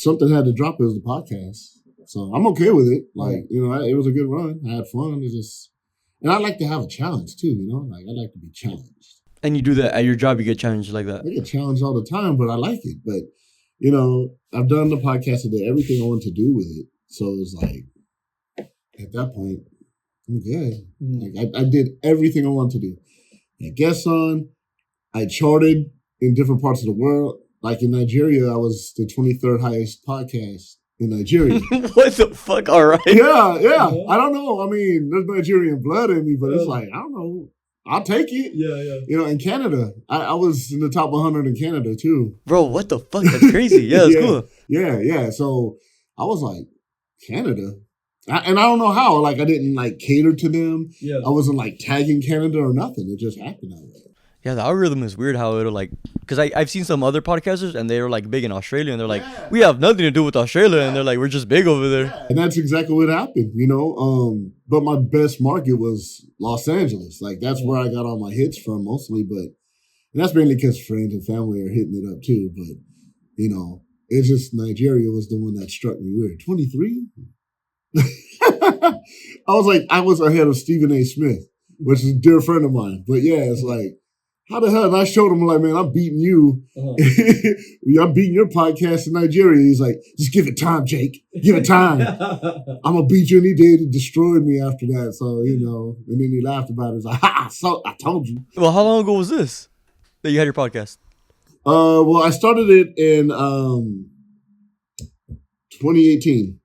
something had to drop. It was the podcast. So I'm okay with it. Like, it was a good run. I had fun. And I like to have a challenge too, Like, I like to be challenged. And you do that at your job, you get challenged like that? I get challenged all the time, but I like it. But, I've done the podcast and did everything I want to do with it. So it's like, at that point, I'm good. Like, I did everything I wanted to do. I guest on. I charted in different parts of the world. Like in Nigeria, I was the 23rd highest podcast in Nigeria. What the fuck? All right. Yeah. I don't know. I mean, there's Nigerian blood in me, but it's like, I don't know. I'll take it. Yeah. In Canada, I was in the top 100 in Canada too. Bro, what the fuck? That's crazy. Yeah, that's cool. Yeah. So I was like, Canada? And I don't know how. Like, I didn't like cater to them. Yeah. I wasn't like tagging Canada or nothing. It just happened that way. Yeah, the algorithm is weird how it'll like, because I've seen some other podcasters and they're like big in Australia and they're like, we have nothing to do with Australia and they're like, we're just big over there. Yeah. And that's exactly what happened, But my best market was Los Angeles. Like, that's where I got all my hits from mostly, and that's mainly because friends and family are hitting it up too. But, it's just Nigeria was the one that struck me weird. 23? I was like, I was ahead of Stephen A. Smith, which is a dear friend of mine. But yeah, it's like, how the hell? And I showed him, like, man, I'm beating you. I'm beating your podcast in Nigeria. He's like, just give it time, Jake. Give it time. I'm going to beat you. And he did. He destroyed me after that. So, and then he laughed about it. He's like, so I told you. Well, how long ago was this that you had your podcast? Well, I started it in 2018.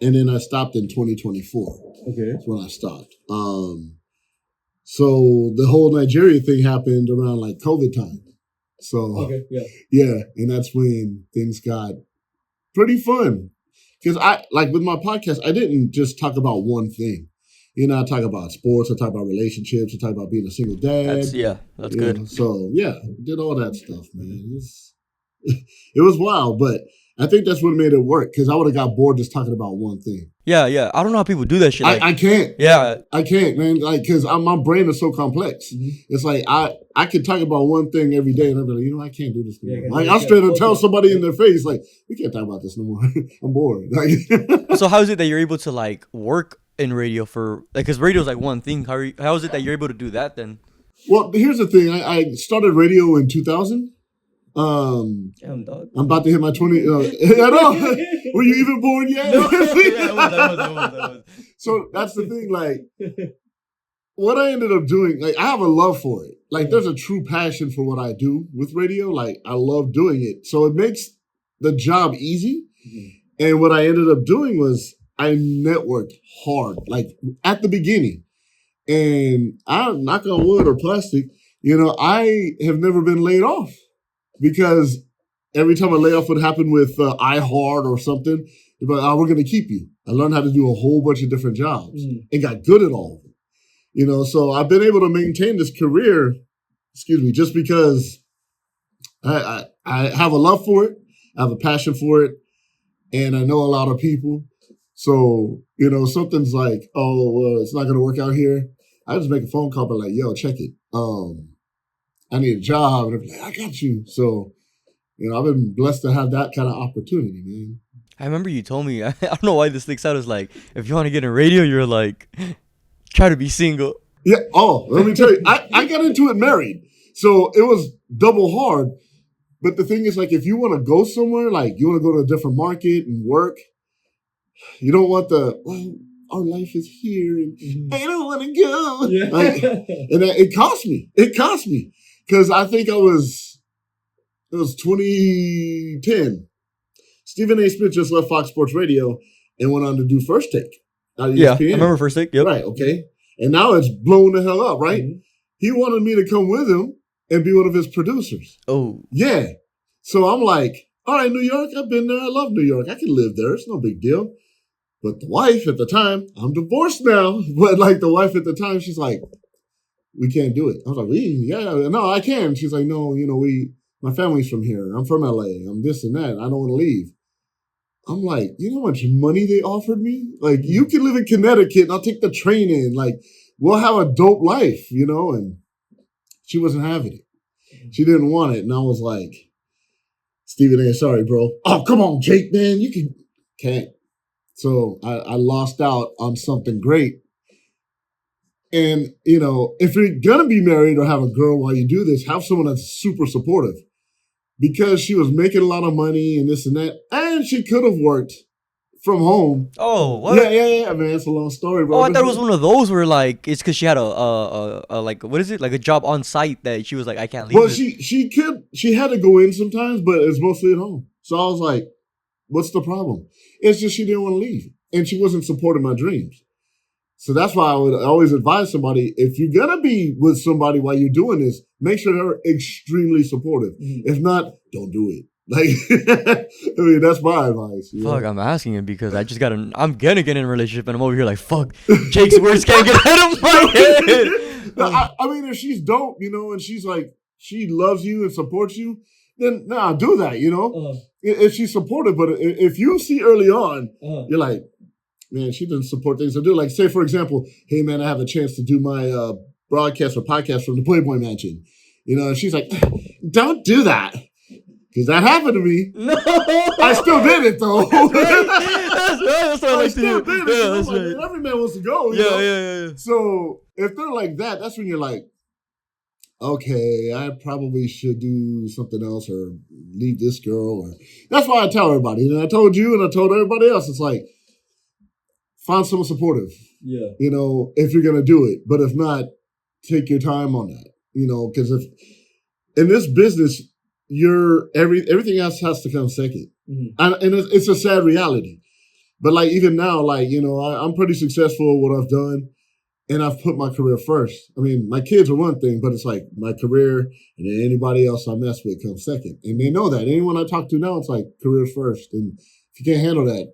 And then I stopped in 2024. Okay. That's when I stopped. So the whole Nigeria thing happened around like COVID time. So yeah, and that's when things got pretty fun. Because with my podcast, I didn't just talk about one thing. I talk about sports, I talk about relationships, I talk about being a single dad. That's good. So yeah, did all that stuff, man. It was wild, but I think that's what made it work, because I would have got bored just talking about one thing. Yeah. I don't know how people do that shit. I can't. Yeah. I can't, man. Like, because my brain is so complex. Mm-hmm. It's like, I could talk about one thing every day, and I'd be like, I can't do this no more. Like, I'll straight up tell somebody in their face, like, we can't talk about this no more. I'm bored. Like, so how is it that you're able to, like, work in radio for, like, because radio is, like, one thing. How is it that you're able to do that then? Well, here's the thing. I started radio in 2000. I'm about to hit my 20. I know. Were you even born yet? No. I was. So that's the thing. Like, what I ended up doing, like, I have a love for it. Like, there's a true passion for what I do with radio. Like, I love doing it. So it makes the job easy. Mm-hmm. And what I ended up doing was I networked hard, like, at the beginning. And I, knock on wood or plastic, I have never been laid off. Because every time a layoff would happen with iHeart or something, they'd be like, we're going to keep you. I learned how to do a whole bunch of different jobs and got good at all of them. So I've been able to maintain this career, just because I have a love for it. I have a passion for it. And I know a lot of people. So, something's like, it's not going to work out here. I just make a phone call, but like, yo, check it. I need a job. And they're like, I got you. So, I've been blessed to have that kind of opportunity, man. I remember you told me, I don't know why this sticks out, is like, if you want to get in radio, you're like, try to be single. Yeah. Oh, let me tell you, I got into it married. So it was double hard. But the thing is, like, if you want to go somewhere, like you want to go to a different market and work, you don't want our life is here and I don't want to go. Yeah. Like, and it cost me. Because I think it was 2010. Stephen A. Smith just left Fox Sports Radio and went on to do First Take. Yeah, I remember First Take. Yep. Right, okay. And now it's blown the hell up, right? Mm-hmm. He wanted me to come with him and be one of his producers. Oh. Yeah. So I'm like, all right, New York, I've been there. I love New York. I can live there. It's no big deal. But the wife at the time, I'm divorced now, but like the wife at the time, she's like, we can't do it. I was like, no, I can. She's like, no, my family's from here. I'm from LA. I'm this and that. I don't want to leave. I'm like, you know how much money they offered me? Like, you can live in Connecticut and I'll take the train in. Like, we'll have a dope life, and she wasn't having it. She didn't want it. And I was like, Stephen A. Sorry, bro. Oh, come on, Jake, man. You can't. So I lost out on something great. And, you know, if you're going to be married or have a girl while you do this, have someone that's super supportive. Because she was making a lot of money and this and that. And she could have worked from home. Oh, what? Yeah, man. It's a long story, bro. Oh, I thought it was one of those where like it's because she had a like what is it, like a job on site that she was like, I can't leave. Well, it. she had to go in sometimes, but it's mostly at home. So I was like, what's the problem? It's just she didn't want to leave, and she wasn't supporting my dreams. So that's why I would always advise somebody, if you're gonna be with somebody while you're doing this, make sure they're extremely supportive. If not, don't do it. Like, I mean, that's my advice. Fuck, I'm asking him because I'm gonna get in a relationship and I'm over here like, fuck, Jake's words can't get out of my head. No, I mean, if she's dope, you know, and she's like, she loves you and supports you, then do that, you know? If she's supportive, but if you see early on, you're like, man, she doesn't support things I do. Like, say, for example, hey, man, I have a chance to do my broadcast or podcast from the Playboy Mansion. You know, and she's like, don't do that. Because that happened to me. No. I still did it, though. That's right. That's what I like to do. Yeah, that's right. Man, every man wants to go. You know? Yeah. So if they're like that, that's when you're like, okay, I probably should do something else or leave this girl. Or that's why I tell everybody. And I told you and I told everybody else, it's like, find someone supportive. Yeah. You know, if you're going to do it. But if not, take your time on that. You know, because if in this business, everything else has to come second. And it's a sad reality. But like even now, like, you know, I'm pretty successful at what I've done. And I've put my career first. I mean, my kids are one thing, but it's like my career and then anybody else I mess with comes second. And they know that. Anyone I talk to now, it's like career's first. And if you can't handle that,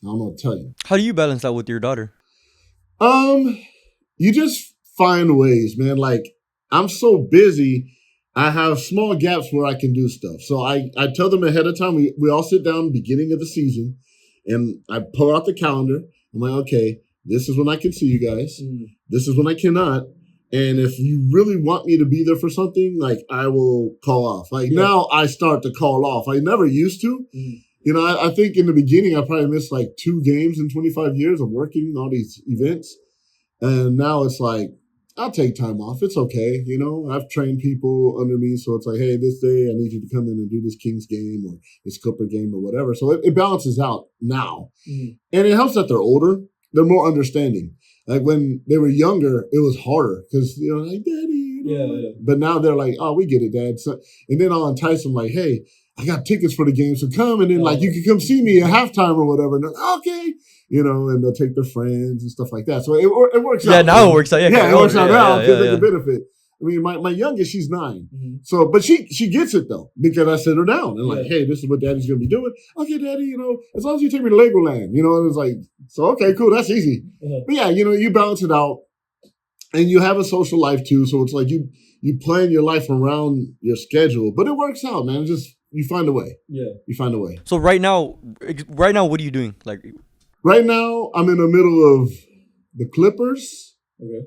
I don't know what to tell you. How do you balance that with your daughter? You just find ways, man. Like, I'm so busy, I have small gaps where I can do stuff. So I tell them ahead of time, we all sit down beginning of the season, and I pull out the calendar. I'm like, okay, this is when I can see you guys. This is when I cannot. And if you really want me to be there for something, like, I will call off. Like, now I start to call off. I never used to. You know, I think in the beginning, I probably missed like 2 games in 25 years of working all these events. And now it's like, I'll take time off. It's okay. You know, I've trained people under me. So it's like, hey, this day I need you to come in and do this Kings game or this Clipper game or whatever. So it balances out now. And it helps that they're older. They're more understanding. Like when they were younger, it was harder because, you know, like, Daddy. You know? Yeah. But now they're like, oh, we get it, Dad. So, and then I'll entice them like, hey, I got tickets for the game, so come. And then like, you can come see me at halftime or whatever. And they're like, okay. You know, and they'll take their friends and stuff like that. So it works out. Yeah, now it works out. Yeah, it works out now because they can benefit. I mean, my youngest, she's 9. So, but she gets it though, because I sit her down and like, hey, this is what Daddy's going to be doing. Okay, Daddy, you know, as long as you take me to Legoland, you know, and it's like, so, okay, cool. That's easy. But yeah, you know, you balance it out and you have a social life too. So it's like you plan your life around your schedule, but it works out, man. It's just, you find a way. Yeah. You find a way. So right now, what are you doing? Like, right now, I'm in the middle of the Clippers. Okay.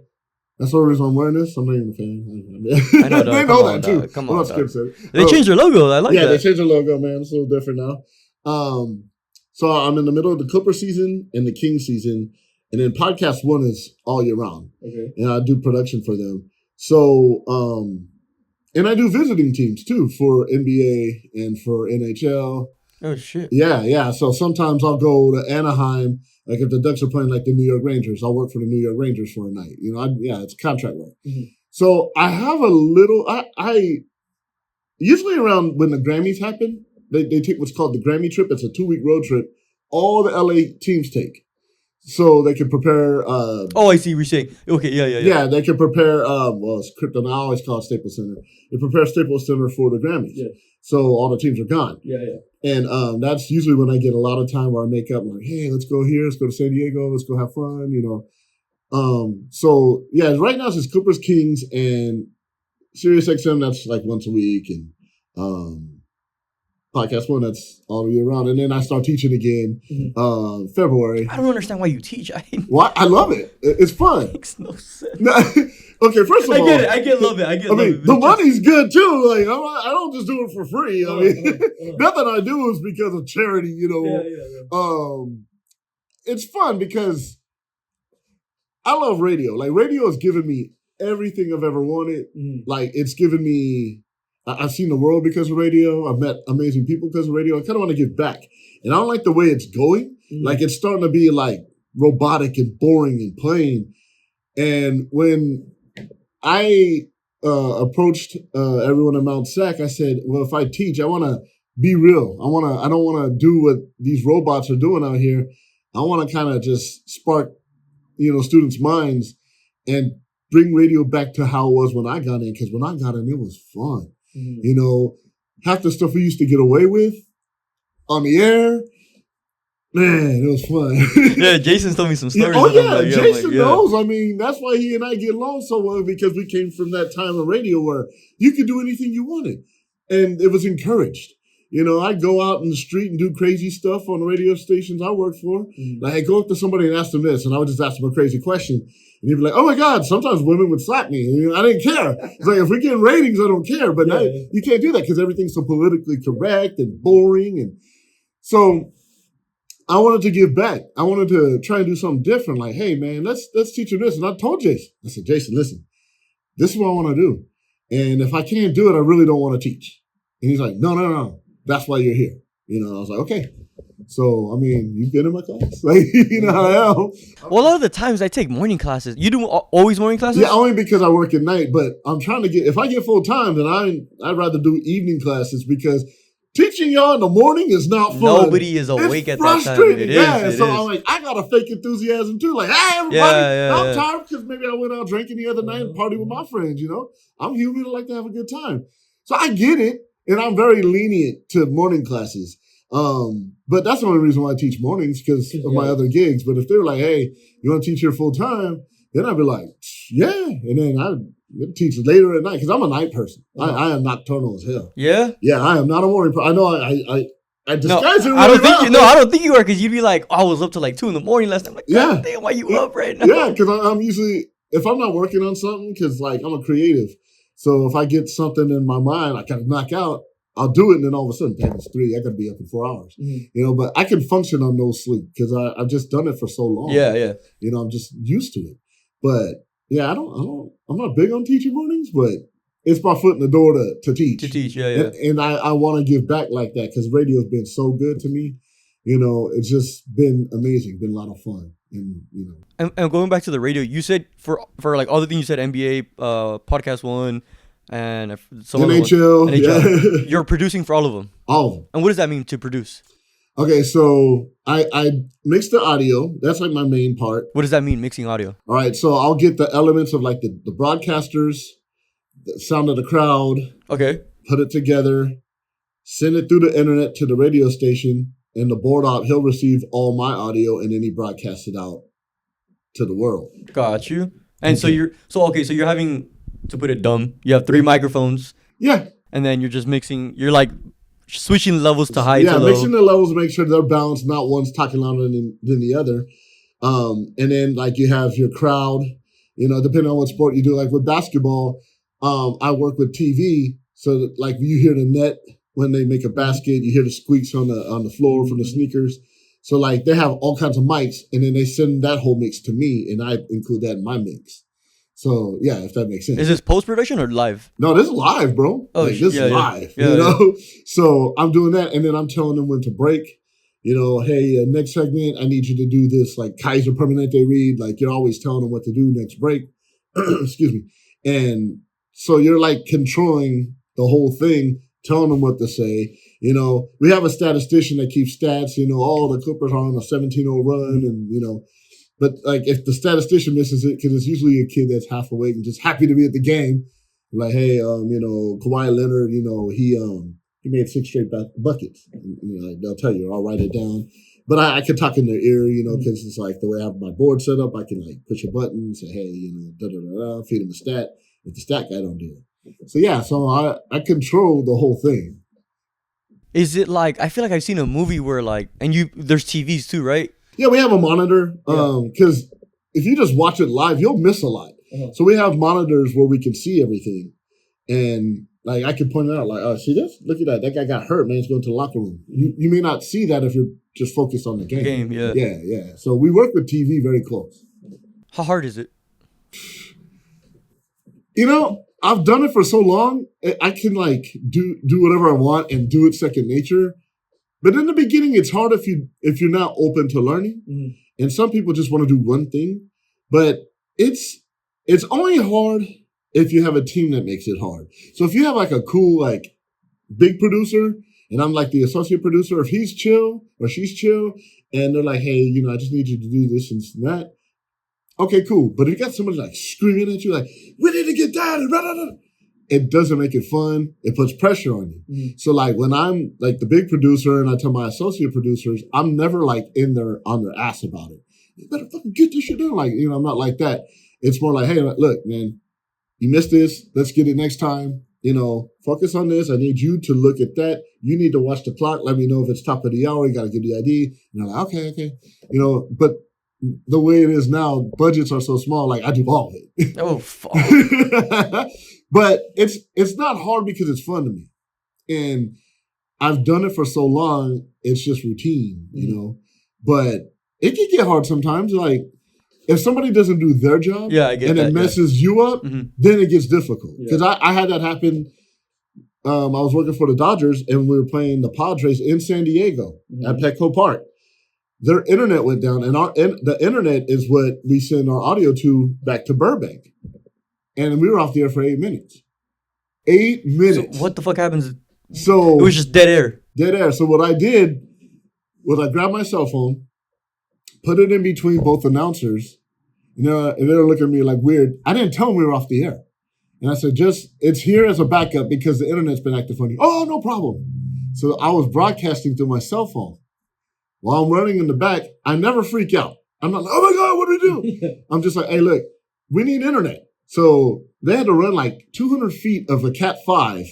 That's the reason I'm wearing this. I'm not even a fan. I know, they know that too. Come on, they changed their logo. I like that. Yeah, they changed their logo, man. It's a little different now. So I'm in the middle of the Clipper season and the King season. And then Podcast One is all year round. Okay. And I do production for them. So, and I do visiting teams too for NBA and for NHL. Oh, shit. Yeah. So sometimes I'll go to Anaheim. Like if the Ducks are playing like the New York Rangers, I'll work for the New York Rangers for a night. You know, it's contract work. So I have a little, I usually around when the Grammys happen, they take what's called the Grammy trip. It's a 2-week road trip. All the LA teams take. So they can prepare. I see what you're saying. Okay, yeah. Yeah, they can prepare. It's Krypton. I always call it Staples Center. They prepare Staples Center for the Grammys. Yeah. So all the teams are gone. Yeah. And that's usually when I get a lot of time where I make up. I'm like, hey, let's go here. Let's go to San Diego. Let's go have fun. You know. So yeah, right now it's just Clippers, Kings, and Sirius XM. That's like once a week, and Podcast One, that's all year round. And then I start teaching again February. I don't understand why you teach. Well, I love it. It's fun. Makes no sense. Okay, first of all, I get love it. I mean, the money's good too. Like, I don't just do it for free. I mean, nothing I do is because of charity. You know, it's fun because I love radio. Like, radio has given me everything I've ever wanted. Like, it's given me. I've seen the world because of radio. I've met amazing people because of radio. I kind of want to give back, and I don't like the way it's going. Like, it's starting to be like robotic and boring and plain. And when I approached everyone at Mount SAC, I said, well, if I teach, I want to be real. I don't want to do what these robots are doing out here. I want to kind of just spark, students' minds and bring radio back to how it was when I got in. Because when I got in, it was fun. Half the stuff we used to get away with on the air, man, it was fun. Yeah, Jason told me some stories. Jason knows. I mean, that's why he and I get along so well, because we came from that time of radio where you could do anything you wanted. And it was encouraged. I'd go out in the street and do crazy stuff on the radio stations I worked for. Like, I'd go up to somebody and ask them this, and I would just ask them a crazy question. And he'd be like, oh my God, sometimes women would slap me. And I didn't care. It's like, if we're getting ratings, I don't care. But now, you can't do that because everything's so politically correct and boring. And so I wanted to give back. I wanted to try and do something different. Like, hey, man, let's teach you this. And I told Jason, I said, Jason, listen, this is what I want to do. And if I can't do it, I really don't want to teach. And he's like, no. That's why you're here. I was like, okay. So, I mean, you've been in my class. Like, how I am. Well, a lot of the times I take morning classes. You do always morning classes? Yeah, only because I work at night. But I'm trying to if I get full time, then I'd rather do evening classes, because teaching y'all in the morning is not fun. Nobody is awake at that time. It is. I'm like, I got a fake enthusiasm too. Like, hey, everybody, I'm tired because maybe I went out drinking the other night and party with my friends, I'm human. I like to have a good time. So I get it. And I'm very lenient to morning classes. But that's the only reason why I teach mornings, because of my other gigs. But if they're like, hey, you want to teach here full time? Then I'd be like, yeah. And then I'd teach later at night, because I'm a night person. I am nocturnal as hell. Yeah? Yeah, I am not a morning person. I know I disguise it really I don't think you are, because you'd be like, I was up to like 2 a.m. last night. I'm like, God damn, why you up right now? Yeah, because I'm usually, if I'm not working on something, because like I'm a creative. So if I get something in my mind I kind of knock out, I'll do it, and then all of a sudden, damn, it's 3. I got to be up in 4 hours. But I can function on no sleep because I've just done it for so long. Yeah. I'm just used to it. But yeah, I'm not big on teaching mornings, but it's my foot in the door to teach. To teach, yeah. And I want to give back like that, because radio's been so good to me. It's just been amazing, been a lot of fun. And going back to the radio, you said for like all the things you said, NBA, Podcast One, and some NHL. Yeah. You're producing for all of them. All of them. And what does that mean to produce? Okay, so I mix the audio. That's like my main part. What does that mean, mixing audio? All right, so I'll get the elements of like the broadcasters, the sound of the crowd. Okay. Put it together, send it through the internet to the radio station, and the board op, he'll receive all my audio, and then he broadcasts it out to the world. Got you. And so you're having, to put it dumb, you have 3 microphones. Yeah. And then you're just mixing, you're like switching levels to high to low. Yeah, mixing the levels to make sure they're balanced, not one's talking louder than the other. And then like you have your crowd, depending on what sport you do. Like with basketball, I work with TV. So that, like, you hear the net when they make a basket, you hear the squeaks on the floor from the sneakers. So like they have all kinds of mics, and then they send that whole mix to me, and I include that in my mix. So yeah, if that makes sense. Is this post-production or live? No, this is live, bro. Oh, this is live. Yeah. So I'm doing that, and then I'm telling them when to break. Hey, next segment, I need you to do this, like Kaiser Permanente read. Like, you're always telling them what to do next break. Excuse me. And so you're like controlling the whole thing, telling them what to say. We have a statistician that keeps stats. The Clippers are on a 17-0 run, and but like if the statistician misses it, because it's usually a kid that's half awake and just happy to be at the game, like, hey, Kawhi Leonard, he made 6 straight buckets. Like, they'll tell you, I'll write it down. But I can talk in their ear, because it's like the way I have my board set up. I can like push a button and say, hey, feed them a stat. If the stat guy don't do it. So yeah, so I control the whole thing. Is it like, I feel like I've seen a movie where like, and there's TVs too, right? Yeah, we have a monitor. Because if you just watch it live, you'll miss a lot. So we have monitors where we can see everything. And like I can point it out, like, oh, see this? Look at that. That guy got hurt, man. He's going to the locker room. You may not see that if you're just focused on the game. Yeah. So we work with TV very close. How hard is it? You know, I've done it for so long, I can like do whatever I want and do it second nature. But in the beginning, it's hard if you're not open to learning. Mm-hmm. And some people just want to do one thing. But it's only hard if you have a team that makes it hard. So if you have like a cool, like big producer and I'm like the associate producer, if he's chill or she's chill and they're like, hey, you know, I just need you to do this and that. Okay, cool. But if you got somebody like screaming at you like, we need to get that, it doesn't make it fun. It puts pressure on you. Mm-hmm. So like when I'm like the big producer and I tell my associate producers, I'm never like on their ass about it. You better fucking get this shit done. Like, you know, I'm not like that. It's more like, hey, look, man, you missed this. Let's get it next time. You know, focus on this. I need you to look at that. You need to watch the clock. Let me know if it's top of the hour. You got to give the ID. And I'm like, okay. You know, but the way it is now, budgets are so small, like I do all of it. Oh, fuck. But it's not hard because it's fun to me. And I've done it for so long, it's just routine, you know. But it can get hard sometimes. Like, if somebody doesn't do their job it messes you up, then it gets difficult. Because I had that happen. I was working for the Dodgers, and we were playing the Padres in San Diego at Petco Park. Their internet went down, and the internet is what we send our audio to back to Burbank. And we were off the air for 8 minutes. 8 minutes. So what the fuck happens? So it was just dead air. Dead air. So what I did was I grabbed my cell phone, put it in between both announcers, and they were looking at me like weird. I didn't tell them we were off the air. And I said, it's here as a backup because the internet's been acting funny. Oh, no problem. So I was broadcasting through my cell phone. While I'm running in the back, I never freak out. I'm not like, oh my God, what do we do? I'm just like, hey, look, we need internet. So they had to run like 200 feet of a Cat 5,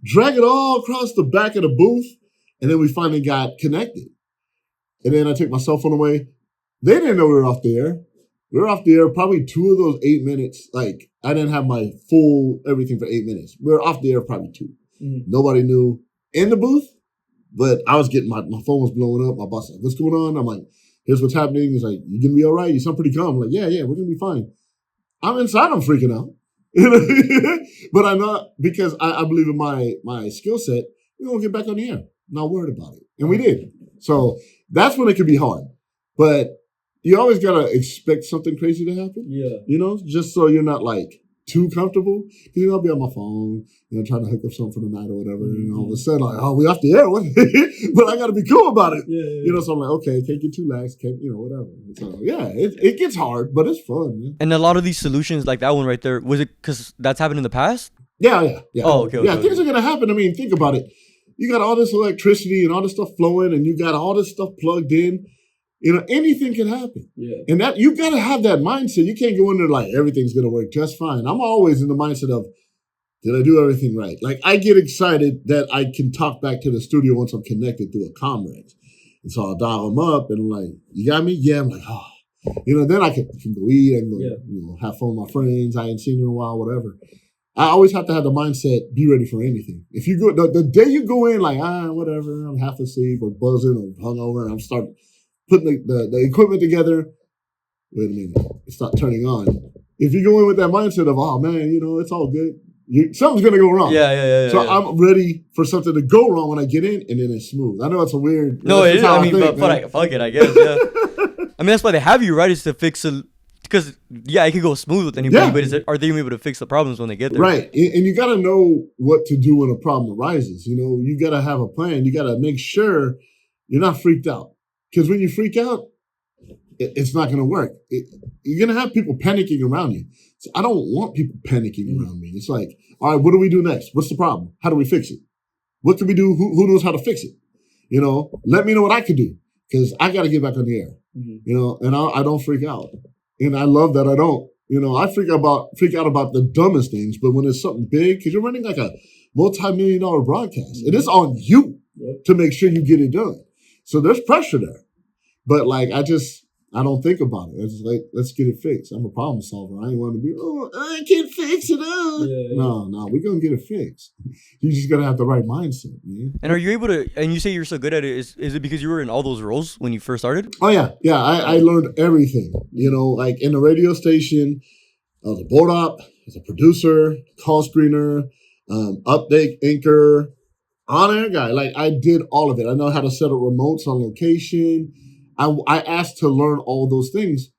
drag it all across the back of the booth, and then we finally got connected. And then I took my cell phone away. They didn't know we were off the air. We were off the air probably 2 of those 8 minutes. Like, I didn't have my full everything for 8 minutes. We were off the air probably 2. Nobody knew in the booth, but I was getting my phone was blowing up. My boss was like, what's going on? I'm like, here's what's happening. He's like, you gonna be all right? You sound pretty calm. I'm like, yeah, we're gonna be fine. I'm inside, I'm freaking out. But I'm not, because I believe in my skill set, we're gonna get back on the air. Not worried about it. And we did. So that's when it can be hard. But you always gotta expect something crazy to happen. Yeah. You know, just so you're not like too comfortable. You know, I'll be on my phone, you know, trying to hook up something for the night or whatever. And all of a sudden, like, oh, we off the air. But I gotta be cool about it. Yeah. You know, so I'm like, okay, can't get too lax, can't, you know, whatever. So yeah, it gets hard, but it's fun, man. And a lot of these solutions, like that one right there, was it because that's happened in the past? Yeah. Oh, okay. Yeah, things are gonna happen. I mean, think about it. You got all this electricity and all this stuff flowing, and you got all this stuff plugged in. You know, anything can happen. Yeah. And that you got to have that mindset. You can't go in there like everything's going to work just fine. I'm always in the mindset of, did I do everything right? Like, I get excited that I can talk back to the studio once I'm connected through a Comrex. And so I'll dial them up and I'm like, you got me? Yeah. I'm like, oh. You know, then I can go eat and go, you know, have fun with my friends. I ain't seen in a while, whatever. I always have to have the mindset, be ready for anything. If you go, the day you go in like, whatever, I'm half asleep or buzzing or hungover and I'm starting putting the equipment together, wait a minute, it's not turning on. If you go in with that mindset of, oh man, you know, it's all good, something's going to go wrong. Yeah. So I'm ready for something to go wrong when I get in, and then it's smooth. I know it's a weird. No, it is. I mean, but fuck it, I guess, yeah. I mean, that's why they have you, right, is to fix it. Because, it can go smooth with anybody, but are they able to fix the problems when they get there? Right. And you got to know what to do when a problem arises. You know, you got to have a plan. You got to make sure you're not freaked out. Because when you freak out, it's not going to work. You're going to have people panicking around you. So I don't want people panicking around me. It's like, all right, what do we do next? What's the problem? How do we fix it? What can we do? Who knows how to fix it? You know, let me know what I can do, because I got to get back on the air. You know, and I don't freak out. And I love that I don't. You know, I freak out about the dumbest things, but when it's something big, because you're running like a multi-million-dollar broadcast, and it's on you to make sure you get it done. So there's pressure there. But like, I just I don't think about it. It's like, let's get it fixed. I'm a problem solver. I ain't want to be, I can't fix it. No, we're going to get it fixed. You just got to have the right mindset, man. And are you able to, and you say you're so good at it, is it because you were in all those roles when you first started? Oh, yeah. Yeah, I learned everything. You know, like in the radio station, I was a board op, I was a producer, call screener, update anchor, on-air guy. Like, I did all of it. I know how to set up remotes on location. I asked to learn all those things.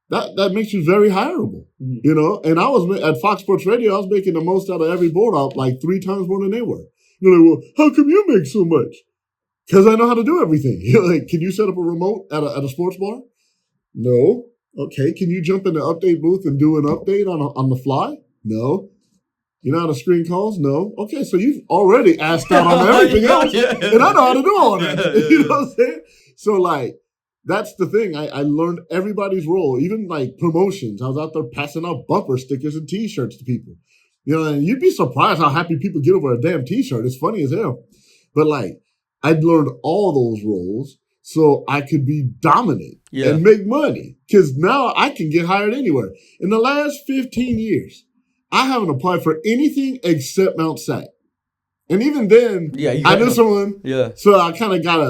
That makes you very hireable, you know? And I was at Fox Sports Radio, I was making the most out of every board op, like 3 times more than they were. You're like, well, how come you make so much? Because I know how to do everything. You're like, can you set up a remote at a sports bar? No. Okay. Can you jump in the update booth and do an update on the fly? No. You know how to screen calls? No. Okay, so you've already asked out on everything else, and I know how to do all that. You know what I'm saying? So, like, that's the thing. I learned everybody's role, even, like, promotions. I was out there passing out bumper stickers and T-shirts to people. You know, and you'd be surprised how happy people get over a damn T-shirt. It's funny as hell. But, like, I'd learned all those roles so I could be dominant and make money. Because now I can get hired anywhere. In the last 15 years, I haven't applied for anything except Mount Sac. And even then, I knew someone. Yeah. So I kind of got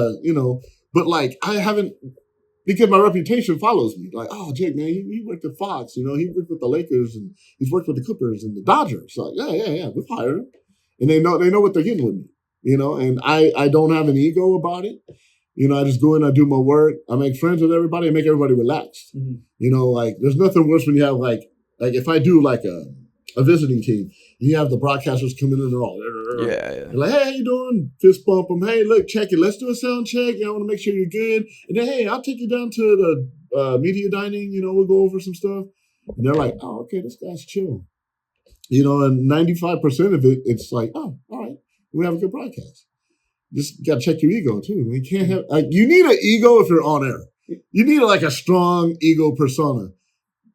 but like I haven't, because my reputation follows me. Like, oh, Jake, man, he worked at Fox. You know, he worked with the Lakers and he's worked with the Clippers and the Dodgers. So yeah, we've hired him. And they know what they're getting with me. You know, and I don't have an ego about it. You know, I just go in, I do my work. I make friends with everybody. I make everybody relaxed. Mm-hmm. You know, like there's nothing worse when you have like if I do like a visiting team, you have the broadcasters come in and they're all they're like, hey, how you doing? Fist bump them. Hey, look, check it. Let's do a sound check. I want to make sure you're good. And then, hey, I'll take you down to the media dining. You know, we'll go over some stuff. And they're like, oh, okay, this guy's chill. You know, and 95% of it, it's like, oh, all right, we have a good broadcast. Just got to check your ego, too. You can't have, you need an ego if you're on air. You need like a strong ego persona.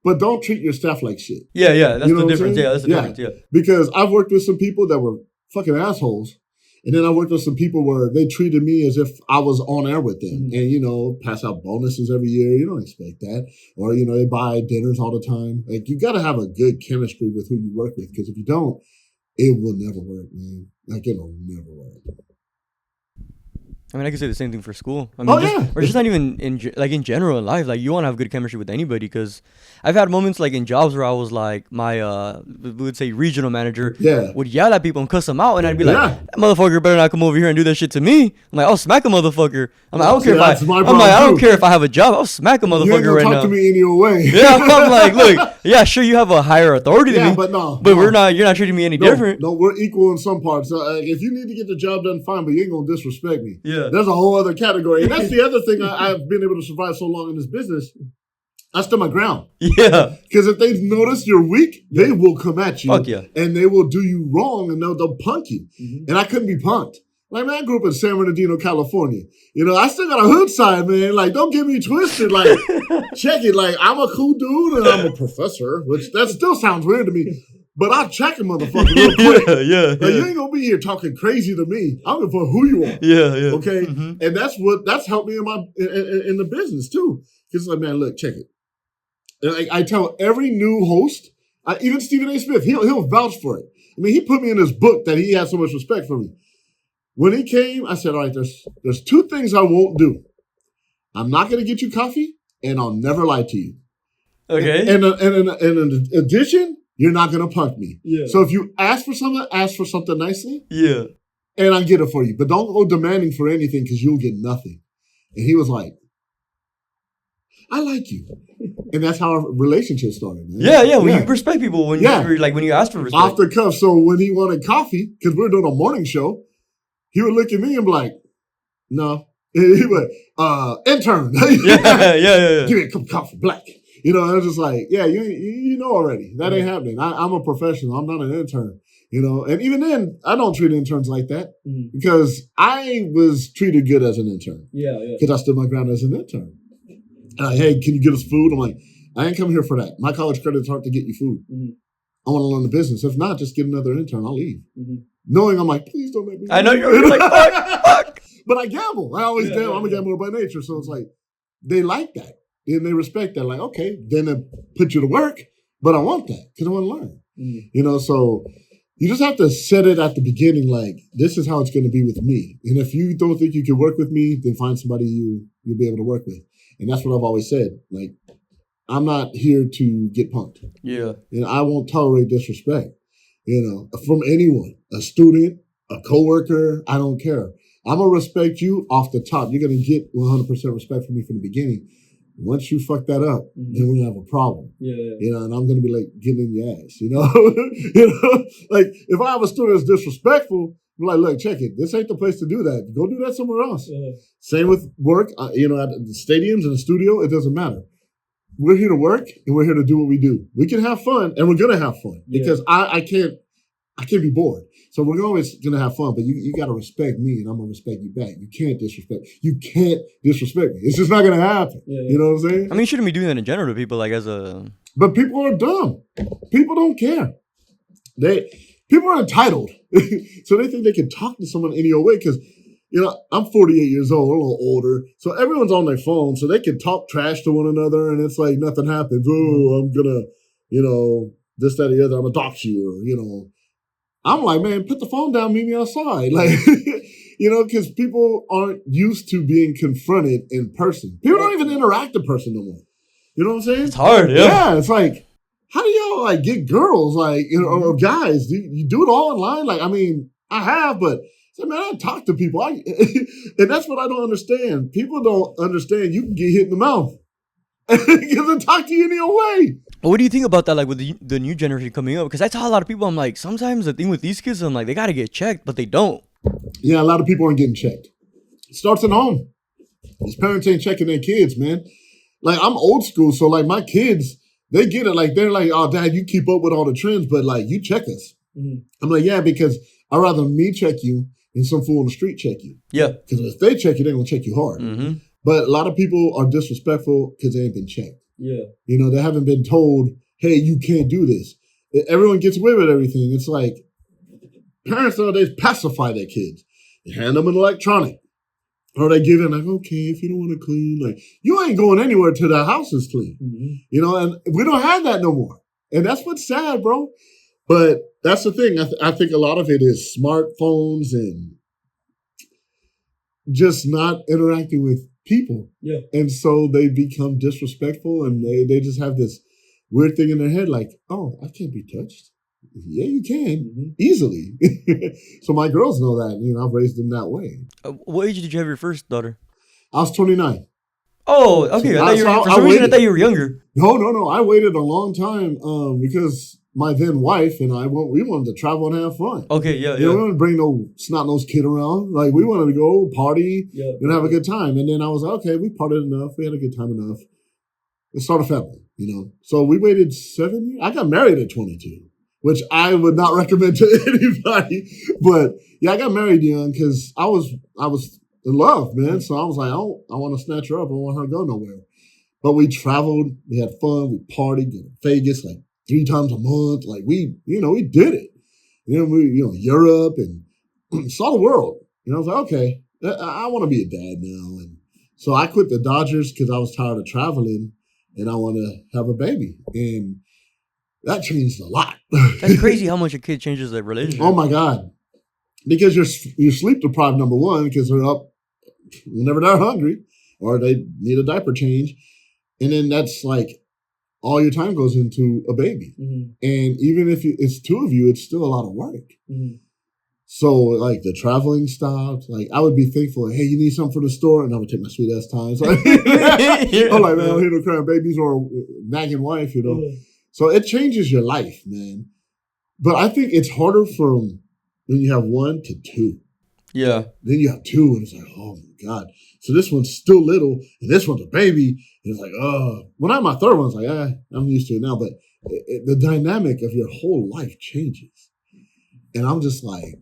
But don't treat your staff like shit. Yeah, that's the difference. Yeah, that's the difference. Yeah, because I've worked with some people that were fucking assholes, and then I worked with some people where they treated me as if I was on air with them, and you know, pass out bonuses every year. You don't expect that, or you know, they buy dinners all the time. Like you got to have a good chemistry with who you work with, because if you don't, it will never work, man. Like it'll never work. I mean, I could say the same thing for school. I mean, or just not even in general in life. Like, you want to have good chemistry with anybody, because I've had moments like in jobs where I was like, my we would say regional manager would yell at people and cuss them out, and I'd be like, that motherfucker better not come over here and do that shit to me. I'm like, I'll smack a motherfucker. I'm like, I don't care if I have a job. I'll smack a motherfucker right now. You ain't gonna talk to me any other way. Yeah, I'm like, look, sure, you have a higher authority than me, but you're not treating me any different. No, we're equal in some parts. If you need to get the job done, fine, but you ain't gonna disrespect me. Yeah. There's a whole other category. And that's the other thing I've been able to survive so long in this business. I stood my ground. Yeah. Because if they notice you're weak, they will come at you. Fuck yeah. And they will do you wrong, and they'll punk you. Mm-hmm. And I couldn't be punked. Like, man, I grew up in San Bernardino, California. You know, I still got a hood side, man. Like, don't get me twisted. Like, check it. Like, I'm a cool dude and I'm a professor, which that still sounds weird to me. But I'll check a motherfucker real quick. Yeah. You ain't gonna be here talking crazy to me. I'm gonna put who you are. Yeah. Okay? Mm-hmm. And that's helped me in the business too. Because like, man, look, check it. And I tell every new host, even Stephen A. Smith, he'll vouch for it. I mean, he put me in his book that he has so much respect for me. When he came, I said, all right, there's 2 things I won't do. I'm not gonna get you coffee, and I'll never lie to you. Okay. And in addition, you're not going to punk me. Yeah. So if you ask for something nicely. Yeah. And I get it for you. But don't go demanding for anything, because you'll get nothing. And he was like, I like you. And that's how our relationship started, man. Yeah. When you respect people, when you ask for respect. Off the cuff. So when he wanted coffee, because we were doing a morning show, he would look at me and be like, no. And he would, intern. Yeah. Give me a cup of coffee, black. You know, I was just like, yeah, you know already. That ain't happening. I'm a professional. I'm not an intern. You know, and even then, I don't treat interns like that, because I was treated good as an intern. Yeah. Because I stood my ground as an intern. Like, hey, can you get us food? I'm like, I ain't coming here for that. My college credits aren't to get you food. Mm-hmm. I want to learn the business. If not, just get another intern. I'll leave. Mm-hmm. Knowing I'm like, please don't let me. I know you're like, fuck. But I gamble. I always gamble. I'm a gambler by nature. So it's like, they like that. then they respect that. Like, okay, then they put you to work, but I want that because I want to learn. You know, so you just have to set it at the beginning, like, this is how it's going to be with me. And if you don't think you can work with me, then find somebody you'll be able to work with. And that's what I've always said. Like, I'm not here to get punked. Yeah. And I won't tolerate disrespect, you know, from anyone, a student, a coworker, I don't care. I'm going to respect you off the top. You're going to get 100% respect from me from the beginning. Once you fuck that up, then we have a problem. Yeah. You know, and I'm gonna be like getting in your ass. You know, you know, like if I have a student that's disrespectful, I'm like, look, check it. This ain't the place to do that. Go do that somewhere else. Same with work. You know, at the stadiums and the studio, it doesn't matter. We're here to work and we're here to do what we do. We can have fun and we're gonna have fun because I can't be bored. So we're always gonna have fun, but you gotta respect me and I'm gonna respect you back. You can't disrespect me. It's just not gonna happen. You know what I'm saying? I mean, you shouldn't be doing that in general to people, like But people are dumb. People don't care. People are entitled. So they think they can talk to someone any old way because, you know, I'm 48 years old, a little older. So everyone's on their phone, so they can talk trash to one another and it's like nothing happens. Oh, I'm gonna, you know, this, that, or the other, I'm gonna dox you, or, you know. I'm like, man, put the phone down, meet me outside. Like, you know, because people aren't used to being confronted in person. People don't even interact in person no more. You know what I'm saying? it's hard, yeah. Yeah, it's like, how do y'all like get girls, like, you know, or guys? Do you do it all online? Like, I mean, I have, but man, I talk to people. And that's what I don't understand. People don't understand you can get hit in the mouth. Because they talk to you any old way. What do you think about that, like with the new generation coming up? Because I tell a lot of people, I'm like, sometimes the thing with these kids, I'm like, they got to get checked, but they don't. Yeah, a lot of people aren't getting checked. It starts at home. These parents ain't checking their kids, man. Like, I'm old school, so like my kids, they get it. Like, they're like, oh, Dad, you keep up with all the trends, but like, you check us. I'm like, yeah, because I'd rather me check you than some fool on the street check you. Yeah. Because if they check you, they're going to check you hard. But a lot of people are disrespectful because they ain't been checked. Yeah. You know, they haven't been told, hey, you can't do this. Everyone gets away with everything. It's like parents nowadays pacify their kids. They hand them an electronic. Or they give in like, okay, if you don't want to clean, like, you ain't going anywhere till the house is clean. You know, and we don't have that no more. And that's what's sad, bro. But that's the thing. I think a lot of it is smartphones and just not interacting with people. Yeah. And so they become disrespectful and they just have this weird thing in their head like, oh, I can't be touched. Yeah, you can. Easily. So my girls know that. You know, I've raised them that way. What age did you have your first daughter? I was 29. Oh, okay. I thought you were younger. No. I waited a long time because my then wife and I, we wanted to travel and have fun. Okay, yeah. We wanted to bring no snot-nosed kid around. Like, we wanted to go party and have a good time. And then I was like, okay, we partied enough. We had a good time enough. Let's start a family, you know. So we waited 7 years. I got married at 22, which I would not recommend to anybody. But, yeah, I got married young because I was in love, man. So I was like, I want to snatch her up. I don't want her to go nowhere. But we traveled. We had fun. We partied in Vegas like 3 times a month. Like, we did it. You know, Europe and saw the world. And I was like, okay, I want to be a dad now. And so I quit the Dodgers because I was tired of traveling and I want to have a baby. And that changed a lot. That's crazy how much a kid changes their relationship. Oh, my God. Because you're sleep deprived, number one, because they're up whenever they're hungry or they need a diaper change. And then that's like all your time goes into a baby. And even if it's 2 of you, it's still a lot of work. So like the traveling stopped. Like I would be thankful. Hey, you need something for the store? And I would take my sweet ass time. So I'm like, man, I'm here to crying babies or nagging wife, you know. So it changes your life, man. But I think it's harder from when you have 1 to 2. Yeah. Then you have 2, and it's like, oh my God. So this one's still little, and this one's a baby. And it's like, oh. When I had my 3rd one, it's like, I'm used to it now. But the dynamic of your whole life changes. And I'm just like,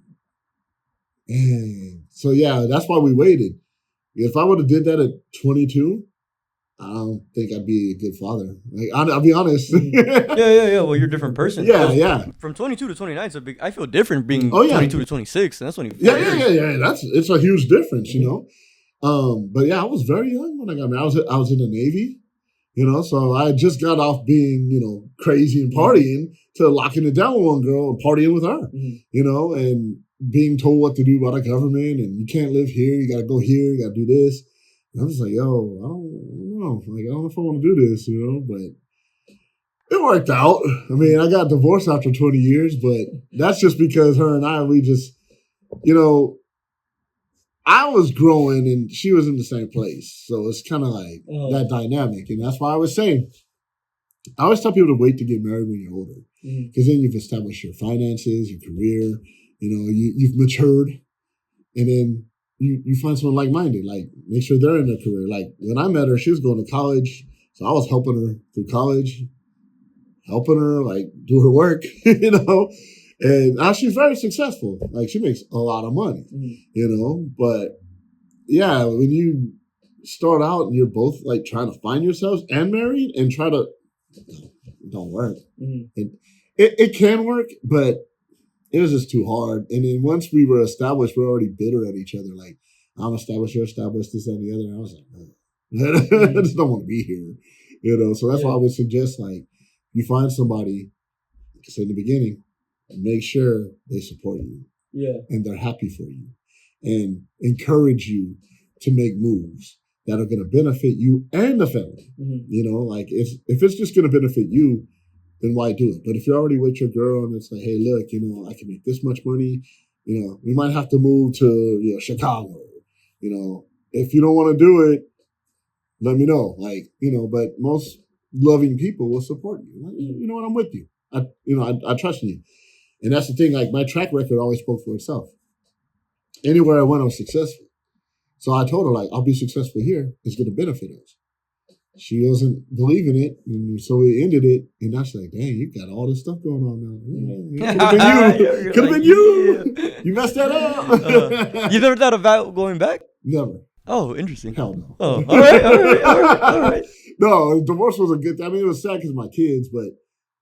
man. So yeah, that's why we waited. If I would have did that at 22, I don't think I'd be a good father. Like, I'll be honest. Yeah. Well, you're a different person. Yeah. From 22 to 29, it's a big. I feel different being 22 to 26, and that's only 4 years. It's a huge difference, you know. But yeah, I was very young when I got married. I was in the Navy. You know, so I just got off being, crazy and partying to locking it down with one girl and partying with her, and being told what to do by the government and you can't live here, you got to go here, you got to do this. And I'm just like, yo, I don't know. Like, I don't know if I want to do this, but it worked out. I mean, I got divorced after 20 years, but that's just because her and we just, I was growing and she was in the same place. So it's kind of like that dynamic. And that's why I was saying, I always tell people to wait to get married when you're older. Because then you've established your finances, your career, you've matured. And then you find someone like-minded. Like, make sure they're in their career. Like, when I met her, she was going to college. So I was helping her through college, helping her, like, do her work, And now she's very successful. Like, she makes a lot of money, But, yeah, when you start out and you're both, like, trying to find yourselves and married and try to, it don't work. It can work, but it was just too hard. And then once we were established, we were already bitter at each other. Like, I'm established, you're established, this, that, and the other. And I was like, I just don't want to be here, So that's why I would suggest, like, you find somebody, like I said in the beginning, make sure they support you. Yeah. And they're happy for you. And encourage you to make moves that are going to benefit you and the family. Like if it's just going to benefit you, then why do it? But if you're already with your girl and it's like, hey, look, I can make this much money, we might have to move to Chicago. If you don't want to do it, let me know. Like, but most loving people will support you. Like, you know what, I'm with you. I trust you. And that's the thing, like my track record always spoke for itself. Anywhere I went, I was successful. So I told her, like, I'll be successful here. It's going to benefit us. She wasn't believing it. And so we ended it. And I was like, dang, you got all this stuff going on now. Could have been you. Yeah. You messed that up. You never thought about going back? Never. Oh, interesting. Hell no. Oh, all right. No, divorce was a good thing. I mean, it was sad because of my kids, but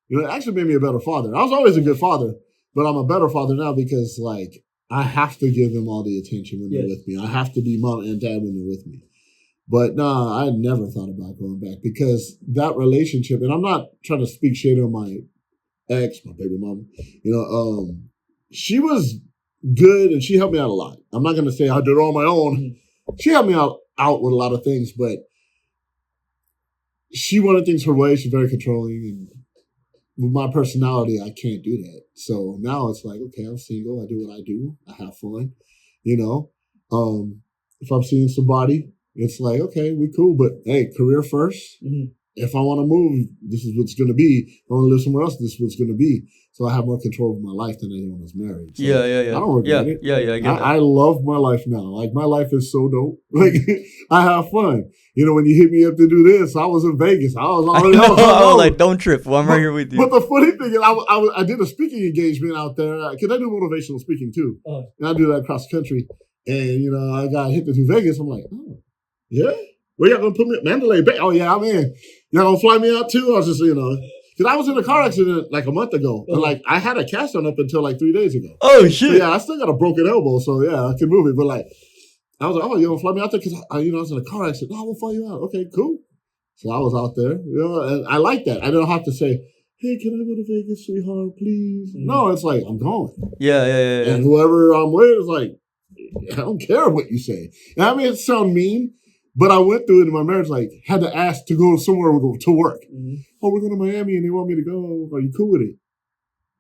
it actually made me a better father. I was always a good father, but I'm a better father now because, like, I have to give them all the attention when they're with me. I have to be mom and dad when they're with me. But no, I never thought about going back because that relationship, and I'm not trying to speak shit on my ex, my baby mama, she was good and she helped me out a lot. I'm not going to say I did it on my own. She helped me out with a lot of things, but she wanted things her way. She's very controlling, and with my personality, I can't do that. So now it's like, okay, I'm single. I do what I do. I have fun. If I'm seeing somebody, it's like, okay, we cool. But hey, career first. If I want to move, this is what's going to be. If I want to live somewhere else, this is what's going to be. So I have more control of my life than I did when I was married. So yeah. I don't regret it. Yeah, I get that. I love my life now. Like, my life is so dope. Like, I have fun. When you hit me up to do this, I was in Vegas. I was already I was like, don't trip. Well, I'm right here with you. But the funny thing is, I did a speaking engagement out there because I do motivational speaking too. And I do that across the country. And, I got hit to do Vegas. I'm like, oh, yeah? Where y'all going to put me at Mandalay Bay? Oh, yeah, I'm in. Y'all going to fly me out too? I was just, because I was in a car accident like a month ago. And like, I had a cast on up until like 3 days ago. Oh, shit. So, yeah, I still got a broken elbow. So, yeah, I can move it. But like, I was like, oh, you going to fly me out there? Because, I was in a car accident. Oh, we'll fly you out. Okay, cool. So I was out there. And I like that. I don't have to say, hey, can I go to Vegas, sweetheart, please? No, it's like, I'm going. Yeah. And whoever I'm with is like, I don't care what you say. And I mean, it sounds mean, but I went through it in my marriage, like, had to ask to go somewhere to work. Oh, we're going to Miami and they want me to go. Are you cool with it?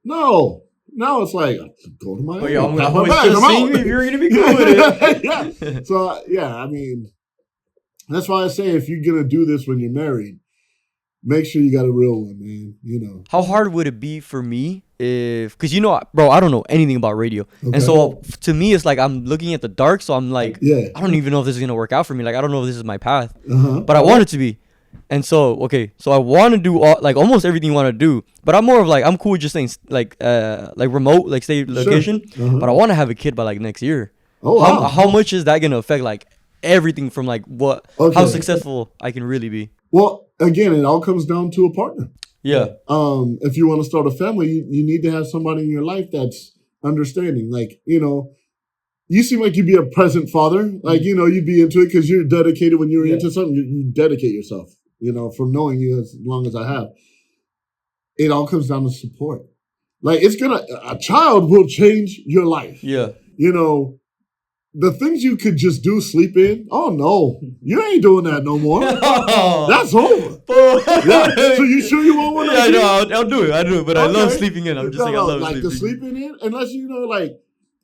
No. Now it's like, go to Miami. I'm just seeing if you're going to be cool with it. Yeah. So, yeah, I mean, that's why I say if you're going to do this when you're married, make sure you got a real one, man. How hard would it be for me because, bro, I don't know anything about radio. Okay. And so to me, it's like I'm looking at the dark. So I'm like, I don't even know if this is going to work out for me. Like, I don't know if this is my path. But I want it to be. And so, okay, so I want to do almost everything you want to do. But I'm more of like, I'm cool with just saying like remote, like stay location. Sure. But I want to have a kid by like next year. Oh, wow. How much is that going to affect like everything from like how successful I can really be? Well, again, it all comes down to a partner. Yeah. If you want to start a family, you need to have somebody in your life that's understanding. Like, you seem like you'd be a present father. Like, you'd be into it because you're dedicated when you're into something. You dedicate yourself. from knowing you as long as I have. It all comes down to support. Like a child will change your life. Yeah. The things you could just do, sleep in. Oh no, you ain't doing that no more. That's over. Yeah. So you sure you won't want to? Yeah, no, I'll do it. I do it, but okay. I love sleeping in. I'm just I love like the sleeping in. Unless like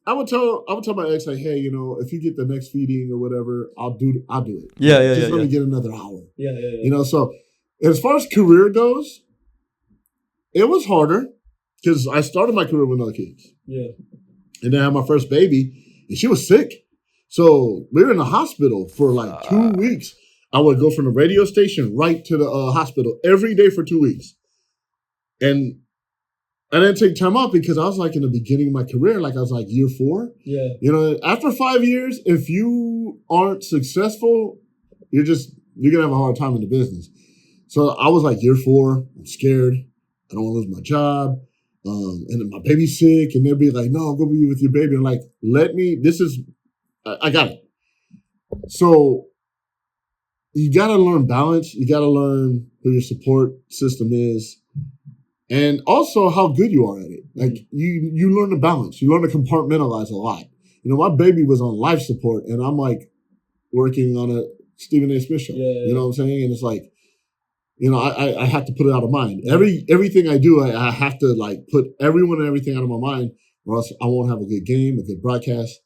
I would tell my ex like, hey, if you get the next feeding or whatever, I'll do it. Yeah, just let me get another hour. Yeah. So as far as career goes, it was harder because I started my career with no kids. Yeah. And then I had my first baby. And she was sick. So we were in the hospital for like 2 weeks. I would go from the radio station right to the hospital every day for 2 weeks. And I didn't take time off because I was like in the beginning of my career, like I was like year 4. Yeah. After 5 years, if you aren't successful, you're going to have a hard time in the business. So I was like year 4, I'm scared. I don't want to lose my job. And then my baby's sick, and they'll be like, no, I'm going to be with your baby. I'm like, I got it. So you got to learn balance. You got to learn who your support system is. And also how good you are at it. Like you learn to balance. You learn to compartmentalize a lot. My baby was on life support, and I'm like working on a Stephen A. Smith show. Yeah. You know what I'm saying? And it's like, I have to put it out of mind. Everything I do, I have to like put everyone and everything out of my mind, or else I won't have a good game, a good broadcast.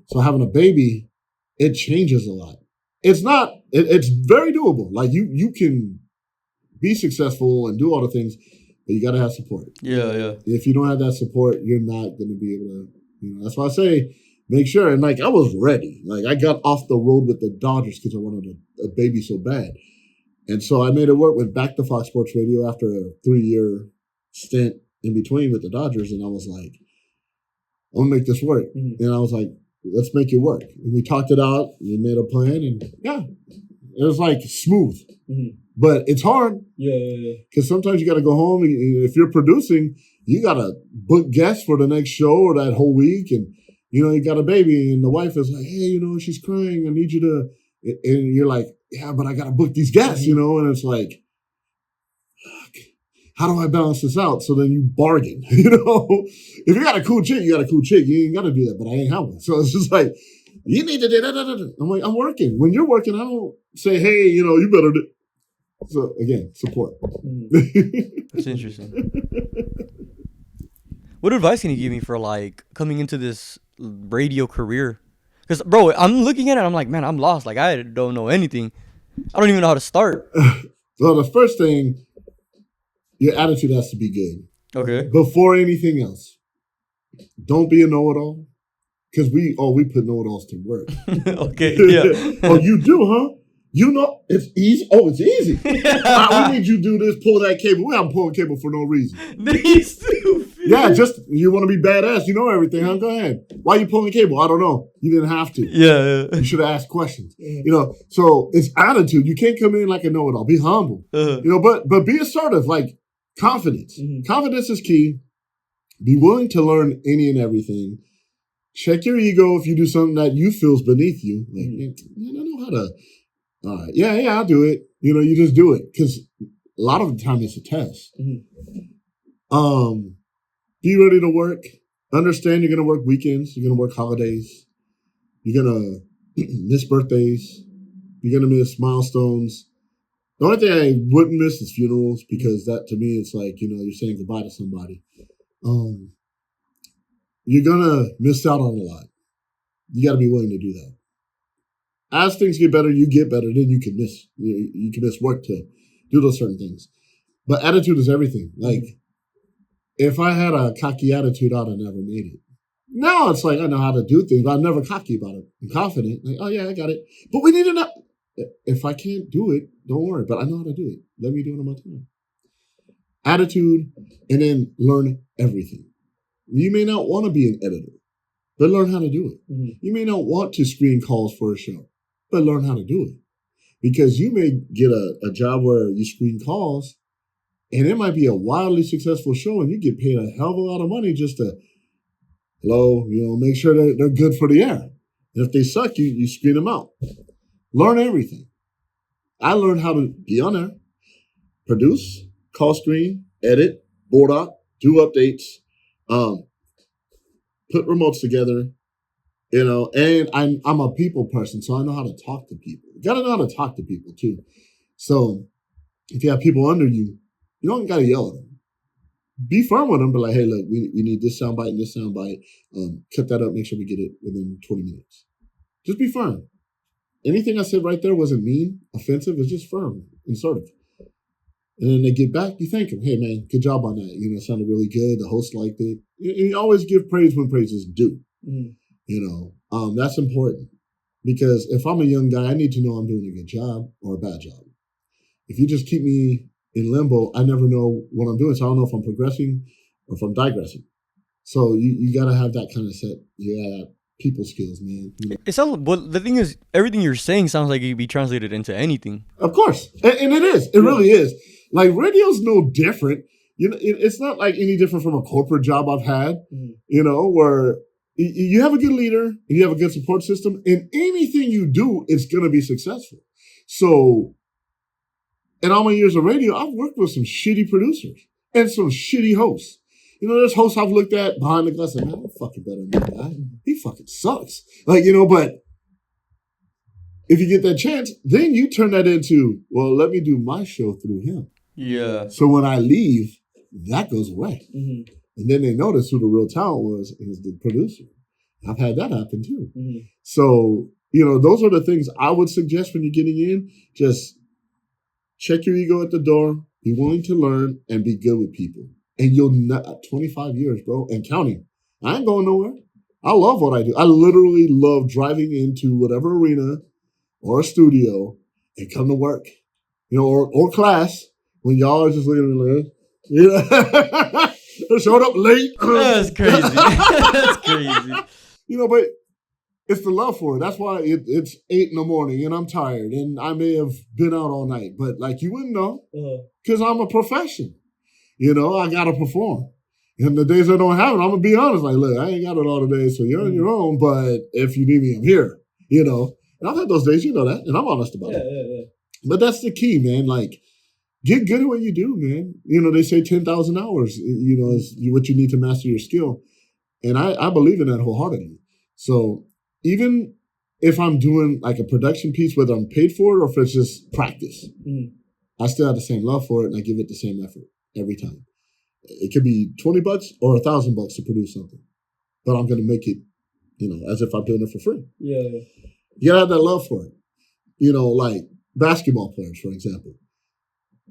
So having a baby, it changes a lot. It's very doable. Like you can be successful and do all the things, but you got to have support. Yeah. If you don't have that support, you're not going to be able to. That's why I say make sure. And like I was ready. Like I got off the road with the Dodgers because I wanted a baby so bad. And so I made it work, went back to Fox Sports Radio after a 3-year stint in between with the Dodgers. And I was like, I'm going to make this work. Mm-hmm. And I was like, let's make it work. And we talked it out. We made a plan. And yeah, it was like smooth. Mm-hmm. But it's hard. Yeah. Because sometimes you got to go home. And if you're producing, you got to book guests for the next show or that whole week. And, you got a baby. And the wife is like, hey, she's crying. I need you to. And you're like, yeah, but I got to book these guests, and it's like, fuck, how do I balance this out? So then you bargain, If you got a cool chick, you got a cool chick. You ain't got to do that, but I ain't have one. So it's just like, you need to do that. I'm like, I'm working. When you're working, I don't say, hey, you better do. So again, support. That's interesting. What advice can you give me for like coming into this radio career? Because, bro, I'm looking at it, I'm like, man, I'm lost. Like, I don't know anything. I don't even know how to start. Well, the first thing, your attitude has to be good. Okay. Before anything else. Don't be a know-it-all. Because we put know-it-alls to work. Okay, yeah. Oh, you do, huh? It's easy. Oh, it's easy. We need you to do this, pull that cable. We haven't pulled cable for no reason. These two. Yeah, just you want to be badass. You know everything, huh? Go ahead. Why are you pulling cable? I don't know. You didn't have to. Yeah. You should have asked questions. So it's attitude. You can't come in like a know-it-all. Be humble. But be assertive, like confidence. Mm-hmm. Confidence is key. Be willing to learn any and everything. Check your ego if you do something that you feels beneath you. Like, I don't know how to. Yeah, I'll do it. You just do it because a lot of the time it's a test. Mm-hmm. Be ready to work. Understand you're going to work weekends. You're going to work holidays. You're going to miss birthdays. You're going to miss milestones. The only thing I wouldn't miss is funerals because that to me it's like, you're saying goodbye to somebody. You're going to miss out on a lot. You got to be willing to do that. As things get better, you get better. Then you can miss. You can miss work to do those certain things. But attitude is everything. Like, if I had a cocky attitude, I'd have never made it. Now it's like I know how to do things, but I'm never cocky about it. I'm confident. Like, oh yeah, I got it. But we need to know. If I can't do it, don't worry. But I know how to do it. Let me do it on my time. Attitude, and then learn everything. You may not want to be an editor, but learn how to do it. Mm-hmm. You may not want to screen calls for a show, but learn how to do it. Because you may get a job where you screen calls, and it might be a wildly successful show, and you get paid a hell of a lot of money just to, make sure that they're good for the air. And if they suck, you screen them out. Learn everything. I learned how to be on there, produce, call screen, edit, board up, do updates, put remotes together, and I'm a people person, so I know how to talk to people. You gotta know how to talk to people too. So if you have people under you, you don't gotta yell at them. Be firm with them, but like, hey, look, we need this soundbite and this soundbite. Cut that up, make sure we get it within 20 minutes. Just be firm. Anything I said right there wasn't mean, offensive. It's just firm and assertive. And then they get back, you thank them. Hey, man, good job on that. It sounded really good. The host liked it. And you always give praise when praise is due. That's important. Because if I'm a young guy, I need to know I'm doing a good job or a bad job. If you just keep me in limbo, I never know what I'm doing. So I don't know if I'm progressing or if I'm digressing. So you got to have that kind of set. Yeah. People skills, man. It sounds. Well, the thing is, everything you're saying sounds like it could be translated into anything. Of course, and it is. It really is. Like radio's no different. It's not like any different from a corporate job I've had. Where you have a good leader and you have a good support system, and anything you do, it's gonna be successful. So, in all my years of radio, I've worked with some shitty producers and some shitty hosts. There's hosts I've looked at behind the glass and man, I'm fucking better than that guy. He fucking sucks. But if you get that chance, then you turn that into, well, let me do my show through him. Yeah. So when I leave, that goes away. Mm-hmm. And then they notice who the real talent was, and it's the producer. I've had that happen too. Mm-hmm. So, those are the things I would suggest when you're getting in. Just check your ego at the door, be willing to learn, and be good with people. And you'll not 25 years, bro, and counting. I ain't going nowhere. I love what I do. I literally love driving into whatever arena or a studio and come to work, or class when y'all are just looking at me like, I showed up late. That's crazy. That's crazy. But it's the love for it. That's why it's 8 a.m. and I'm tired and I may have been out all night, but like you wouldn't know because I'm a profession. I got to perform. And the days I don't have it, I'm going to be honest. Like, look, I ain't got it all the days, so you're on your own. But if you need me, I'm here, And I've had those days, that. And I'm honest about it. Yeah. But that's the key, man. Like, get good at what you do, man. They say 10,000 hours, is what you need to master your skill. And I believe in that wholeheartedly. So even if I'm doing like a production piece, whether I'm paid for it or if it's just practice, I still have the same love for it and I give it the same effort. Every time. It could be $20 or $1,000 to produce something. But I'm going to make it, as if I'm doing it for free. Yeah. You gotta have that love for it. Like basketball players, for example.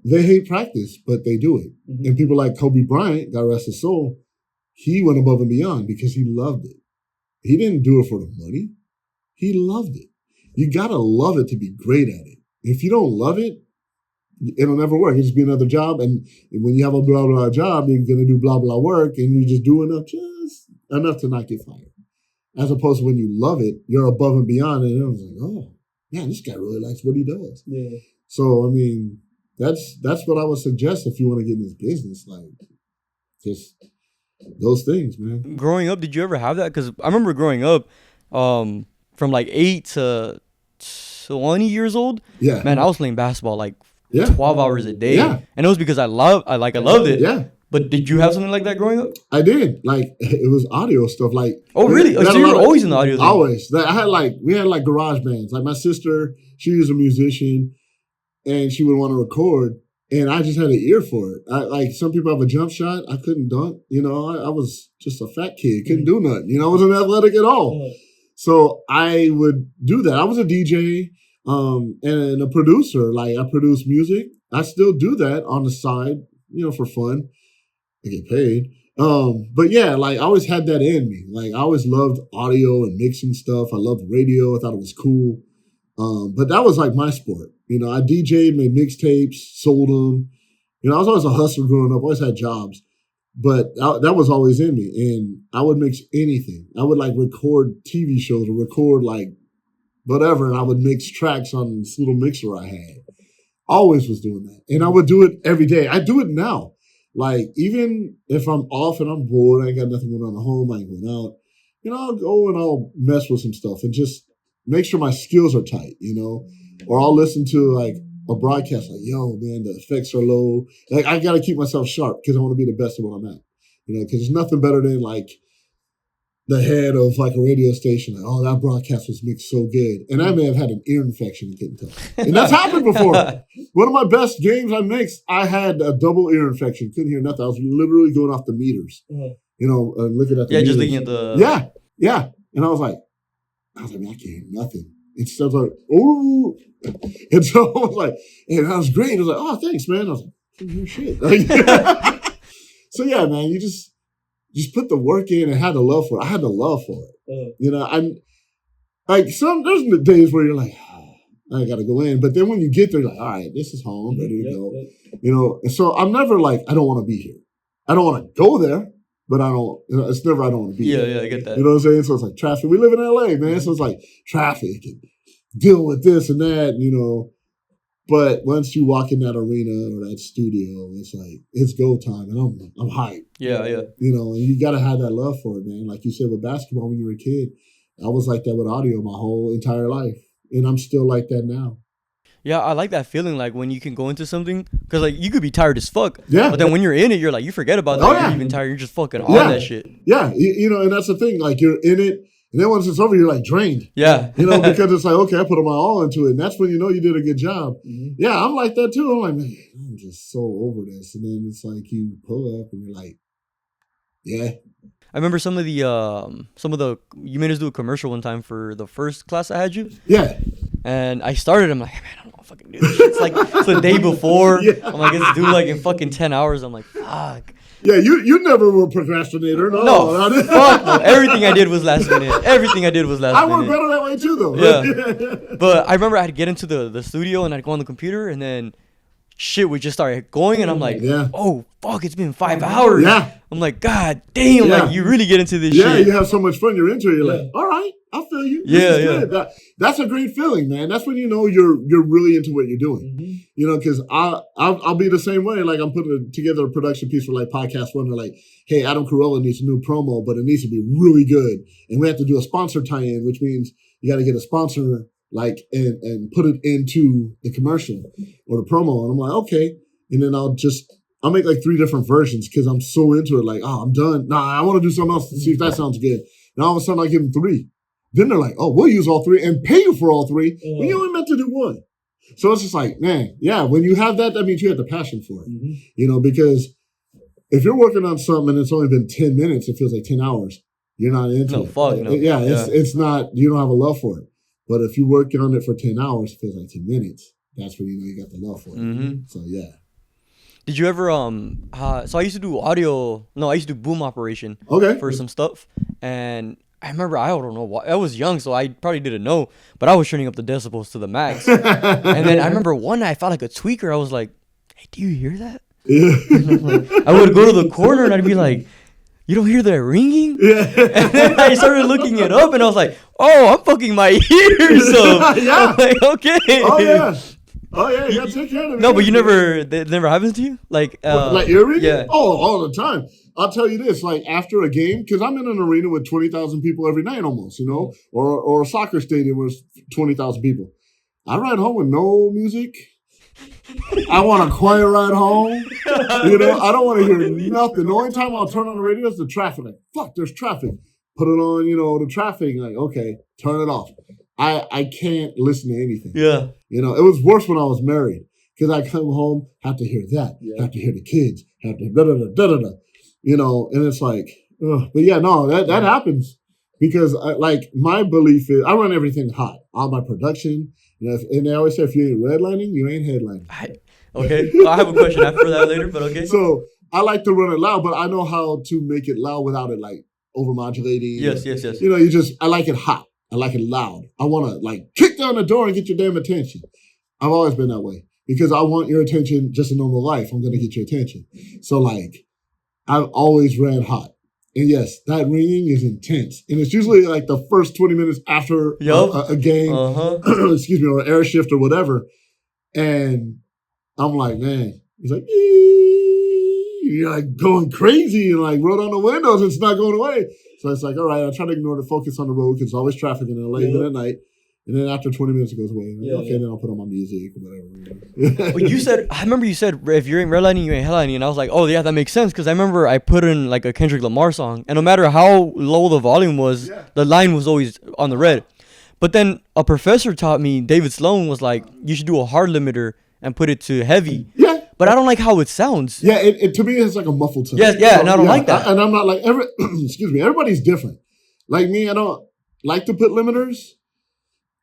They hate practice, but they do it. Mm-hmm. And people like Kobe Bryant, God rest his soul, he went above and beyond because he loved it. He didn't do it for the money. He loved it. You gotta love it to be great at it. If you don't love it, it'll never work. It'll just be another job. And when you have a blah, blah job, you're going to do blah, blah work and you just do just enough to not get fired. As opposed to when you love it, you're above and beyond. And it was like, oh, man, this guy really likes what he does. Yeah. So, that's what I would suggest if you want to get in this business. Like, just those things, man. Growing up, did you ever have that? Because I remember growing up from like 8 to 20 years old. Yeah. Man, I was playing basketball like 12 hours a day. Yeah. And it was because I loved it. Yeah. But did you have something like that growing up? I did. Like, it was audio stuff. Like, oh, really? So you were always in the audio thing? Always. We had garage bands. Like, my sister, she was a musician, and she would want to record, and I just had an ear for it. Like, some people have a jump shot. I couldn't dunk. I was just a fat kid. Couldn't do nothing. I wasn't athletic at all. So I would do that. I was a DJ. And a producer, like I produce music. I still do that on the side, for fun. I get paid. But yeah, like I always had that in me. Like I always loved audio and mixing stuff. I loved radio. I thought it was cool. But that was like my sport. I DJ'd, made mixtapes, sold them. I was always a hustler growing up. Always had jobs. But that was always in me. And I would mix anything. I would like record TV shows or record like whatever, and I would mix tracks on this little mixer I had. Always was doing that. And I would do it every day. I do it now. Like, even if I'm off and I'm bored, I ain't got nothing going on at home, I ain't going out, I'll go and I'll mess with some stuff and just make sure my skills are tight, or I'll listen to, like, a broadcast, like, yo, man, the effects are low. Like, I got to keep myself sharp because I want to be the best at what I'm at. You know, because there's nothing better than like the head of like a radio station, like, oh, that broadcast was mixed so good. And I may have had an ear infection and couldn't tell. And that's happened before. One of my best games I mixed, I had a double ear infection. Couldn't hear nothing. I was literally going off the meters. You know, looking at the meters. Just looking at the... Yeah. And I was like, man, I can't hear nothing. And so I was like, ooh. And so I was like, and that was great. I was like, oh, thanks, man. I was like, couldn't hear shit. So yeah, man, you just put the work in and had the love for it. I had the love for it. You know, I'm like there's the days where you're like, oh, I gotta go in. But then when you get there, you're like, all right, this is home, I'm ready to go. You know, and so I'm never like, I don't want to be here. I don't want to go there, but I don't, you know, it's never I don't want to be here. Yeah, I get that. You know what I'm saying? So it's like traffic. We live in LA, man. So it's like traffic and dealing with this and that, you know. But once you walk in that arena or that studio, it's like, it's go time, and I'm hyped. Yeah. You know, and you got to have that love for it, man. Like you said with basketball when you were a kid, I was like that with audio my whole entire life, and I'm still like that now. Yeah, I like that feeling, like when you can go into something, because like you could be tired as fuck. Yeah. But then when you're in it, you're like, you forget about that. You're even tired. You're just fucking on that shit. Yeah, you know, and that's the thing. Like you're in it. And then once it's over, you're like drained. Yeah. You know, because it's like, okay, I put my all into it. And that's when you know you did a good job. Mm-hmm. Yeah, I'm like that too. I'm like, man, I'm just so over this. And then it's like you pull up and you're like, yeah. I remember some of the, you made us do a commercial one time for the first class I had you. Yeah. And I started, I'm like, man, I don't want to fucking do this. It's like, it's the day before. Yeah. I'm like, it's due like in fucking 10 hours. I'm like, fuck. Yeah, you never were a procrastinator. No, fuck no. Everything I did was last minute. I work better that way too, though. Yeah. But I remember I had to get into the studio and I'd go on the computer and then shit would just start going and I'm like, oh, fuck, it's been 5 hours. Yeah. I'm like, God damn, like you really get into this shit. Yeah, you have so much fun. You're into it. You're like, all right, I feel you. Yeah. That's a great feeling, man. That's when you know you're really into what you're doing. Mm-hmm. You know, because I'll be the same way. Like I'm putting together a production piece for like Podcast One. They're like, hey, Adam Carolla needs a new promo, but it needs to be really good. And we have to do a sponsor tie-in, which means you got to get a sponsor like and put it into the commercial or the promo. And I'm like, okay. And then I'll make like 3 different versions because I'm so into it. Like, oh, I'm done. Nah, I want to do something else to see if that sounds good. And all of a sudden I give them 3. Then they're like, oh, we'll use all 3 and pay you for all 3 when you only meant to do 1. So it's just like, man, yeah, when you have that means you have the passion for it. Mm-hmm. You know, because if you're working on something and it's only been 10 minutes, it feels like 10 hours. You're not into it. Fuck no. Yeah, it's not, you don't have a love for it. But if you work on it for 10 hours, it feels like 10 minutes. That's when you know you got the love for it. Mm-hmm. So, yeah. Did you ever, so I used to do I used to do boom operation for some stuff. And I remember, I don't know why, I was young, so I probably didn't know, but I was turning up the decibels to the max. And then I remember one night I felt like a tweaker. I was like, hey, do you hear that? Yeah. I would go to the corner and I'd be like, you don't hear that ringing? Yeah. And then I started looking it up and I was like, oh, I'm fucking my ears up. Yeah. I'm like, okay. Oh, yeah, you gotta take care of it. No, but it never happens to you? Like ear ringing? Yeah. Oh, all the time. I'll tell you this, like after a game, because I'm in an arena with 20,000 people every night almost, you know, or a soccer stadium with 20,000 people. I ride home with no music. I want a quiet ride home. You know, I don't want to hear nothing. The only time I'll turn on the radio is the traffic. Like, fuck, there's traffic. Put it on, you know, the traffic. Like, okay, turn it off. I can't listen to anything. Yeah. You know, it was worse when I was married because I come home, have to hear that, have to hear the kids, have to da-da-da-da-da-da. You know, and it's like, ugh. But yeah, no, that happens because my belief is I run everything hot. All my production, you know, and they always say if you ain't redlining, you ain't headlining. Okay, well, I have a question after that later, but okay. So I like to run it loud, but I know how to make it loud without it like overmodulating. Yes. You know, I like it hot. I like it loud. I want to like kick down the door and get your damn attention. I've always been that way because I want your attention just in normal life. I'm going to get your attention. So like, I've always ran hot. And yes, that ringing is intense. And it's usually like the first 20 minutes after a game, excuse me, or an air shift or whatever. And I'm like, man, it's like, you're like going crazy and like roll down the windows. It's not going away. So it's like, all right, I try to ignore the focus on the road because there's always traffic in LA even at night. And then after 20 minutes, it goes away. Then I'll put on my music or whatever. Well, I remember you said, if you ain't redlining, you ain't headlining. And I was like, oh, yeah, that makes sense. Because I remember I put in like a Kendrick Lamar song. And no matter how low the volume was, the line was always on the red. But then a professor taught me, David Sloan, was like, you should do a hard limiter and put it to heavy. Yeah. But I don't like how it sounds. Yeah, it to me, it's like a muffled tone. And I don't like that. And I'm not like, excuse me, everybody's different. Like me, I don't like to put limiters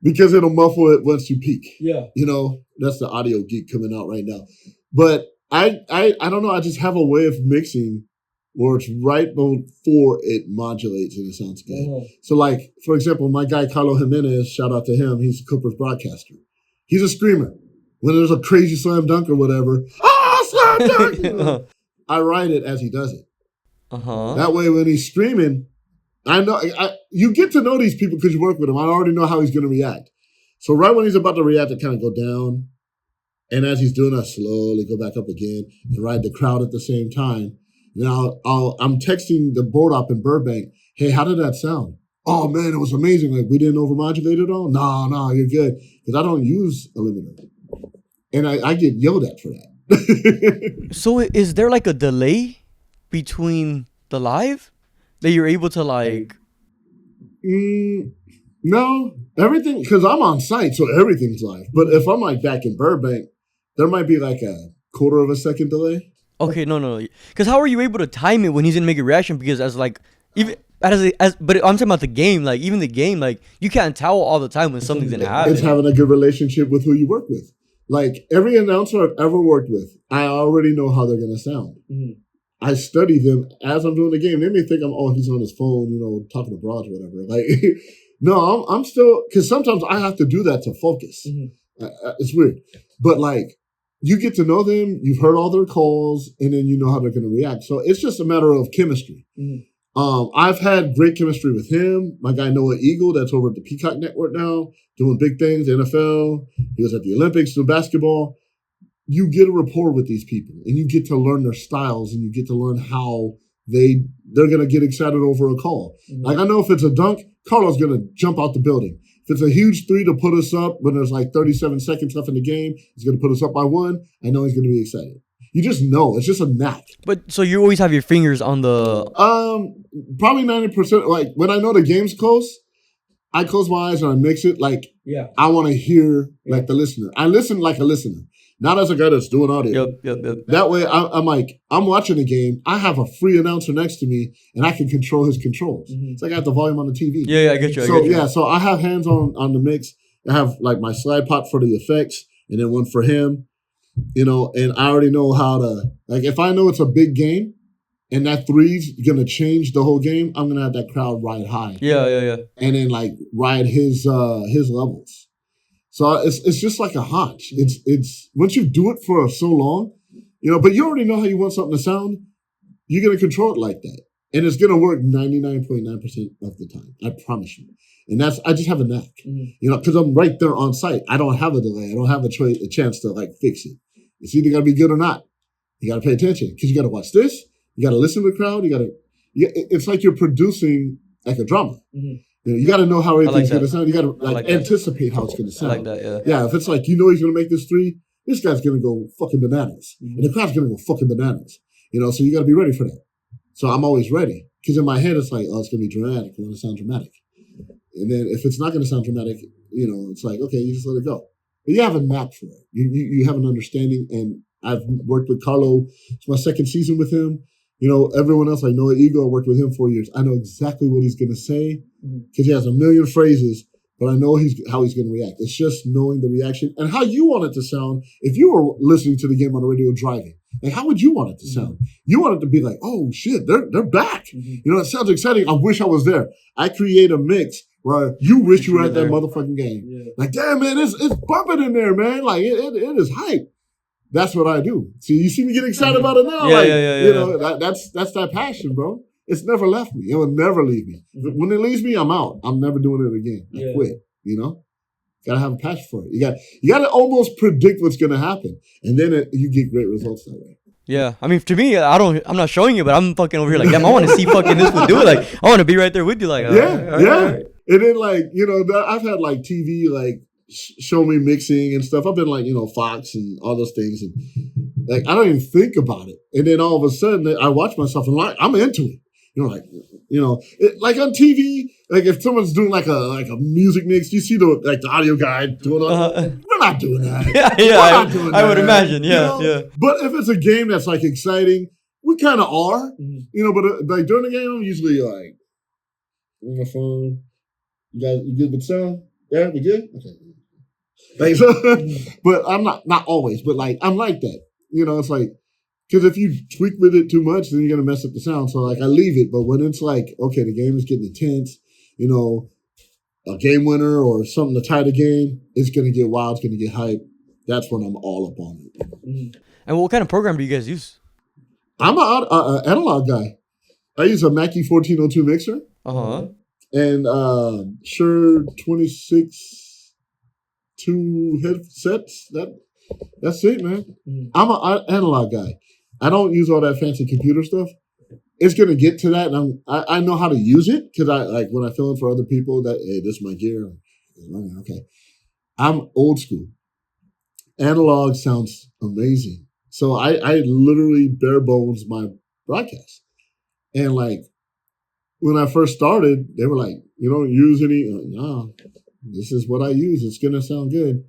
because it'll muffle it once you peak. Yeah. You know, that's the audio geek coming out right now. But I don't know, I just have a way of mixing where it's right before it modulates and it sounds good. Uh-huh. So like, for example, my guy Carlo Jimenez, shout out to him, he's a Clippers broadcaster. He's a screamer. When there's a crazy slam dunk or whatever, slam dunk! You know, I write it as he does it. Uh-huh. That way, when he's screaming, I know you get to know these people because you work with him. I already know how he's going to react. So right when he's about to react, I kind of go down. And as he's doing, I slowly go back up again and ride the crowd at the same time. Now I'm texting the board op in Burbank, hey, how did that sound? Oh, man, it was amazing. Like, we didn't overmodulate at all? No, you're good. Because I don't use a limiter. And I get yelled at for that. So is there like a delay between the live that you're able to like? No, everything, because I'm on site, so everything's live. But if I'm like back in Burbank, there might be like a quarter of a second delay. Okay, no. Because how are you able to time it when he's gonna make a reaction? Because but I'm talking about the game. Like even the game, like you can't tell all the time when something's gonna happen. It's having a good relationship with who you work with. Like, every announcer I've ever worked with, I already know how they're going to sound. Mm-hmm. I study them as I'm doing the game. They may think he's on his phone, talking to broads or whatever. Like, no, I'm still, because sometimes I have to do that to focus. Mm-hmm. It's weird. But, like, you get to know them, you've heard all their calls, and then you know how they're going to react. So it's just a matter of chemistry. Mm-hmm. I've had great chemistry with him. My guy Noah Eagle, that's over at the Peacock Network now, doing big things, NFL. He was at the Olympics doing basketball. You get a rapport with these people, and you get to learn their styles, and you get to learn how they're going to get excited over a call. Mm-hmm. Like, I know if it's a dunk, Carlo's going to jump out the building. If it's a huge three to put us up when there's like 37 seconds left in the game, he's going to put us up by 1. I know he's going to be excited. You just know. It's just a knack. But so you always have your fingers on the... Probably 90%. Like, when I know the game's close, I close my eyes and I mix it. Like, I want to hear like the listener. I listen like a listener, not as a guy that's doing audio. Yep. That way, I'm like, I'm watching the game. I have a free announcer next to me, and I can control his controls. Mm-hmm. It's like I have the volume on the TV. Yeah, I get you. So I have hands on the mix. I have like my slide pot for the effects, and then one for him. And I already know how to, like, if I know it's a big game and that three's going to change the whole game, I'm going to have that crowd ride high. Yeah. And then, like, ride his levels. So it's just like a hunch. It's once you do it for so long, but you already know how you want something to sound, you're going to control it like that. And it's going to work 99.9% of the time. I promise you. And I just have a knack, because I'm right there on site. I don't have a delay. I don't have a chance to like fix it. It's either got to be good or not. You got to pay attention because you got to watch this. You got to listen to the crowd. It's like you're producing like a drama. Mm-hmm. You got to know how everything's going to sound. You got to anticipate how it's going to sound. I like that, yeah. Yeah, if it's like, he's going to make this three, this guy's going to go fucking bananas. Mm-hmm. And the crowd's going to go fucking bananas. So you got to be ready for that. So I'm always ready. Because in my head, it's like, it's going to be dramatic. I want to sound dramatic. And then if it's not going to sound dramatic, it's like, okay, you just let it go. But you have a knack for it. You have an understanding. And I've worked with Carlo. It's my second season with him. Everyone else, like Noah Eagle, I worked with him 4 years. I know exactly what he's going to say because he has a million phrases, but I know how he's going to react. It's just knowing the reaction and how you want it to sound. If you were listening to the game on the radio driving, like, how would you want it to sound? You want it to be like, oh shit, they're back. Mm-hmm. It sounds exciting. I wish I was there. I create a mix where you wish you were at that motherfucking game. Yeah. Like, damn, man, it's bumping in there, man. Like, it is hype. That's what I do. See, you see me get excited about it now. Yeah. That's that passion, bro. It's never left me. It will never leave me. Mm-hmm. When it leaves me, I'm out. I'm never doing it again. I quit, Gotta have a passion for it. You got to almost predict what's going to happen. And then you get great results that way. Yeah, I mean, to me, I'm not showing you, but I'm fucking over here like, damn, I want to see fucking this one do it. Like, I want to be right there with you. Like, yeah. And then like, I've had like TV like show me mixing and stuff. I've been like, Fox and all those things. And like, I don't even think about it. And then all of a sudden I watch myself and like, I'm into it. Like on TV, like if someone's doing like a music mix, you see the audio guy doing we're not doing that. I would imagine. Yeah. But if it's a game that's like exciting, we kind of are, but like during the game, I'm usually like on my phone. You good with sound? Yeah, we good? Okay. Like, so, but I'm not always, but like, I'm like that. It's like, because if you tweak with it too much, then you're going to mess up the sound. So like, I leave it. But when it's like, okay, the game is getting intense, a game winner or something to tie the game, it's going to get wild, it's going to get hype. That's when I'm all up on it. And what kind of program do you guys use? I'm an analog guy. I use a Mackie 1402 mixer. And Shure 26 2 headsets. That's it, man. I'm an analog guy. I don't use all that fancy computer stuff. It's gonna get to that, and I know how to use it because I like when I fill in for other people that hey, this is my gear. Okay, I'm old school. Analog sounds amazing, so I literally bare bones my broadcast, and like when I first started, they were like, "You don't use any." No, this is what I use. It's gonna sound good.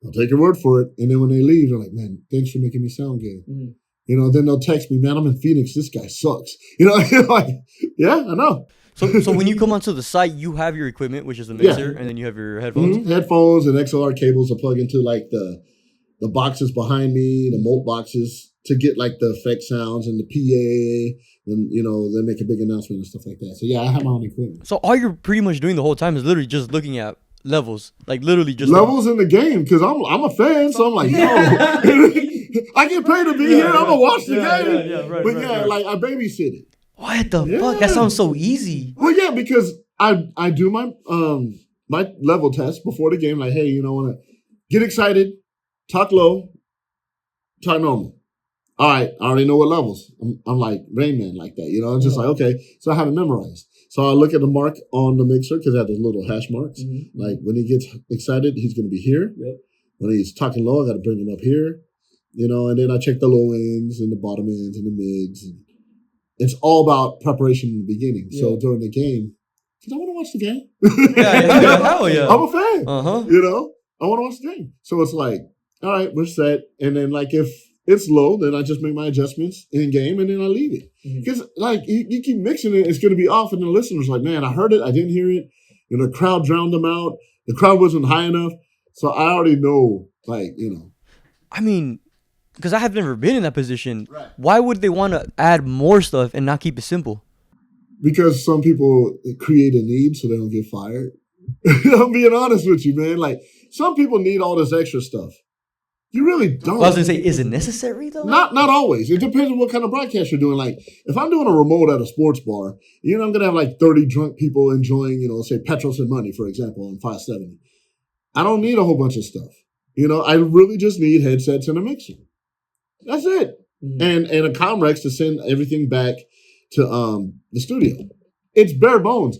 I'll take your word for it. And then when they leave, they're like, "Man, thanks for making me sound good." Then they'll text me, "Man, I'm in Phoenix. This guy sucks." Like, yeah, I know. So when you come onto the site, you have your equipment, which is the mixer, and then you have your headphones. Headphones and XLR cables to plug into like the boxes behind me, the Molt boxes to get like the effect sounds and the PA. And they make a big announcement and stuff like that. So yeah, I have my own equipment. So all you're pretty much doing the whole time is literally just looking at levels, like literally just levels in the game because I'm a fan, so I'm like, I get paid to be here. I'm gonna watch the game. Right, like I babysit it. What the fuck? That sounds so easy. Well, yeah, because I do my my level test before the game. Like, hey, wanna get excited, talk low, talk normal. All right, I already know what levels. I'm like Rain Man like that, It's just like, okay, so I have it memorized. So I look at the mark on the mixer because I have those little hash marks. Like when he gets excited, he's going to be here. Yep. When he's talking low, I got to bring him up here, and then I check the low ends and the bottom ends and the mids. And it's all about preparation in the beginning. Yeah. So during the game, because I want to watch the game. Hell yeah. I'm a fan. I want to watch the game. So it's like, all right, we're set. And then like if it's low, then I just make my adjustments in game and then I leave it. Because like you keep mixing it, it's going to be off, and the listener's like, man, I heard it, I didn't hear it. The crowd drowned them out. The crowd wasn't high enough, so I already know, like I mean, because I have never been in that position. Right. Why would they want to add more stuff and not keep it simple? Because some people create a need so they don't get fired. I'm being honest with you, man. Like some people need all this extra stuff. You really don't. I was going to say, is it necessary, though? Not always. It depends on what kind of broadcast you're doing. Like, if I'm doing a remote at a sports bar, I'm going to have like 30 drunk people enjoying, say, Petros and Money, for example, on 570. I don't need a whole bunch of stuff. I really just need headsets and a mixer. That's it. And a Comrex to send everything back to the studio. It's bare bones.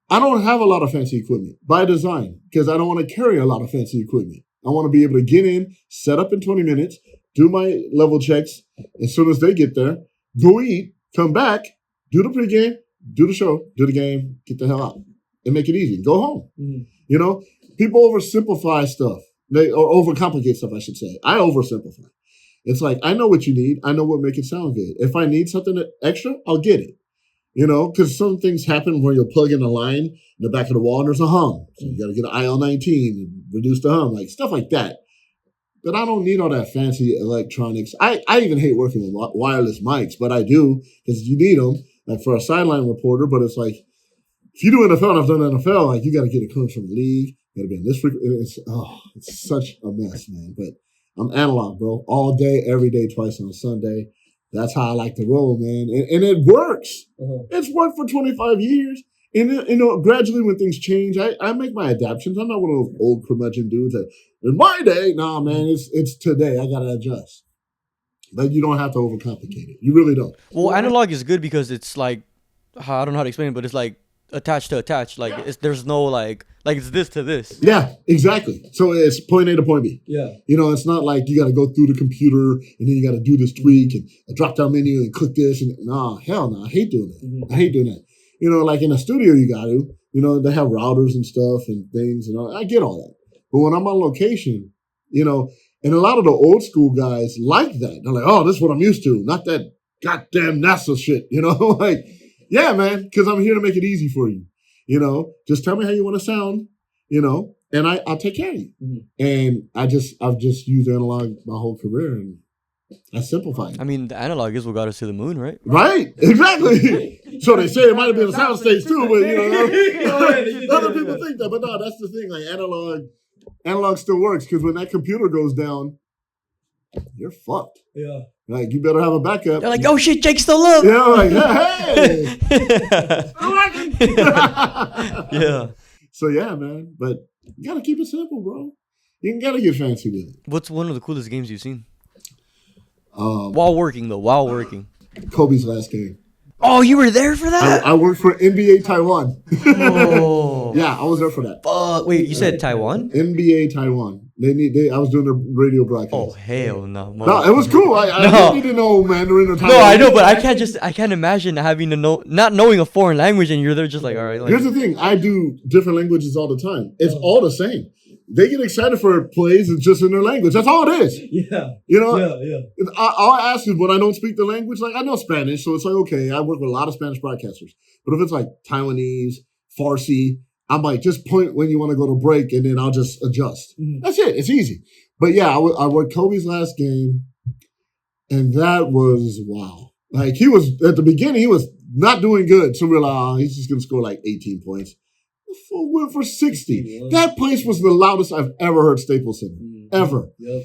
I don't have a lot of fancy equipment by design because I don't want to carry a lot of fancy equipment. I want to be able to get in, set up in 20 minutes, do my level checks. As soon as they get there, go eat, come back, do the pregame, do the show, do the game, get the hell out, and make it easy. Go home. People oversimplify stuff. Or overcomplicate stuff, I should say. I oversimplify. It's like, I know what you need. I know what make it sound good. If I need something extra, I'll get it. Because some things happen where you'll plug in a line in the back of the wall and there's a hum. So you got to get an IL-19 and reduce the hum, like stuff like that. But I don't need all that fancy electronics. I even hate working with wireless mics, but I do because you need them, like for a sideline reporter. But it's like, if you do NFL and I've done NFL, like you got to get it comes from the league. You got to be on this frequency. It's such a mess, man. But I'm analog, bro. All day, every day, twice on a Sunday. That's how I like to roll, man. And it works. It's worked for 25 years. And, gradually when things change, I make my adaptations. I'm not one of those old curmudgeon dudes that, in my day, nah, man, it's today. I got to adjust. But you don't have to overcomplicate it. You really don't. Well, analog is good because it's like, I don't know how to explain it, but it's like attach to attach. Like there's no like it's this to this. Yeah, exactly. So it's point A to point B. Yeah. You know, it's not like you got to go through the computer and then you got to do this tweak and a drop down menu and click this and hell no, I hate doing that. Mm-hmm. I hate doing that. You know, like in a studio, you got to. You know, they have routers and stuff and things and all. I get all that. But when I'm on location, you know, and a lot of the old school guys like that. They're like, oh, this is what I'm used to, not that goddamn NASA shit. You know, like, yeah, man, because I'm here to make it easy for you. You know, just tell me how you want to sound, you know, and I'll take care of you. Mm-hmm. And I've just used analog my whole career, and I simplified. I mean, the analog is what got us to the moon, right? Right, exactly. So they say it might have been a soundstage too, but you know, other people think that. But no, that's the thing. Like analog still works because when that computer goes down, you're fucked. Yeah. Like you better have a backup. They're like, oh shit, Jake's still up. Yeah, like hey. Yeah. So yeah, man. But you gotta keep it simple, bro. You gotta get fancy with it. What's one of the coolest games you've seen? While working. Kobe's last game. Oh, you were there for that? I worked for NBA Taiwan. Oh. Yeah, I was there for that. Wait, you said Taiwan? NBA Taiwan. I was doing the radio broadcast. Oh hell no. No, it was cool. I didn't need to know Mandarin or Taiwan. No, I know, but I can't imagine having to know, not knowing a foreign language, and you're there just like, all right. Like, here's the thing: I do different languages all the time. It's all the same. They get excited for plays. It's just in their language. That's all it is. Yeah. You know. Yeah. All I ask is when I don't speak the language, like I know Spanish, so it's like okay. I work with a lot of Spanish broadcasters, but if it's like Taiwanese, Farsi, I'm like just point when you want to go to break, and then I'll just adjust. Mm-hmm. That's it. It's easy. But yeah, I worked Kobe's last game, and that was wow. Like he was at the beginning, he was not doing good. So we're like, oh, he's just gonna score like 18 points. Full win for 60. That place was the loudest I've ever heard Staples Center. Ever. Yep.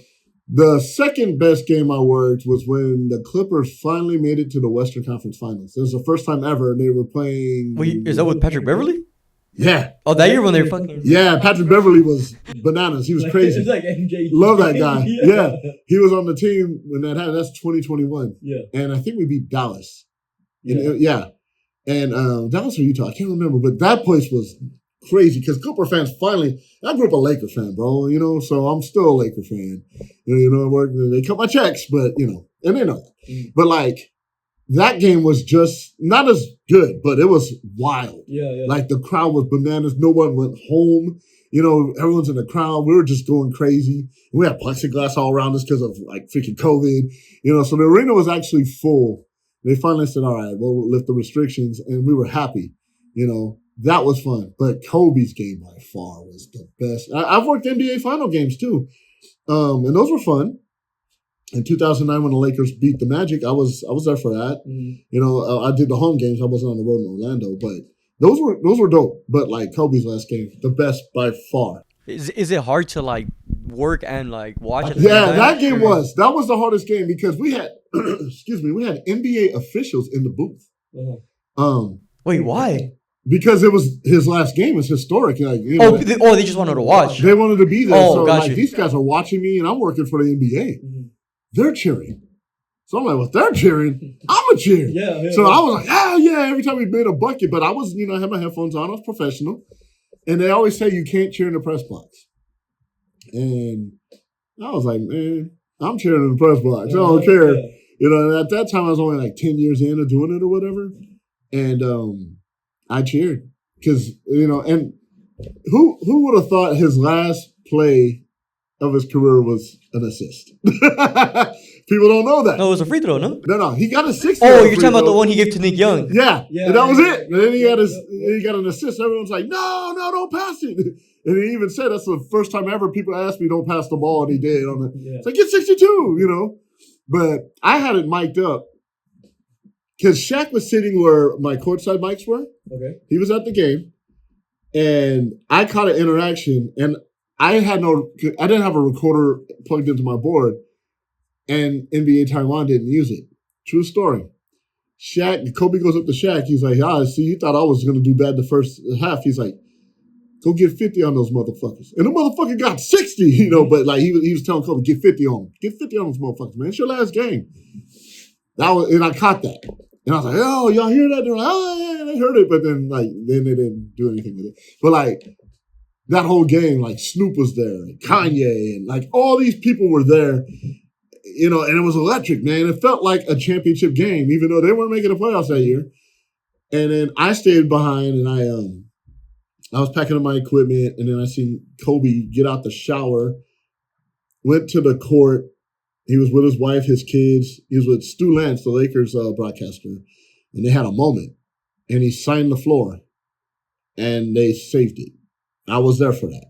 The second best game I worked was when the Clippers finally made it to the Western Conference Finals. It was the first time ever, and they were playing. Wait, is that with Patrick Beverly? Yeah. Oh, that year when they were fucking. Yeah, Patrick Beverly was bananas. He was crazy. It's like MJ. Love that guy. Yeah. He was on the team when that happened. That's 2021. Yeah. And I think we beat Dallas. And Dallas or Utah, I can't remember, but that place was crazy because Clipper fans finally. I grew up a Laker fan, bro. You know, so I'm still a Laker fan. You know, I work. They cut my checks, but you know, and they know that. But like that game was just not as good, but it was wild. Yeah. Like the crowd was bananas. No one went home. You know, everyone's in the crowd. We were just going crazy. We had plexiglass all around us because of like freaking COVID. You know, so the arena was actually full. They finally said, all right, we'll lift the restrictions, and we were happy. You know, that was fun. But Kobe's game by far was the best. I've worked NBA final games too. And those were fun. In 2009, when the Lakers beat the Magic, I was there for that. Mm-hmm. You know, I did the home games. I wasn't on the road in Orlando, but those were dope. But like Kobe's last game, the best by far. Is it hard to like work and like watch it? Yeah, that game was. That was the hardest game because we had, we had NBA officials in the booth. Uh-huh. Wait, why? Because it was his last game. It's historic. Like, you know, they just wanted to watch. They wanted to be there. Oh, so gotcha. like these guys are watching me, and I'm working for the NBA. Mm-hmm. They're cheering. So I'm like, well, they're cheering. I'm a cheer. Yeah. So I was like, yeah. Every time we made a bucket, but I was, I had my headphones on. I was professional. And they always say you can't cheer in the press box. And I was like, man, I'm cheering in the press box. I don't care. Yeah. You know, and at that time I was only like 10 years in of doing it or whatever. And I cheered. Because, and who would have thought his last play of his career was an assist? People don't know that. No, it was a free throw, no? No, he got a 60. Oh, you're talking about the one he gave to Nick Young. Yeah. And that was it. And then he got an assist. Everyone's like, no, don't pass it. And he even said that's the first time ever people asked me don't pass the ball, and he did. It's like, get 62, But I had it mic'd up because Shaq was sitting where my courtside mics were. Okay. He was at the game, and I caught an interaction, and I didn't have a recorder plugged into my board, and NBA Taiwan didn't use it. True story. Kobe goes up to Shaq. He's like, see, you thought I was going to do bad the first half. He's like, go get 50 on those motherfuckers. And the motherfucker got 60, but like he was telling Kobe, get 50 on them. Get 50 on those motherfuckers, man. It's your last game. And I caught that. And I was like, oh, y'all hear that? They're like, oh, yeah, they heard it. But then they didn't do anything with it. But like, that whole game, like Snoop was there, and Kanye, and like all these people were there, you know, and it was electric, man. It felt like a championship game, even though they weren't making the playoffs that year. And then I stayed behind, and I was packing up my equipment, and then I seen Kobe get out the shower, went to the court. He was with his wife, his kids. He was with Stu Lantz, the Lakers broadcaster, and they had a moment, and he signed the floor, and they saved it. I was there for that.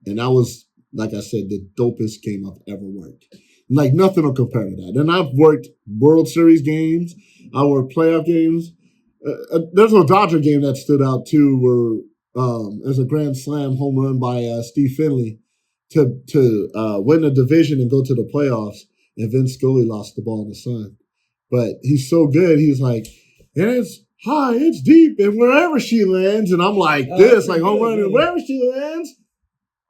And that was, like I said, the dopest game I've ever worked. Like, nothing will compare to that. And I've worked World Series games. I worked playoff games. There's a Dodger game that stood out, too, where there's a grand slam home run by Steve Finley to win the division and go to the playoffs. And Vince Scully lost the ball in the sun. But he's so good, he's like, and it's high, it's deep, and wherever she lands, and I'm like this, like home run, and wherever she lands,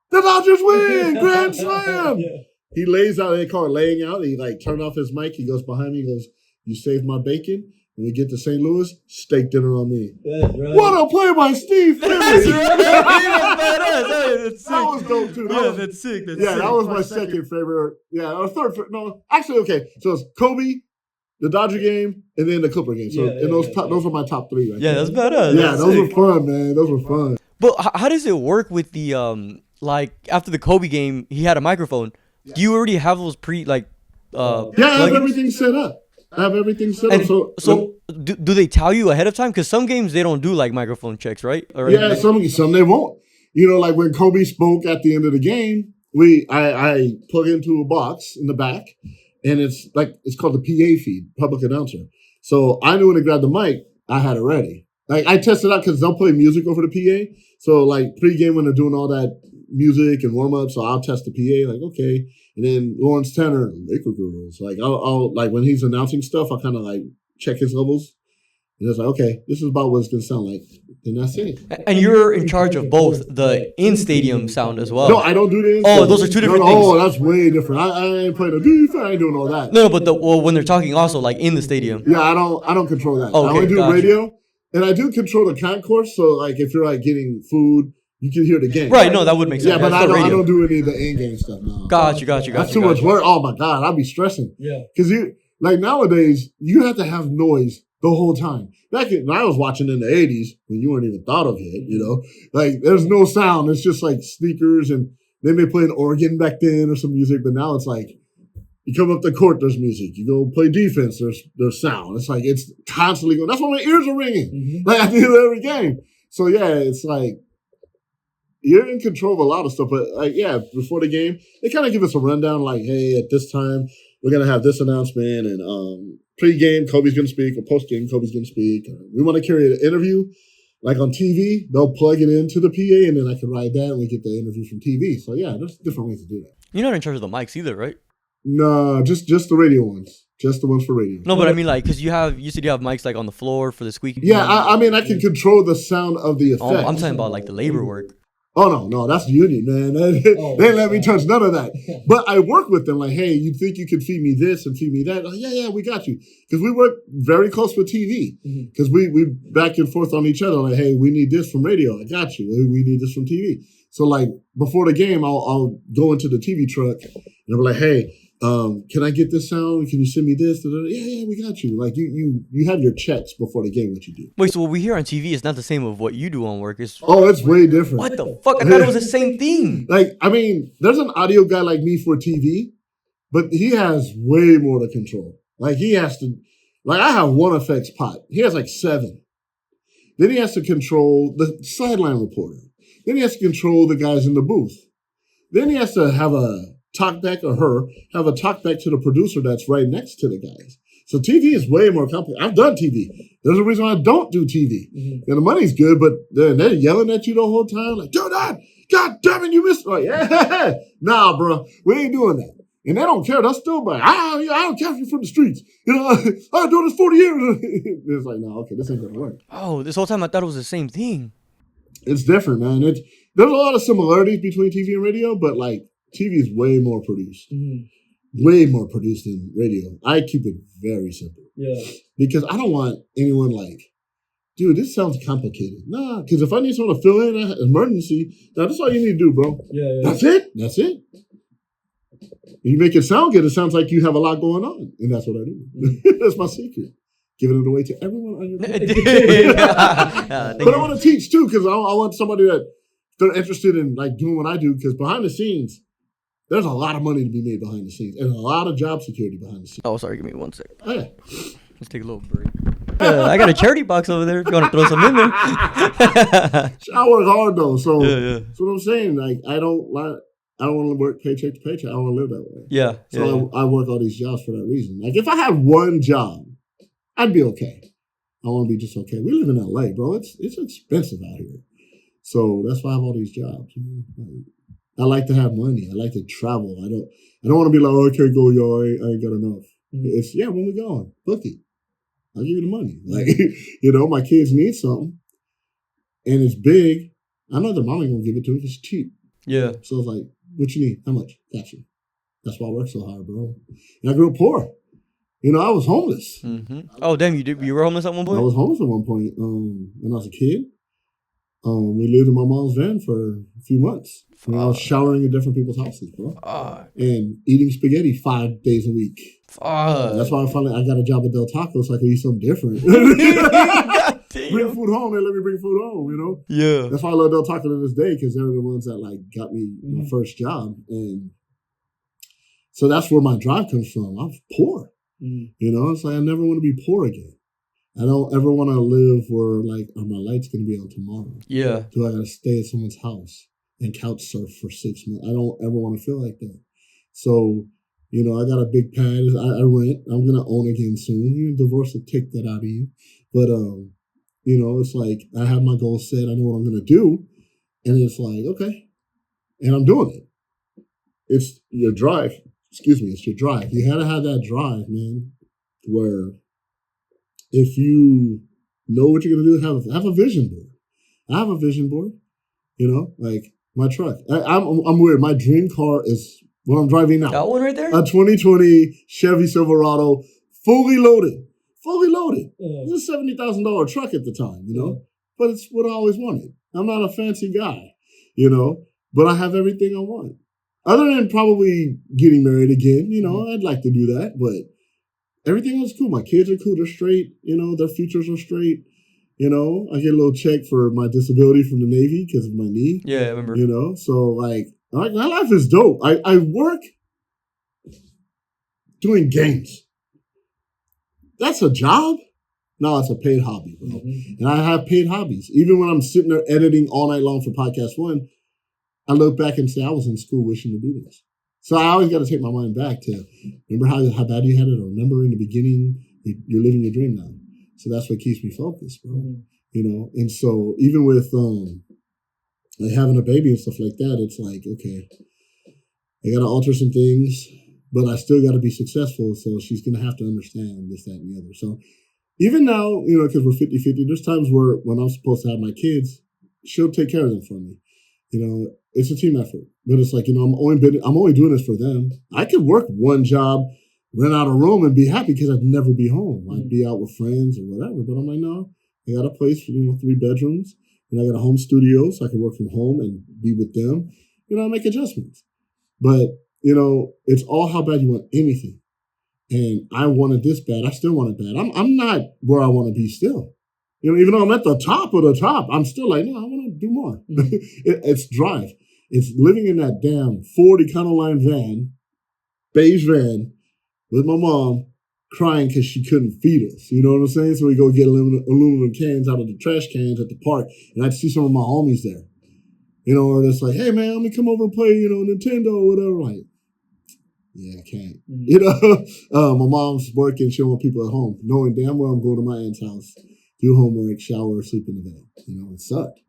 the Dodgers win, grand slam. Yeah. He lays out, they call it laying out. He like turned off his mic. He goes behind me. He goes, "You saved my bacon." When we get to St. Louis, steak dinner on me. That's right. What a play by Steve Finley. That's right. That's that was dope too. That's sick. That was my second favorite. Yeah, or third. No, actually, okay. So it's Kobe, the Dodger game, and then the Clipper game. So those are my top three. Right that's better. Yeah, those were fun, man. Those were fun. But how does it work with the like after the Kobe game, he had a microphone. Yeah. Do you already have those I have everything set up. So do they tell you ahead of time? Because some games they don't do like microphone checks, right? Some they won't. You know, like when Kobe spoke at the end of the game, I plug into a box in the back, and it's called the PA feed, public announcer. So I knew when to grab the mic, I had it ready. Like I tested out because they'll play music over the PA. So like pregame when they're doing all that music and warm up, so I'll test the PA. Like okay, and then Lawrence Tanner, Laker Girls. Like I'll like when he's announcing stuff, I'll kind of like check his levels, and it's like okay, this is about what it's gonna sound like. Then that's it. And you're in charge of both the in-stadium sound as well. No, I don't do the in-stadium. Oh, those are two different things. Oh, that's way different. I ain't playing the defense. I ain't doing all that. No, but when they're talking also like in the stadium. Yeah, I don't control that. Okay, I only do radio, and I do control the concourse. So like if you're like getting food, you can hear the game. Right, no, that would make sense. Yeah, but I don't do any of the in-game stuff now. Got you. That's too much work. Oh my God, I'd be stressing. Yeah. Because nowadays, you have to have noise the whole time. When I was watching in the 80s, when you weren't even thought of yet, you know, like there's no sound. It's just like sneakers, and they may play an organ back then or some music, but now it's like you come up the court, there's music. You go play defense, there's sound. It's like it's constantly going. That's why my ears are ringing. Like at the end of every game. So yeah, it's like you're in control of a lot of stuff. But like before the game, they kind of give us a rundown. Like, hey, at this time we're gonna have this announcement, and pre-game Kobe's gonna speak, or post-game Kobe's gonna speak. We want to carry an interview. Like on TV, they'll plug it into the PA, and then I can ride that, and we get the interview from TV. So yeah, there's different ways to do that. You're not in charge of the mics either, right? No, just the radio ones. Just the ones for radio. No, but I mean, like, because you said you have mics like on the floor for the squeaky. Yeah, I mean, I can control the sound of the effect. Oh, I'm talking about like the labor work. Oh no, that's union, man. They didn't let me touch none of that. But I work with them. Like, hey, you think you could feed me this and feed me that? Like, yeah, we got you. Because we work very close with TV. Because we back and forth on each other. Like, hey, we need this from radio. I got you. We need this from TV. So like before the game, I'll go into the TV truck and I'll be like, hey, can I get this sound? Can you send me this? Yeah, we got you. Like you have your checks before the game, what you do. Wait, so what we hear on TV is not the same of what you do on work? It's way different. What the fuck? I thought it was the same thing. Like, I mean, there's an audio guy like me for TV, but he has way more to control. Like he has to, like I have one effects pot. He has like 7. Then he has to control the sideline reporter. Then he has to control the guys in the booth. Then he has to have a talkback have a talkback to the producer that's right next to the guys. So TV is way more complicated. I've done TV. There's a reason why I don't do TV. And the money's good, but they're yelling at you the whole time. Like, do that. God damn it, you missed. Like, yeah. Nah, bro. We ain't doing that. And they don't care. They'll still be like, I don't care if you're from the streets. You know, I've been doing this 40 years. It's like, no, okay, this ain't going to work. Oh, this whole time I thought it was the same thing. It's different, man. There's a lot of similarities between TV and radio, but like TV is way more produced. way more produced than radio. I keep it very simple. Yeah. Because I don't want anyone like, dude, this sounds complicated. Nah, because if I need someone to fill in an emergency, that's all you need to do, bro. Yeah. That's it. You make it sound good. It sounds like you have a lot going on, and that's what I do. That's my secret. Giving it away to everyone on your But I want to teach too, because I want somebody that they're interested in like doing what I do. Because behind the scenes, there's a lot of money to be made behind the scenes, and a lot of job security behind the scenes. Oh, sorry. Give me 1 second. Oh, yeah. Let's take a little break. I got a charity box over there if you want to throw some in there. I work hard though, so Yeah. that's what I'm saying. Like I don't want to work paycheck to paycheck. I don't want to live that way. Yeah. So I work all these jobs for that reason. Like if I had one job, I'd be okay. I want to be just okay. We live in LA, bro. It's expensive out here. So that's why I have all these jobs. I like to have money. I like to travel. I don't want to be like, oh, I can't go, y'all. I ain't got enough. It's when we going, book it. I'll give you the money. Like, my kids need something, and it's big. I know their mom ain't gonna give it to them if it's cheap. Yeah. So it's like, what you need? How much? Got you. That's why I work so hard, bro. And I grew up poor. I was homeless. Mm-hmm. Oh, damn, you did. You were homeless at one point? I was homeless at one point. When I was a kid. We lived in my mom's van for a few months. I was showering in different people's houses, bro. And eating spaghetti 5 days a week. That's why I got a job at Del Taco so I could eat something different. Bring food home. They let me bring food home, Yeah. That's why I love Del Taco to this day, because they're the ones that like got me my first job. And so that's where my drive comes from. I was poor. It's like I never want to be poor again. I don't ever want to live where like, are my lights going to be on tomorrow? Yeah. Do I got to stay at someone's house and couch surf for 6 months? I don't ever want to feel like that. So, I got a big pad. I rent. I'm going to own again soon. Divorce will take that out of you. But, it's like I have my goals set. I know what I'm going to do. And it's like, okay. And I'm doing it. It's your drive. Excuse me. It's your drive. You had to have that drive, man, where if you know what you're going to do, have a vision board. I have a vision board, like my truck. I'm weird. My dream car is what I'm driving now. That one right there? A 2020 Chevy Silverado, fully loaded. It's a $70,000 truck at the time, but it's what I always wanted. I'm not a fancy guy, but I have everything I want. Other than probably getting married again, I'd like to do that, but everything was cool. My kids are cool. They're straight. Their futures are straight. I get a little check for my disability from the Navy because of my knee. Yeah, I remember. So like my life is dope. I work doing games. That's a job? No, it's a paid hobby, bro. And I have paid hobbies. Even when I'm sitting there editing all night long for Podcast One, I look back and say I was in school wishing to do this. So I always got to take my mind back to remember how bad you had it, or remember in the beginning, you're living your dream now. So that's what keeps me focused, bro. And so even with like having a baby and stuff like that, it's like, okay, I got to alter some things, but I still got to be successful. So she's going to have to understand this, that, and the other. So even now, because we're 50-50, there's times where when I'm supposed to have my kids, she'll take care of them for me. It's a team effort, but it's like, I'm only doing this for them. I could work one job, rent out a room and be happy because I'd never be home. I'd be out with friends or whatever, but I'm like, no, I got a place for, 3 bedrooms, and I got a home studio so I can work from home and be with them. I make adjustments, but it's all how bad you want anything. And I wanted this bad. I still want it bad. I'm not where I want to be still. Even though I'm at the top of the top, I'm still like, no, I want to do more. It's drive. It's living in that damn 40 Econoline van, beige van, with my mom crying because she couldn't feed us. You know what I'm saying? So we go get aluminum cans out of the trash cans at the park, and I'd see some of my homies there. Or it's like, hey, man, let me come over and play, Nintendo or whatever. Like, yeah, I can't. My mom's working. She don't want people at home, knowing damn well I'm going to my aunt's house, do homework, shower, sleep in the van. It sucked.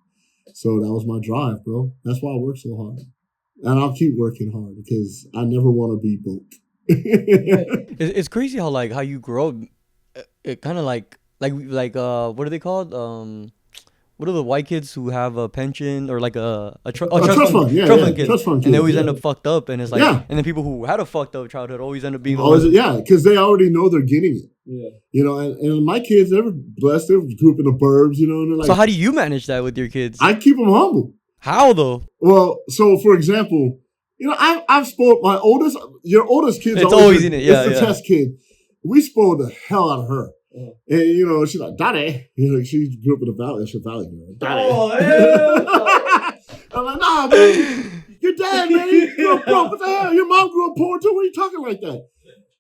So that was my drive, bro. That's why I work so hard. And I'll keep working hard because I never want to be broke. It's crazy how you grow up. It kind of like what are they called? what are the white kids who have a pension or like a trust fund? Yeah, trust fund kids. And they always end up fucked up, and it's like, and then people who had a fucked up childhood always end up being because they already know they're getting it. Yeah, you know, and my kids, they were blessed. They grew up in the burbs, you know. And they're like, so how do you manage that with your kids? I keep them humble. How though? Well, so for example, you know, I've spoiled your oldest kid's always in it. Yeah, it's the test kid. We spoiled the hell out of her. And, you know, she's like, Daddy. You know, she grew up in the valley. She's a valley girl. Daddy. Oh, hell. I'm like, nah, man. Your dad, man, he grew up broke. What the hell? Your mom grew up poor, too. What are you talking like that?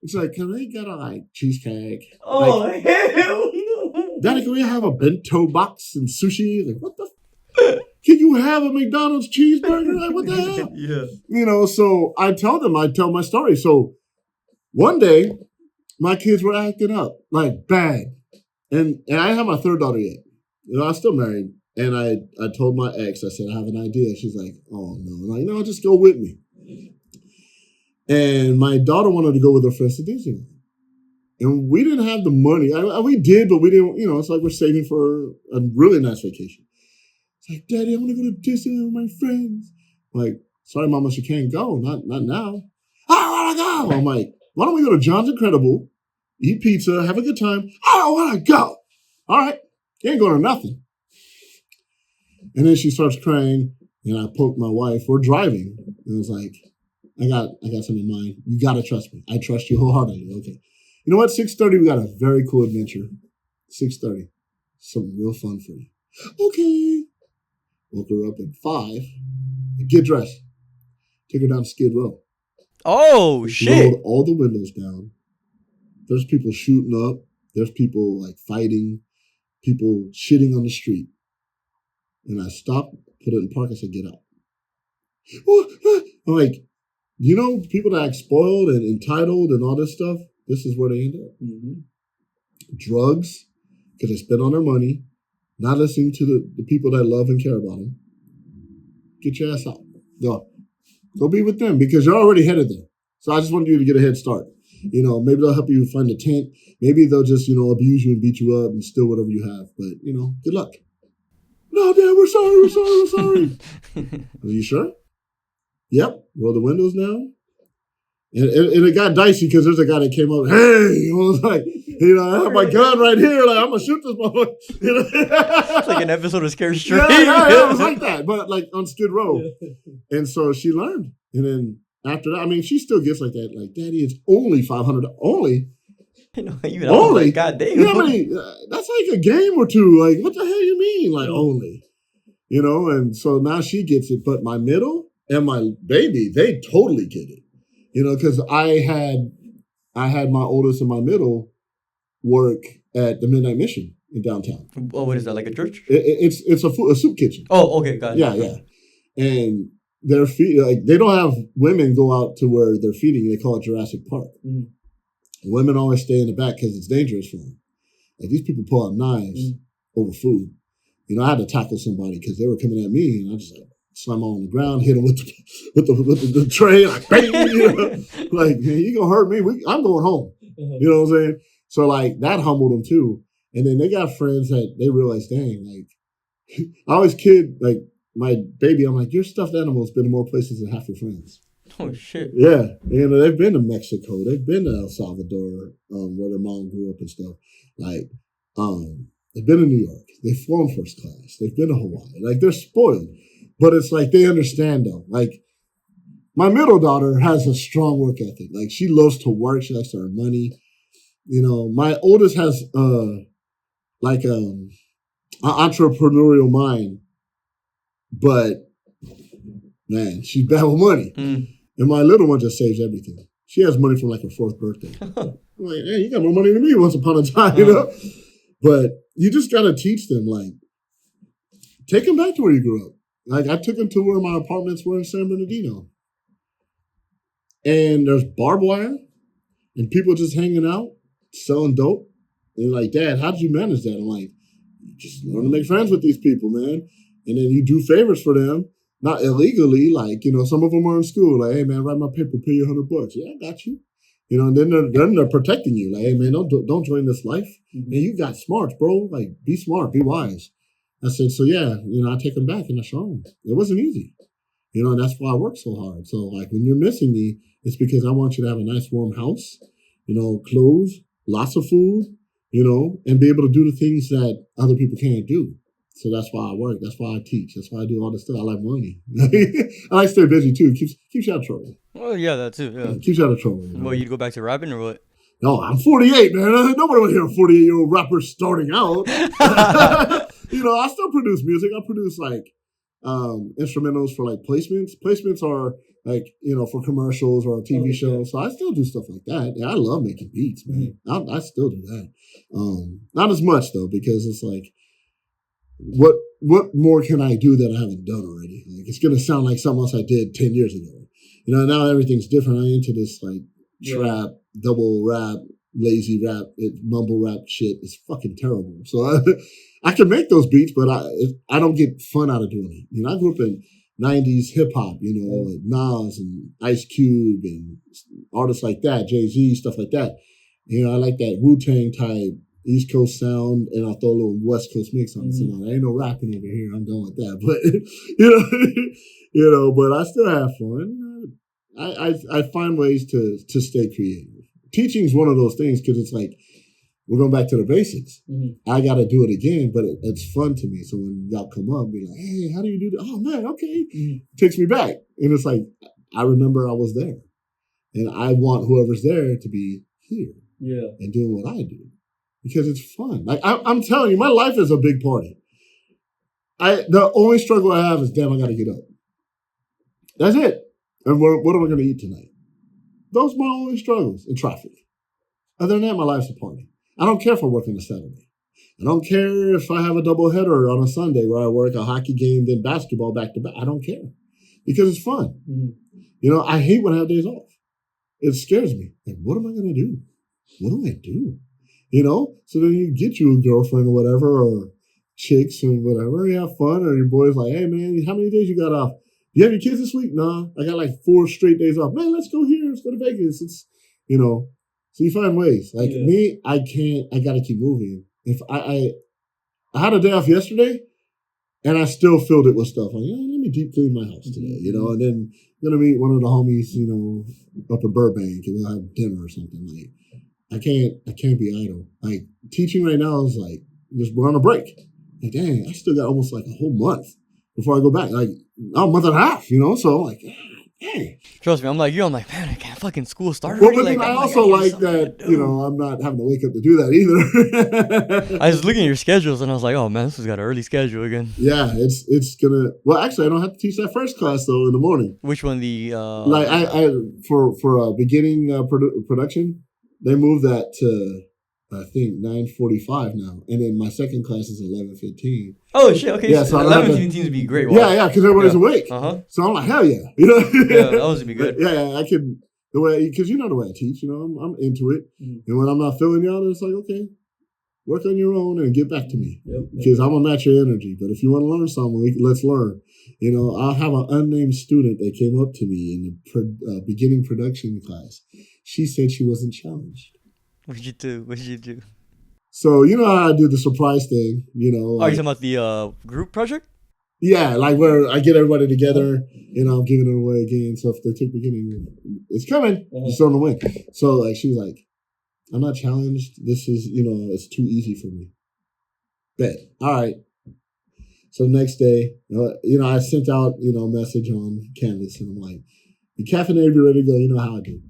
It's like, can we get a, like, cheesecake? Oh, like, hell no. Daddy, can we have a bento box and sushi? Like, what the can you have a McDonald's cheeseburger? Like, what the hell? Yeah. You know, so I tell my story. So one day, my kids were acting up, like bad. And I didn't have my third daughter yet. You know, I was still married. And I told my ex, I said, I have an idea. She's like, oh, no. I'm like, no, just go with me. And my daughter wanted to go with her friends to Disneyland. And we didn't have the money. We did, but we didn't, you know, it's like we're saving for a really nice vacation. It's like, Daddy, I want to go to Disneyland with my friends. I'm like, sorry, Mama, she can't go. Not now. I want to go. I'm like, why don't we go to John's Incredible, eat pizza, have a good time? I don't want to go. All right. You ain't going to nothing. And then she starts crying, and I poke my wife. We're driving. And I was like, I got something in mind. You got to trust me. I trust you wholeheartedly. Okay. You know what? 6:30, we got a very cool adventure. 6:30. Something real fun for you. Okay. Woke her up at 5. Get dressed. Take her down to Skid Row. Oh, shit. Rolled all the windows down. There's people shooting up. There's people like fighting. People shitting on the street. And I stopped, put it in park. I said, get out. I'm like, you know, people that act spoiled and entitled and all this stuff, this is where they end up. Mm-hmm. Drugs, because they spend all their money, not listening to the people that love and care about them. Get your ass out. Go be with them because you're already headed there. So I just wanted you to get a head start. You know, maybe they'll help you find a tent. Maybe they'll just, you know, abuse you and beat you up and steal whatever you have. But, you know, good luck. No, Dad, we're sorry. Are you sure? Yep. Roll the windows down. And it got dicey because there's a guy that came up, hey, you know, like, you know, I have my gun right here, like, I'm going to shoot this motherfucker. You know? It's like an episode of Scary Straight. Yeah, it was like that, but like on Skid Row. And so she learned. And then after that, I mean, she still gets like that, like, Daddy, it's only $500. Only? You know, even only? Like, God damn. You know, I mean, that's like a game or two. Like, what the hell you mean? Like, only. You know, and so now she gets it. But my middle and my baby, they totally get it. You know, because I had my oldest and my middle work at the Midnight Mission in downtown. Oh, what is that? Like a church? It's a soup kitchen. Oh, okay, got it. Yeah. And they're like they don't have women go out to where they're feeding. They call it Jurassic Park. Mm. Women always stay in the back because it's dangerous for them. Like these people pull out knives over food. You know, I had to tackle somebody because they were coming at me, and I just like. Slam on the ground, hit him with the tray, like bang, you know? Like you gonna hurt me. I'm going home. You know what I'm saying? So like that humbled them too. And then they got friends that they realized, dang, like I always kid like my baby. I'm like, your stuffed animal's been to more places than half your friends. Oh shit! Yeah, you know they've been to Mexico, they've been to El Salvador, where their mom grew up and stuff. Like, they've been to New York. They've flown first class. They've been to Hawaii. Like they're spoiled. But it's like they understand though. Like my middle daughter has a strong work ethic. Like she loves to work. She likes to earn money. You know, my oldest has like an entrepreneurial mind, but man, she's bad with money. And my little one just saves everything. She has money from like her 4th birthday. I'm like, hey, you got more money than me once upon a time, you know? But you just gotta teach them, like, take them back to where you grew up. Like, I took them to where my apartments were in San Bernardino. And there's barbed wire and people just hanging out, selling dope. And like, Dad, how did you manage that? I'm like, just learn to make friends with these people, man. And then you do favors for them, not illegally. Like, you know, some of them are in school. Like, hey, man, write my paper, pay you $100. Yeah, I got you. You know, and then they're protecting you. Like, hey, man, don't join this life. And you got smarts, bro. Like, be smart, be wise. I said, so yeah, I take them back and I show them. It wasn't easy. And that's why I work so hard. So like when you're missing me, it's because I want you to have a nice warm house, clothes, lots of food, and be able to do the things that other people can't do. So that's why I work. That's why I teach. That's why I do all this stuff. I like money. I like to stay busy too. Keeps you out of trouble. Well, yeah, that too. Yeah. Keeps you out of trouble. Well, you'd go back to rapping or what? No, I'm 48, man. Nobody want to hear a 48-year-old rapper starting out. I still produce music. I produce like instrumentals for like placements. Placements are like, for commercials or TV shows. So I still do stuff like that. Yeah, I love making beats, man. I still do that. Not as much though, because it's like, what more can I do that I haven't done already? Like it's gonna sound like something else I did 10 years ago. Now everything's different. I'm into this like trap, double rap, lazy rap, mumble rap shit. It's fucking terrible. So I can make those beats, but I don't get fun out of doing it. I grew up in 90s hip hop, like Nas and Ice Cube and artists like that, Jay-Z, stuff like that. I like that Wu-Tang type East Coast sound, and I'll throw a little West Coast mix on it. So there ain't no rapping over here. I'm done with that. But but I still have fun. I find ways to stay creative. Teaching is one of those things because it's like we're going back to the basics. I got to do it again, but it's fun to me. So when y'all come up, be like, hey, how do you do that? Oh man, okay. Takes me back, and it's like I remember I was there, and I want whoever's there to be here, and doing what I do. Because it's fun. Like I'm telling you, my life is a big party. The only struggle I have is, damn, I got to get up. That's it. And what am I going to eat tonight? Those are my only struggles, and traffic. Other than that, my life's a party. I don't care if I work on a Saturday. I don't care if I have a doubleheader on a Sunday where I work a hockey game, then basketball back to back. I don't care because it's fun. I hate when I have days off. It scares me. Like, what am I going to do? What do I do? So then you get you a girlfriend or whatever, or chicks or whatever. You have fun, or your boy's like, hey man, how many days you got off? You have your kids this week? Nah, I got like 4 straight days off. Man, let's go here. Let's go to Vegas. It's, so you find ways. Like me, I got to keep moving. If I had a day off yesterday, and I still filled it with stuff. Like, let me deep clean my house today, and then I'm going to meet one of the homies, up in Burbank, and we'll have dinner or something. Like, I can't be idle. Like teaching right now is like we're on a break. Like dang, I still got almost like a whole month before I go back. Like a month and a half, So I'm like, dang. Trust me, I'm like you. I'm like, man, I can't fucking school start. Well, but then I also like that, I'm not having to wake up to do that either. I was looking at your schedules and I was like, oh man, this has got an early schedule again. Yeah, it's gonna. Well, actually, I don't have to teach that first class though in the morning. Which one? The like I for beginning production. They moved that to, I think, 9:45 now. And then my second class is 11:15. Oh, shit. Okay. Yeah, so 11:15 would be great. Wow. Yeah, because everybody's awake. So I'm like, hell yeah. Yeah, that would be good. Yeah, I can, the way, because the way I teach, I'm into it. And when I'm not feeling y'all, it's like, okay, work on your own and get back to me. Because I'm going to match your energy. But if you want to learn something, let's learn. I'll have an unnamed student that came up to me in the beginning production class. She said she wasn't challenged. What did you do? So, how I do the surprise thing, Are you talking about the group project? Yeah, like where I get everybody together, I'm giving it away again. So if they took beginning, it's coming. Just don't win. So, like, she was like, I'm not challenged. This is, it's too easy for me. Bet. All right. So the next day, I sent out, a message on Canvas, and I'm like, the caffeinated, be ready to go. You know how I do.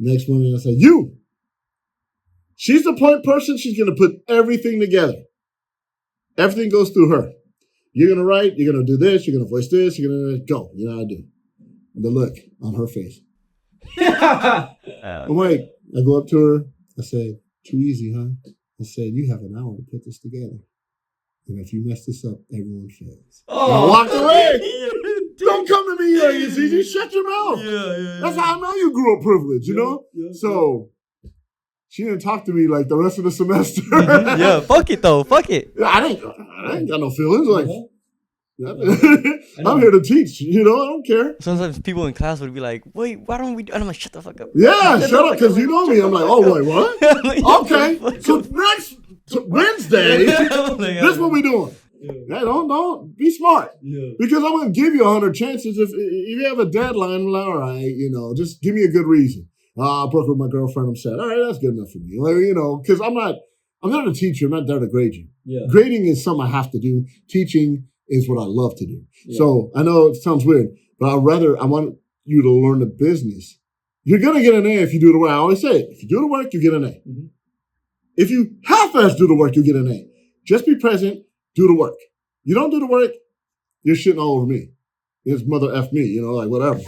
Next morning, I said, she's the point person. She's going to put everything together. Everything goes through her. You're going to write. You're going to do this. You're going to voice this. You're going to go. You know how I do. The look on her face. I'm like, I go up to her. I said, too easy, huh? I said, you have an hour to put this together. And if you mess this up, everyone fails. I walked away. Don't come to me, it's easy. Shut your mouth. Yeah. That's how I know you grew up privileged, Yeah. So she didn't talk to me like the rest of the semester. Yeah, fuck it though. Fuck it. I ain't got no feelings. Like, I'm here to teach. I don't care. Sometimes people in class would be like, "Wait, why don't we?" And I'm like, "Shut the fuck up." Yeah, shut up, because you know me. I'm like, "Oh wait, what?" Like, okay, so next Wednesday, this is what we doing. Hey, don't be smart. Because I'm going to give you 100 chances. If you have a deadline, well, all right, just give me a good reason. I broke with my girlfriend. I'm sad. All right, that's good enough for me. Because I'm not a teacher. I'm not there to grade you. Yeah. Grading is something I have to do. Teaching is what I love to do. Yeah. So I know it sounds weird, but I want you to learn the business. You're going to get an A if you do the work. I always say it. If you do the work, you get an A. Mm-hmm. If you half-ass do the work, you get an A. Just be present, do the work. You don't do the work, you're shitting all over me. His mother F me, whatever.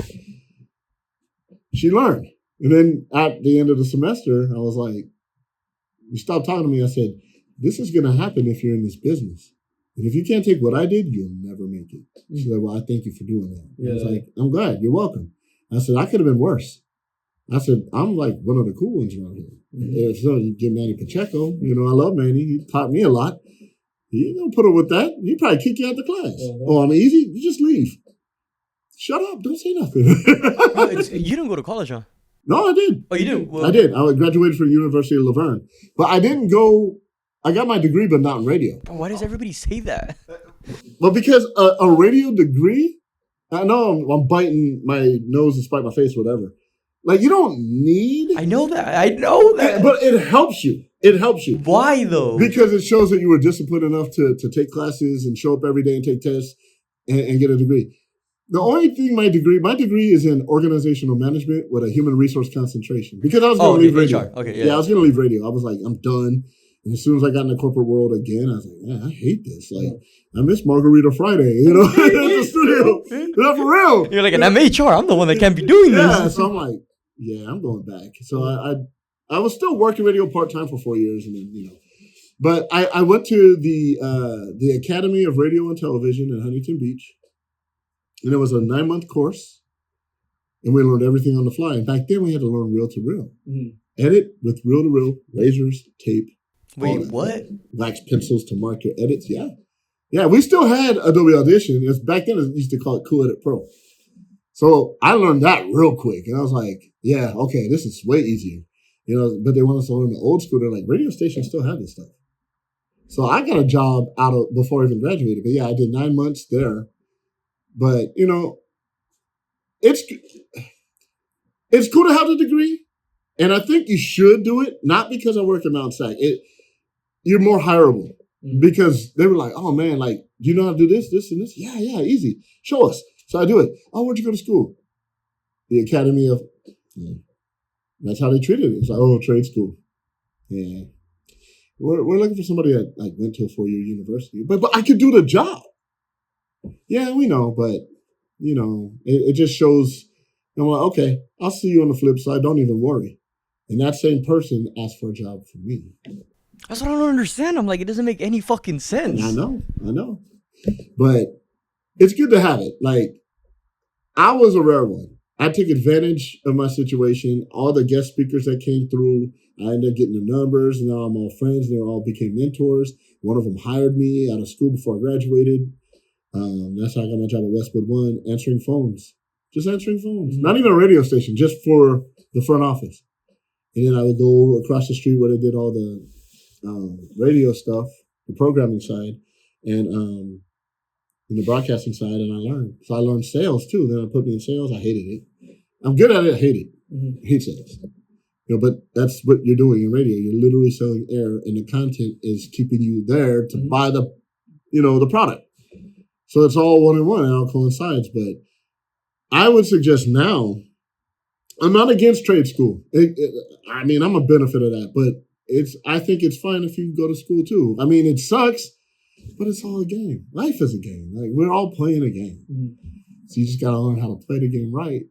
She learned. And then at the end of the semester, I was like, you stopped talking to me. I said, this is going to happen if you're in this business. And if you can't take what I did, you'll never make it. She's like, well, I thank you for doing that. Yeah. I was like, I'm glad. You're welcome. I said, I could have been worse. I said, I'm like one of the cool ones around here. Mm-hmm. So you get Manny Pacheco. I love Manny. He taught me a lot. He ain't going to put up with that. He'd probably kick you out the class. Uh-huh. Oh, I'm easy? You just leave. Shut up. Don't say nothing. You didn't go to college, huh? No, I did. Oh, you did? Well, I did. I graduated from the University of Laverne. But I didn't go... I got my degree, but not in radio. Why does everybody say that? Well, because a radio degree... I know I'm biting my nose to spite my face, whatever. Like, you don't need... I know that. But it helps you. It helps you. Why, though? Because it shows that you were disciplined enough to take classes and show up every day and take tests and get a degree. The only thing my degree is in organizational management with a human resource concentration. Because I was going to leave radio. Okay, yeah. I was going to leave radio. I was like, I'm done. And as soon as I got in the corporate world again, I was like, man, I hate this. Like, I miss Margarita Friday, at the studio. Yeah, for real. You're like, and I'm HR. I'm the one that can't be doing this. Yeah, so I'm like, yeah, I'm going back. So I was still working radio part-time for 4 years. And then, but I went to the Academy of Radio and Television in Huntington Beach. And it was a 9-month course. And we learned everything on the fly. And back then we had to learn reel-to-reel. Mm-hmm. Edit with reel-to-reel, razors, tape. Wait, what? Wax pencils to mark your edits, yeah. Yeah, we still had Adobe Audition. Back then, it used to call it Cool Edit Pro. So I learned that real quick. And I was like, yeah, okay, this is way easier. But they want us to learn the old school. They're like, radio stations still have this stuff. So I got a job before I even graduated. But yeah, I did 9 months there. But, it's cool to have the degree. And I think you should do it, not because I work at Mount SAC. You're more hireable because they were like, oh, man, like, do you know how to do this, this, and this? Yeah, easy. Show us. So I do it. Oh, where'd you go to school? The Academy of... That's how they treated it. It's like, oh, trade school. Yeah. We're looking for somebody that went to a 4-year university. But I could do the job. Yeah, we know, but, it just shows... I'm like, okay, I'll see you on the flip side. Don't even worry. And that same person asked for a job for me. That's what I don't understand. I'm like, it doesn't make any fucking sense. I know. But it's good to have it. Like, I was a rare one. I took advantage of my situation. All the guest speakers that came through, I ended up getting the numbers. And now I'm all friends. And they all became mentors. One of them hired me out of school before I graduated. That's how I got my job at Westwood One, answering phones. Just answering phones. Not even a radio station, just for the front office. And then I would go across the street where they did all the radio stuff, the programming side, and the broadcasting side, and I learned. So I learned sales, too. Then I put me in sales. I hated it. I'm good at it. I hate it. I hate sales. But that's what you're doing in radio. You're literally selling air, and the content is keeping you there to buy the product. So it's all one-on-one, and it all coincides. But I would suggest now, I'm not against trade school. I'm a benefit of that, but I think it's fine if you go to school too. I mean, it sucks, but it's all a game. Life is a game. Like, we're all playing a game. So you just got to learn how to play the game right.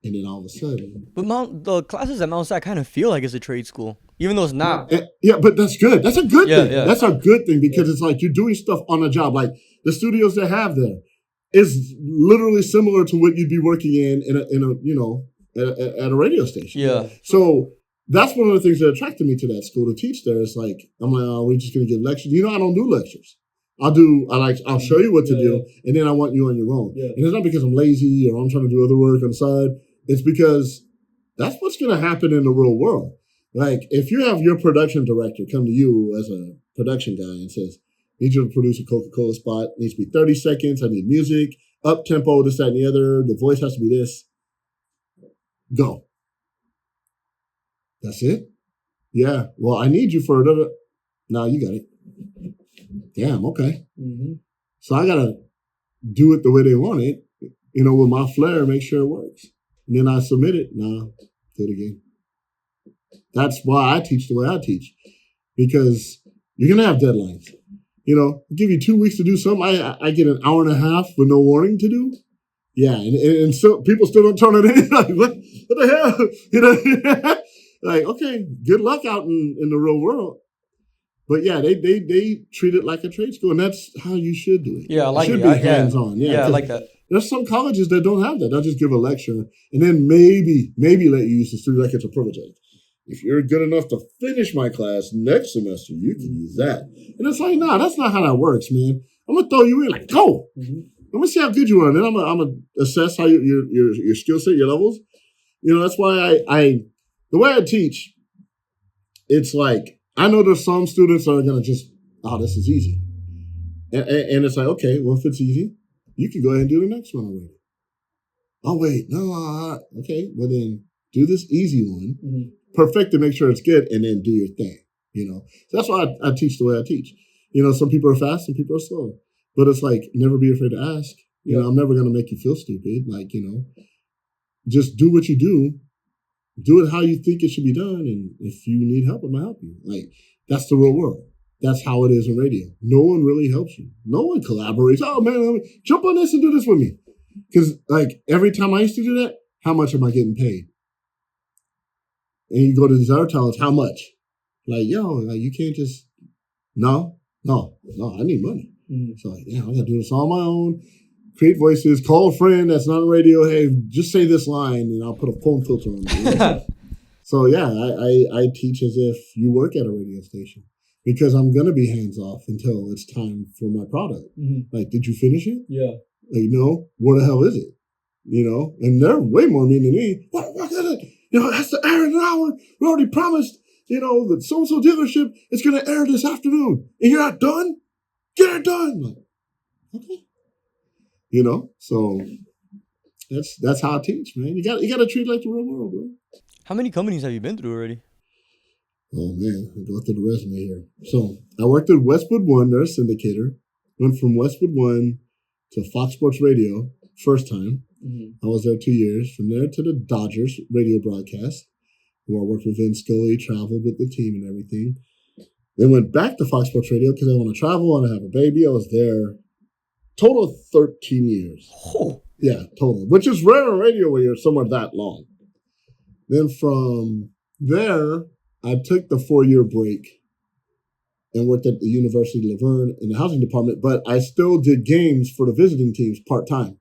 And then all of a sudden. But the classes at Mount SAC kind of feel like it's a trade school, even though it's not. Yeah, but that's good. That's a good thing. Yeah. That's a good thing because it's like you're doing stuff on the job. Like the studios they have there is literally similar to what you'd be working at a radio station. Yeah. So that's one of the things that attracted me to that school to teach there. It's like, I'm like, oh, we're just going to give lectures. I don't do lectures. I'll show you what to do, and then I want you on your own. Yeah. And it's not because I'm lazy or I'm trying to do other work on the side. It's because that's what's going to happen in the real world. Like, if you have your production director come to you as a production guy and says, need you to produce a Coca-Cola spot. It needs to be 30 seconds. I need music, up tempo, this, that, and the other. The voice has to be this. Go. That's it? Yeah. Well, I need you for another. No, you got it. Damn, okay. Mm-hmm. So I got to do it the way they want it, with my flair, make sure it works. And then I submit it. No, do it again. That's why I teach the way I teach. Because you're going to have deadlines. Give you 2 weeks to do something. I get an hour and a half with no warning to do. Yeah, and so people still don't turn it in. Like, what the hell? Like, okay, good luck out in the real world. But yeah, they treat it like a trade school, and that's how you should do it. Yeah, I like it. Should be hands-on. Yeah, I like that. There's some colleges that don't have that. They'll just give a lecture, and then maybe let you use the studio like it's a privilege. If you're good enough to finish my class next semester, you can use that. And it's like, nah, that's not how that works, man. I'm gonna throw you in, like, go. Mm-hmm. I'm gonna see how good you are, and then I'm gonna assess how your skill set, your levels. That's why the way I teach, it's like I know there's some students that are gonna just, this is easy, and it's like, okay, well, if it's easy, you can go ahead and do the next one already. Oh wait, no, okay, well then do this easy one. Mm-hmm. Perfect to make sure it's good, and then do your thing, So that's why I teach the way I teach. Some people are fast, some people are slow. But it's like, never be afraid to ask. I'm never going to make you feel stupid. Like, just do what you do. Do it how you think it should be done. And if you need help, I'm going to help you. Like, that's the real world. That's how it is in radio. No one really helps you. No one collaborates. Oh, man, jump on this and do this with me. Because, like, every time I used to do that, how much am I getting paid? And you go to these other towns, how much? Like, you can't just, no, I need money. Mm-hmm. So, I got to do this on my own, create voices, call a friend that's not on radio, hey, just say this line, and I'll put a phone filter on it. So, I teach as if you work at a radio station because I'm going to be hands-off until it's time for my product. Mm-hmm. Like, did you finish it? Yeah. Like, no, where the hell is it? And they're way more mean than me. What is it? It has to air in an hour. We already promised, that so-and-so dealership is going to air this afternoon. And you're not done? Get it done. Like, okay. So that's how I teach, man. You got to treat it like the real world, bro. How many companies have you been through already? Oh, man. I'll go through the resume here. So I worked at Westwood One. They're a syndicator. Went from Westwood One to Fox Sports Radio first time. Mm-hmm. I was there 2 years. From there to the Dodgers radio broadcast, where I worked with Vin Scully, traveled with the team and everything. Then went back to Fox Sports Radio because I want to travel and I have a baby. I was there total of 13 years. Oh. Yeah, total. Which is rare in radio where you're somewhere that long. Then from there, I took the 4-year break and worked at the University of La Verne in the housing department, but I still did games for the visiting teams part-time.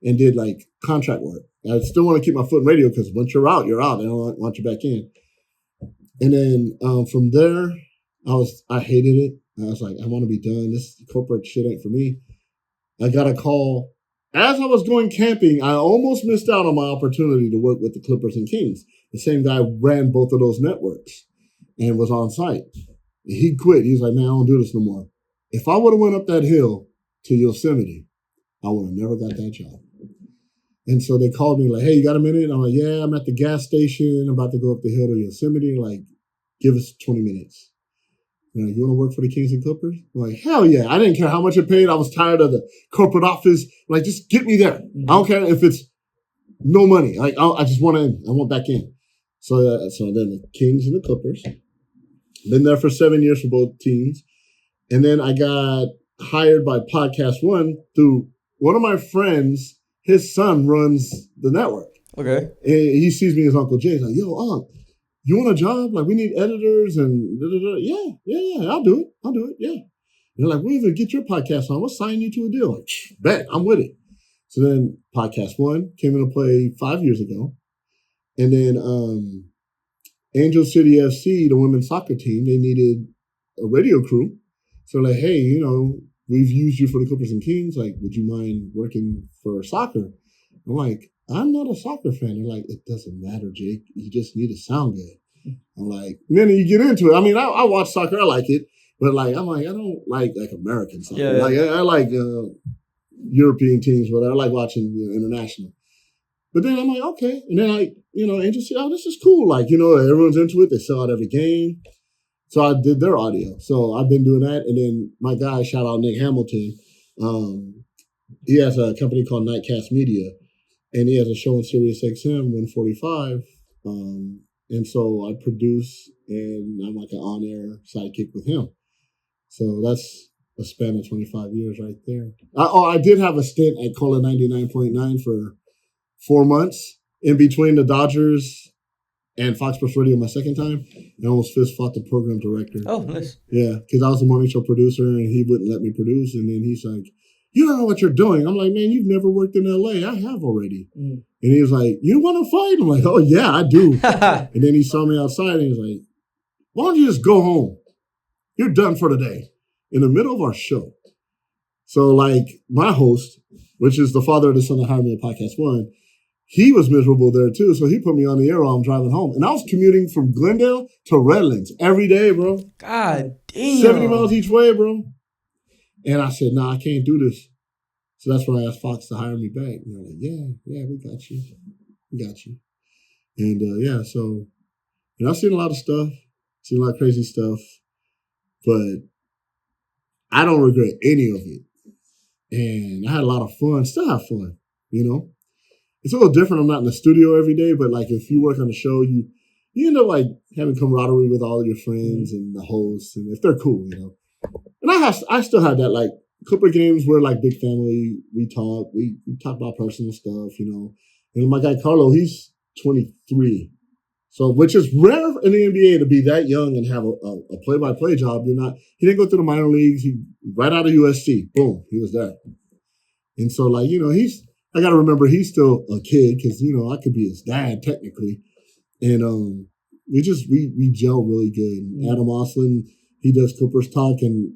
And did like contract work. I still want to keep my foot in radio because once you're out, you're out. I don't want you back in. And then from there, I hated it. I was like, I want to be done. This corporate shit ain't for me. I got a call. As I was going camping, I almost missed out on my opportunity to work with the Clippers and Kings. The same guy ran both of those networks and was on site. And he quit. He was like, man, I don't do this no more. If I would have went up that hill to Yosemite, I would have never got that job. And so they called me like, hey, you got a minute? And I'm like, yeah, I'm at the gas station. I'm about to go up the hill to Yosemite. Like, give us 20 minutes. You want to work for the Kings and Clippers? I'm like, hell yeah. I didn't care how much it paid. I was tired of the corporate office. Like, just get me there. Mm-hmm. I don't care if it's no money. Like, I just want in. I want back in. So then the Kings and the Clippers. Been there for 7 years for both teams. And then I got hired by Podcast One through one of my friends. His son runs the network. Okay. And he sees me as Uncle Jay. He's like, yo, Unc, you want a job? Like, we need editors and da-da-da. Yeah, I'll do it. Yeah. And they're like, we'll even get your podcast on. We'll sign you to a deal. Like, bet, I'm with it. So then Podcast One came into play 5 years ago. And then Angel City FC, the women's soccer team, they needed a radio crew. So like, hey, we've used you for the Clippers and Kings. Like, would you mind working for soccer? I'm like, I'm not a soccer fan. They're like, it doesn't matter, Jake. You just need to sound good. I'm like, and then you get into it. I mean, I watch soccer. I like it. But like, I'm like, I don't like American soccer. Yeah. Like, I like European teams, whatever. I like watching international. But then I'm like, okay. And then I, interested, this is cool. Like, everyone's into it. They sell out every game. So I did their audio. So I've been doing that. And then my guy, shout out Nick Hamilton. He has a company called Nightcast Media. And he has a show on Sirius XM 145. And so I produce, and I'm like an on-air sidekick with him. So that's a span of 25 years right there. I did have a stint at Cola 99.9 for 4 months in between the Dodgers and Fox Sports Radio my second time. I almost fist fought the program director. Oh, nice. Yeah, because I was a morning show producer and he wouldn't let me produce. And then he's like, you don't know what you're doing. I'm like, man, you've never worked in LA. I have already. And he was like, you want to fight? I'm like, oh, yeah, I do. And then he saw me outside and he was like, why don't you just go home? You're done for the day. In the middle of our show. So like my host, which is the father of the son that hired me at Podcast One, he was miserable there too. So he put me on the air while I'm driving home. And I was commuting from Glendale to Redlands every day, bro. God damn. 70 miles each way, bro. And I said, nah, I can't do this. So that's when I asked Fox to hire me back. And they're like, yeah, we got you. We got you. And so, I've seen a lot of stuff, seen a lot of crazy stuff, but I don't regret any of it. And I had a lot of fun, still have fun, It's a little different. I'm not in the studio every day, but like if you work on the show, you end up like having camaraderie with all of your friends and the hosts, and if they're cool, And I still have that, like Clipper games where like big family, we talk about personal stuff, And my guy Carlo, he's 23. So, which is rare in the NBA to be that young and have a play-by-play job. He didn't go through the minor leagues. He right out of USC, boom, he was there. And so, like, I got to remember he's still a kid because, I could be his dad technically. And we gel really good. And Adam Oslin, he does Clippers talk and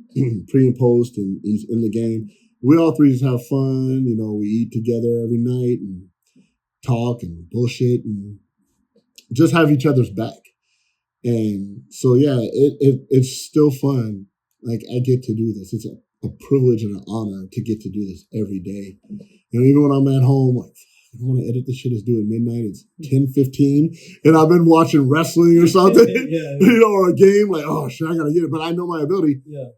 pre and post, and he's in the game. We all three just have fun. We eat together every night and talk and bullshit and just have each other's back. And so, yeah, it's still fun. Like, I get to do this. It's a privilege and an honor to get to do this every day. Even when I'm at home, like, I want to edit this shit. It's due at midnight. It's 10:15, and I've been watching wrestling or something, or a game. Like, oh, shit, I got to get it. But I know my ability. Yeah.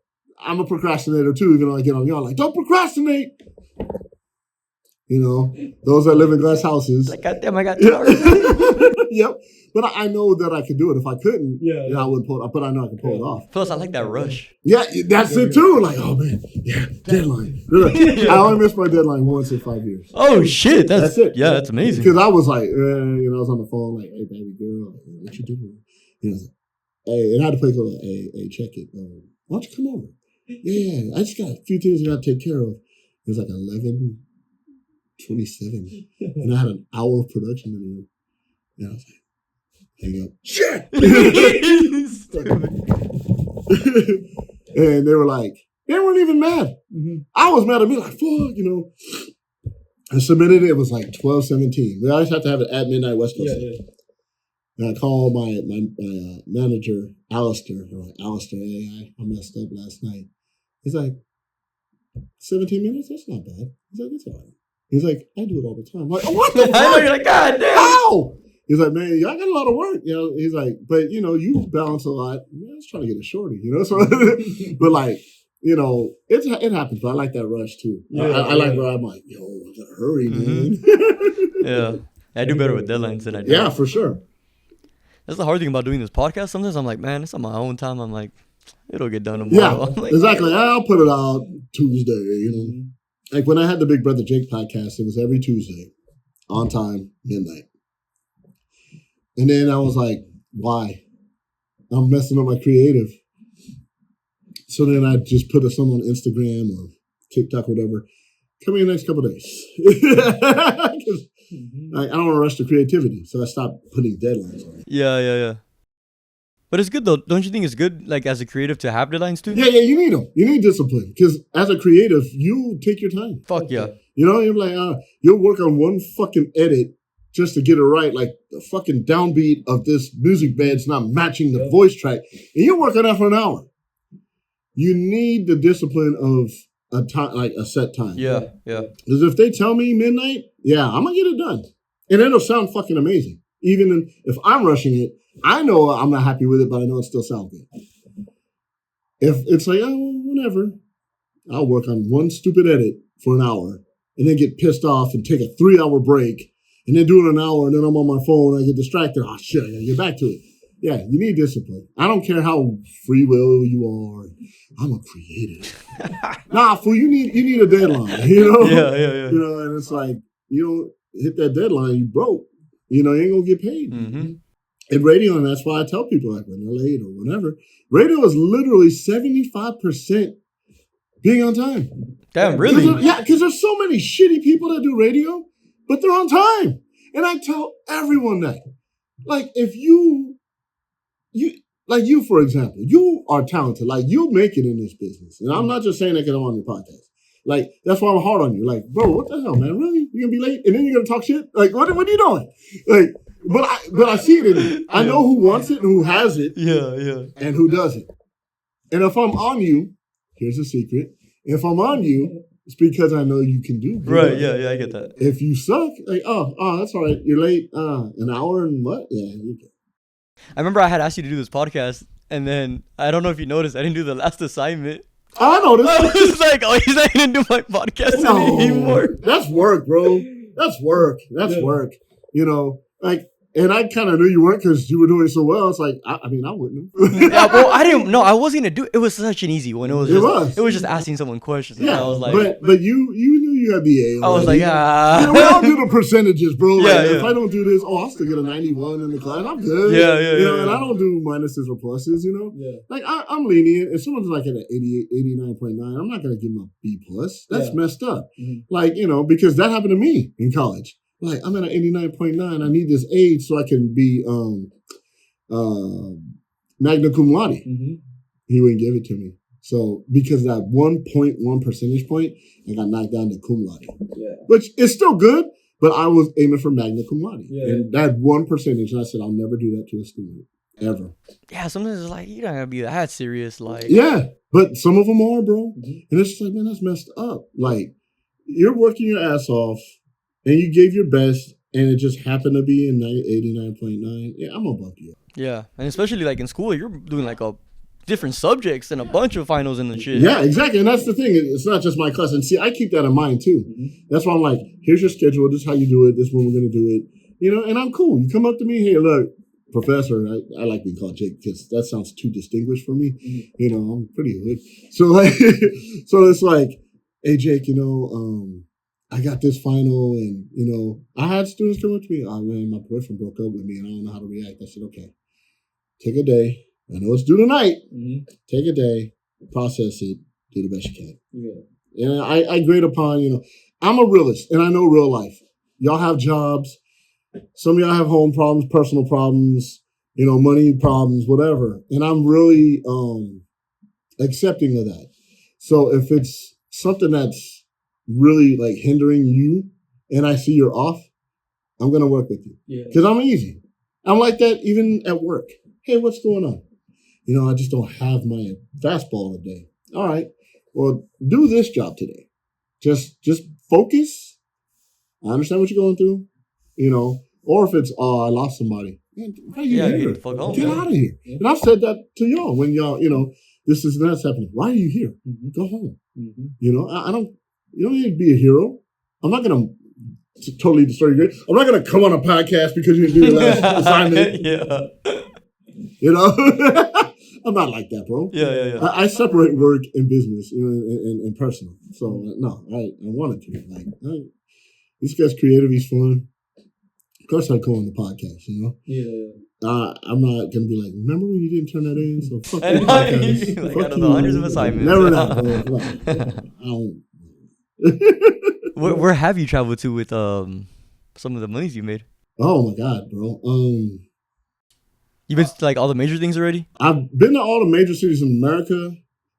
I'm a procrastinator, too, even though I get on y'all. Like, don't procrastinate. Those that live in glass houses. Like, goddamn, I got 2 hours. Yep. But I know that I could do it. If I couldn't, I wouldn't pull it off. But I know I can pull it off. Plus, I like that rush. Yeah, that's it too. Like, oh man, deadline. I only missed my deadline once in 5 years. Oh shit, that's it. Yeah, that's amazing. Because I was like, I was on the phone like, hey baby girl, what you doing? Hey, and I had to play call. Hey, check it. Why don't you come over? Yeah, I just got a few things I got to take care of. It was like 11:27, and I had an hour of production to do. And I was like, hang up. Shit! And they weren't even mad. Mm-hmm. I was mad at me, like, fuck, I submitted it. It was like 12:17. We always have to have it at midnight West Coast. Yeah. And I called my manager, Alistair. I'm like, Alistair, hey, I messed up last night. He's like, 17 minutes? That's not bad. He's like, it's all right. He's like, I do it all the time. I'm like, oh, what the fuck? I know, you're like, God damn. How? He's like, man, y'all got a lot of work. He's like, but, you balance a lot. I was trying to get a shorty, So, but like, it happens. But I like that rush too. Yeah, I like where I'm like, yo, I gotta hurry, man. Yeah. I do better with deadlines than I do. Yeah, for sure. That's the hard thing about doing this podcast. Sometimes I'm like, man, it's on my own time. I'm like, it'll get done tomorrow. Yeah, like, exactly. I'll put it out Tuesday, Like when I had the Big Brother Jake podcast, it was every Tuesday, on time, midnight. And then I was like, why? I'm messing up my creative. So then I just put some on Instagram or TikTok, whatever. Come in the next couple of days. I don't want to rush the creativity. So I stopped putting deadlines on it. Yeah. But it's good though. Don't you think it's good, like as a creative, to have deadlines too? Yeah, you need them. You need discipline. Because as a creative, you take your time. Fuck yeah. You're like, you'll work on one fucking edit just to get it right. Like the fucking downbeat of this music bed's not matching the voice track. And you'll work on that for an hour. you need the discipline of a time, like a set time. Yeah. Because if they tell me midnight, I'm gonna get it done, and it'll sound fucking amazing. Even if I'm rushing it, I know I'm not happy with it, but I know it still sounds good. If it's like, whatever, I'll work on one stupid edit for an hour, and then get pissed off and take a 3-hour break, and then do it an hour, and then I'm on my phone, I get distracted. Oh shit, I gotta get back to it. Yeah, you need discipline. I don't care how free will you are. I'm a creative. Nah, fool, you need a deadline, you know? Yeah. You know, and it's like, you don't hit that deadline, you broke. You know, you ain't gonna get paid. Mm-hmm. And radio, and that's why I tell people, like, when they're late or whatever, radio is literally 75% being on time. Damn, really? Because there's so many shitty people that do radio, but they're on time. And I tell everyone that. Like, if you, for example, you are talented. Like, you make it in this business. And I'm not just saying that because I'm on your podcast. Like, that's why I'm hard on you. Like, bro, what the hell, man? Really? You're going to be late? And then you're going to talk shit? Like, what are you doing? Like, but I see it in you. I know who wants it and who has it. Yeah. And who doesn't. And if I'm on you, here's a secret. If I'm on you, it's because I know you can do good. Right, yeah, I get that. If you suck, like, oh, that's all right. You're late an hour and what? Yeah, you're good. I remember I had asked you to do this podcast, and then I don't know if you noticed, I didn't do the last assignment. I noticed. I was like, oh, he's not going to do my podcast anymore. That's work, bro. That's work. You know, like, and I kind of knew you weren't because you were doing so well. It's like, I mean, I wouldn't. Yeah, well, I didn't. No, I wasn't gonna do it. It was such an easy one. It was just asking someone questions. Yeah, I was like, but you knew you had the A. I was like, Yeah, we all do the percentages, bro. Like, Yeah. If I don't do this, I'll still get a 91 in the class. I'm good. Yeah. You know, and I don't do minuses or pluses. You know, like I'm lenient. If someone's like at an 88, 89.9, I'm not gonna give them a B plus. That's messed up. Mm-hmm. Like, you know, because that happened to me in college. Like, I'm at an 89.9. I need this aid so I can be magna cum laude. Mm-hmm. He wouldn't give it to me. So because that 1.1 percentage point, I got knocked down to cum laude. Yeah. Which is still good, but I was aiming for magna cum laude. Yeah. And that 1%, and I said, I'll never do that to a student. Ever. Yeah, sometimes it's like, you don't gotta be that serious. Like, yeah, but some of them are, bro. Mm-hmm. And it's just like, man, that's messed up. Like, you're working your ass off, and you gave your best, and it just happened to be in 89.9. Yeah, I'm gonna bump you up. Yeah, and especially like in school, you're doing like a different subjects and a bunch of finals and the shit. Yeah, exactly. And that's the thing. It's not just my class. And see, I keep that in mind too. Mm-hmm. That's why I'm like, here's your schedule. This is how you do it. This is when we're gonna do it. You know, and I'm cool. You come up to me, hey, look, professor. I like being called Jake because that sounds too distinguished for me. Mm-hmm. You know, I'm pretty hood. So like, so it's like, hey, Jake, you know, I got this final, and, you know, I had students come up to me, oh, man, my boyfriend broke up with me, and I don't know how to react. I said, okay, take a day. I know it's due tonight. Mm-hmm. Take a day, process it, do the best you can. Yeah. And I grade upon, you know, I'm a realist, and I know real life. Y'all have jobs. Some of y'all have home problems, personal problems, you know, money problems, whatever. And I'm really accepting of that. So if it's something that's really like hindering you and I see you're off, I'm going to work with you. Yeah. Because I'm easy. I'm like that even at work. Hey, what's going on? You know, I just don't have my fastball today. All right. Well, do this job today. Just focus. I understand what you're going through, you know, or if it's, I lost somebody. Man, get the fuck home, get out of here. Yeah. And I've said that to y'all when y'all, you know, this is that's happening. Why are you here? Mm-hmm. Go home. Mm-hmm. You know, I don't. You don't need to be a hero. I'm not going to totally destroy your grade. I'm not going to come on a podcast because you didn't do your last assignment. Yeah. You know? I'm not like that, bro. Yeah. I separate work and business, you know, and personal. So, no, I wanted to. Like, this guy's creative. He's fun. Of course I'd call on the podcast, you know? Yeah. I'm not going to be like, remember when you didn't turn that in? So, fuck you, podcast. Like, out of the hundreds of assignments. Never that, bro. I don't. Where have you traveled to with some of the monies you made? Oh my god, bro! You've been to like all the major things already? I've been to all the major cities in America,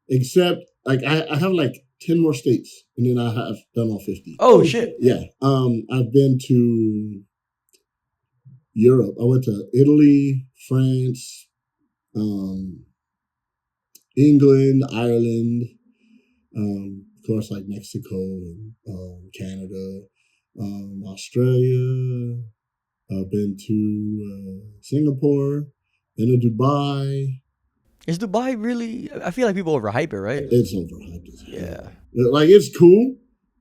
except like I have like 10 more states, and then I have done all 50. Oh shit! Yeah, I've been to Europe. I went to Italy, France, England, Ireland, of course, like Mexico and Canada, Australia. I've been to Singapore, been to Dubai. Is Dubai really? I feel like people overhype it, right? It's overhyped. Yeah. Like, it's cool.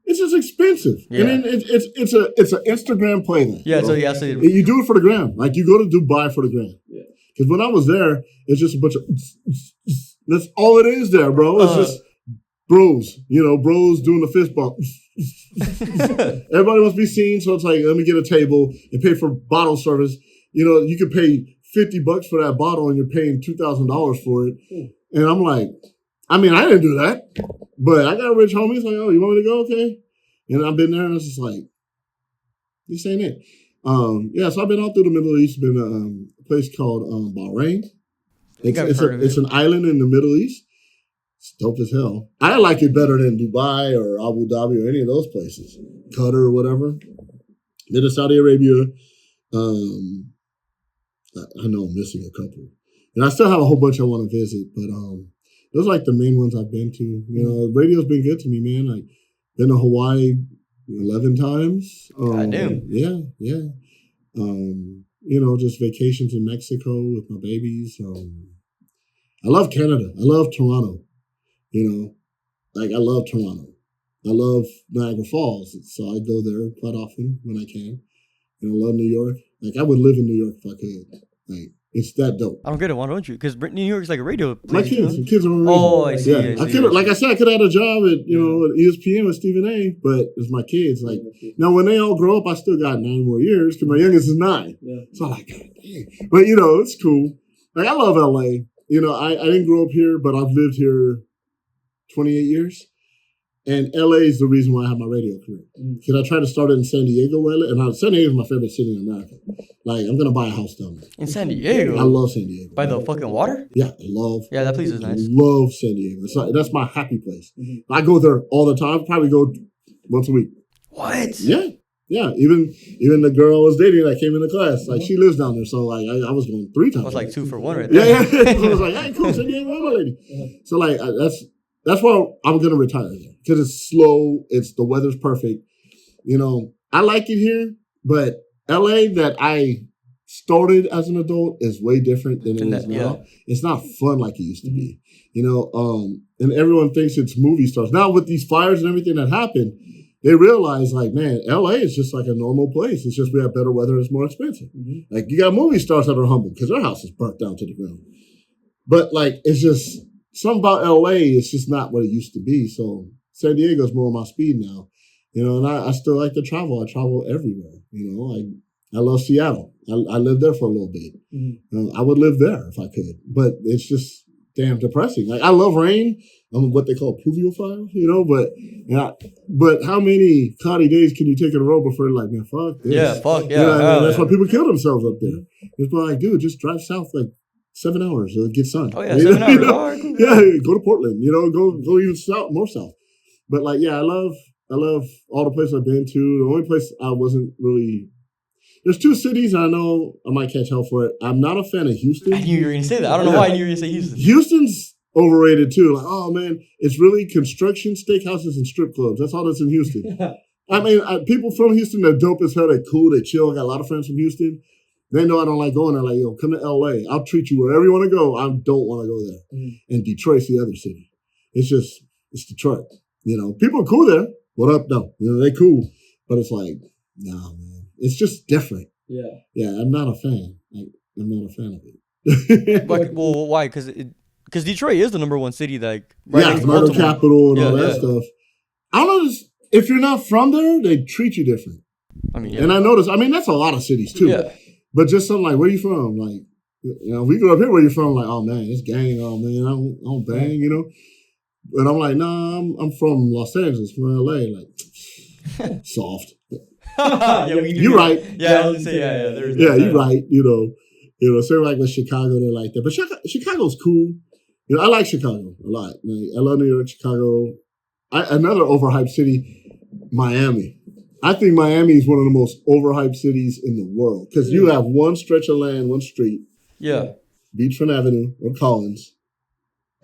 It's just expensive. Yeah. And then it's an Instagram play then. Yeah, so yeah, so you do it for the gram. Like, you go to Dubai for the gram. Yeah. Because when I was there, it's just a bunch of that's all it is there, bro. It's just bros, bros doing the fist bump. Everybody wants to be seen, so it's like, let me get a table and pay for bottle service. You could pay $50 for that bottle and you're paying $2,000 for it. And I'm like, I didn't do that, but I got rich homies like, oh, you want me to go? Okay. And I've been there and it's just like, this ain't it. So I've been all through the Middle East, been a place called Bahrain. It's an island in the Middle East. It's dope as hell. I like it better than Dubai or Abu Dhabi or any of those places. Qatar or whatever. Then to Saudi Arabia. I know I'm missing a couple. And I still have a whole bunch I want to visit, but those are like the main ones I've been to. Radio's been good to me, man. Like, been to Hawaii 11 times. Goddamn. Yeah. Just vacations in Mexico with my babies. I love Canada. I love Toronto. I love Toronto. I love Niagara Falls, so I go there quite often when I can. I love New York. Like, I would live in New York if I could. Like, it's that dope. I don't get it. Why don't you? Because New York's like a radio place. My kids are on radio. Oh, I see. Yeah. I could have had a job at ESPN with Stephen A. But it's my kids. Like, now when they all grow up, I still got 9 more years because my youngest is 9. Yeah. So I'm like, God dang. But it's cool. Like, I love LA. I didn't grow up here, but I've lived here 28 years. And LA is the reason why I have my radio career. Because I tried to start it in San Diego, and San Diego is my favorite city in America. Like, I'm going to buy a house down there. In San Diego? I love San Diego. By the fucking water? Yeah, I love. Yeah, that place is nice. I love San Diego. That's my happy place. Mm-hmm. I go there all the time. Probably go once a week. What? Yeah. Yeah, even the girl I was dating that came into class, like, she lives down there. So, like, I was going 3 times. I was like 2 for 1 right there. Yeah. So I was like, hey, cool, San Diego, my lady. Yeah. So, like, that's why I'm going to retire there. Because it's slow. The weather's perfect. I like it here, but LA that I started as an adult is way different than it is now. Yeah. It's not fun like it used to be. And everyone thinks it's movie stars. Now with these fires and everything that happened, they realize, like, man, LA is just like a normal place. It's just we have better weather. It's more expensive. Mm-hmm. Like, you got movie stars that are humble because their house is burnt down to the ground. But, like, it's just something about LA. It's just not what it used to be. So San Diego's more my speed now. And I still like to travel. I travel everywhere. I love Seattle. I lived there for a little bit. Mm-hmm. I would live there if I could. But it's just damn depressing. Like, I love rain. I'm what they call pluviophile, but how many cloudy days can you take in a row before you're like, man, fuck this? Yeah, fuck, yeah. That's why people kill themselves up there. It's like, dude, just drive south like 7 hours to get sun. Oh, yeah, 7 hours. Oh, cool. Yeah, go to Portland, go even south, more south. But, like, yeah, I love all the places I've been to. The only place I wasn't really... There's 2 cities I know I might catch hell for it. I'm not a fan of Houston. I knew you were going to say that. I don't know why I knew you were going to say Houston. Houston's overrated too. Like, oh man, it's really construction, steakhouses, and strip clubs. That's all that's in Houston. People from Houston, they're dope as hell. They're cool. They chill. I got a lot of friends from Houston. They know I don't like going there. Like, yo, come to LA. I'll treat you wherever you want to go. I don't want to go there. Mm-hmm. And Detroit's the other city. It's Detroit. People are cool there. What up, though? They cool. But it's like, nah, man. It's just different. Yeah. Yeah, I'm not a fan. I'm not a fan of it. But, well, why? Because Detroit is the #1 city that... Right, murder capital and all that stuff. I don't know, if you're not from there, they treat you different. And I noticed, that's a lot of cities too. Yeah. But just something like, where you from? Like, we grew up here, where you from? Like, oh man, it's gang, oh man, I don't bang, And I'm like, nah, I'm from Los Angeles, from LA. Like, soft. You're right. Yeah, I was gonna say, you're right. So like with Chicago, they're like that. But Chicago's cool. I like Chicago a lot. Like, I love New York, Chicago. Another overhyped city, Miami. I think Miami is one of the most overhyped cities in the world because you have one stretch of land, one street. Yeah. Beachfront Avenue or Collins.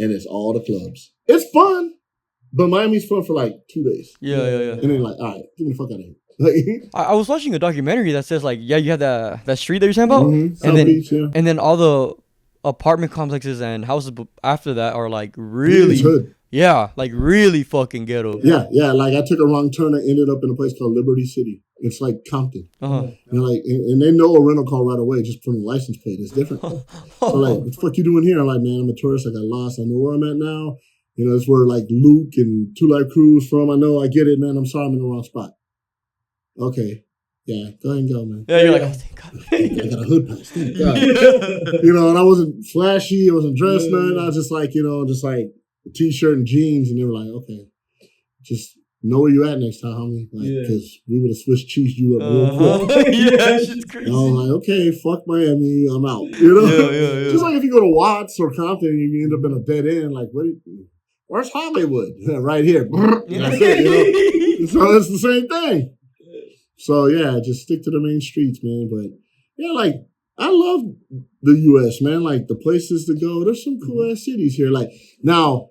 and it's all the clubs. It's fun, but Miami's fun for like 2 days. Yeah. And then like, all right, get me the fuck out of here. Like, I was watching a documentary that says like, yeah, you have that street that you're talking about, South Beach, yeah. and then all the apartment complexes and houses after that are like really hood. Yeah, like really fucking ghetto. Yeah. Like I took a wrong turn and ended up in a place called Liberty City. It's like Compton. And like, and they know a rental car right away just from the license plate. It's different. So like, what the fuck you doing here? I'm like, man, I'm a tourist. I got lost. I know where I'm at now. You know, it's where like Luke and Two Live Crew's from. I know, I get it, man. I'm sorry, I'm in the wrong spot. Okay. Yeah, go ahead and go, man. Yeah, you're like, oh, thank God. I got a hood pass. Thank God. You know, and I wasn't flashy. I wasn't dressed nothing. I was just like, you know, just like a t-shirt and jeans. And they were like, okay, just know where you at next time, homie. Like, because we would have Swiss cheesed you up real quick. Yeah, shit's crazy. And I was like, okay, fuck Miami, I'm out. You know? Yeah. Just like if you go to Watts or Compton and you end up in a dead end, like, where's Hollywood? Right here. That's it, you know? So it's the same thing. So yeah, just stick to the main streets, man. But yeah, like I love the U.S., man. Like the places to go. There's some cool ass cities here. Like now,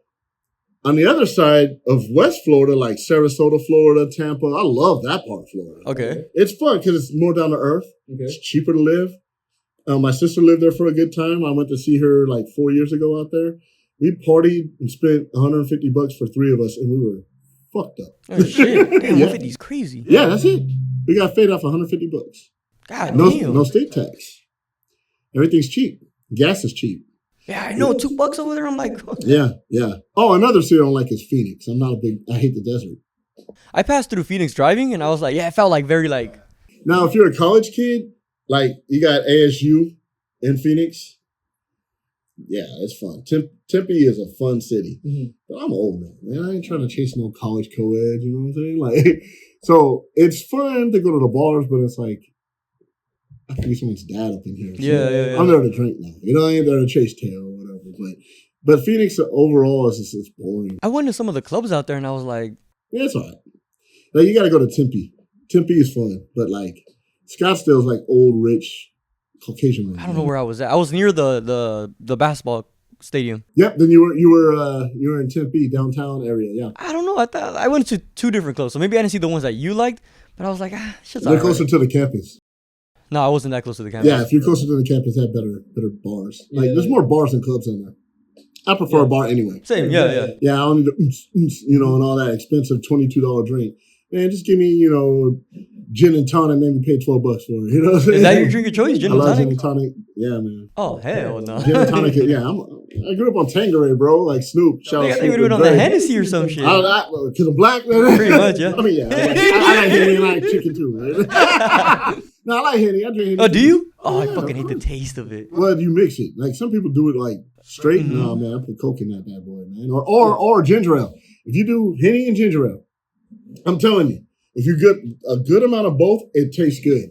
on the other side of West Florida, like Sarasota, Florida, Tampa, I love that part of Florida. Okay, it's fun because it's more down to earth. Okay. It's cheaper to live. My sister lived there for a good time. I went to see her like 4 years ago out there. We partied and spent $150 for 3 of us, and we were fucked up. Oh shit! Damn, 150 is crazy. Yeah, that's it. We got paid off $150. God no, damn. No state tax. Everything's cheap. Gas is cheap. Yeah, I know. $2 over there. I'm like, yeah. Oh, another city I don't like is Phoenix. I hate the desert. I passed through Phoenix driving, and I was like, yeah, it felt like very like. Now, if you're a college kid, like you got ASU in Phoenix. Yeah, it's fun. Tempe is a fun city. But I'm old now, man. I ain't trying to chase no college co-ed, you know what I'm saying? Like, so it's fun to go to the bars, but it's like, I can be someone's dad up in here. So Yeah. I'm there to drink now. You know, I ain't there to chase tail or whatever. But Phoenix overall is just boring. I went to some of the clubs out there, and I was like, yeah, it's all right. Like, you got to go to Tempe. Tempe is fun, but like, Scottsdale's like old, rich, Caucasian. I don't know where I was at. I was near the basketball stadium. Yep. Then you were in Tempe downtown area. Yeah. I don't know. I went to 2 different clubs, so maybe I didn't see the ones that you liked. But I was like, shit's they're closer to the campus. No, I wasn't that close to the campus. Yeah, if you're closer to the campus, they have better bars. Like there's more bars than clubs in there. I prefer a bar anyway. Same. Yeah. Yeah, I don't need the you know, and all that expensive $22 drink. Man, just give me, you know, gin and tonic, maybe pay $12 for it. You know what I'm saying? Is that your drink of choice, gin and tonic? Gin and tonic. Yeah, man. Oh, hell no. Gin and tonic, yeah. I grew up on Tanqueray, bro, like Snoop. Shout out Snoop. You would on the Hennessy or some shit. Because I'm black, man. Pretty much, yeah. I mean, yeah. I like Henny and I like chicken too, man. No, I like Henny. I drink Henny. Oh, do you? Oh, I fucking hate the taste of it. Well, you mix it. Like some people do it like straight. Mm-hmm. No, man, I put Coke in that bad boy, man. Or ginger ale. If you do Henny and ginger ale, I'm telling you, if you get a good amount of both, it tastes good.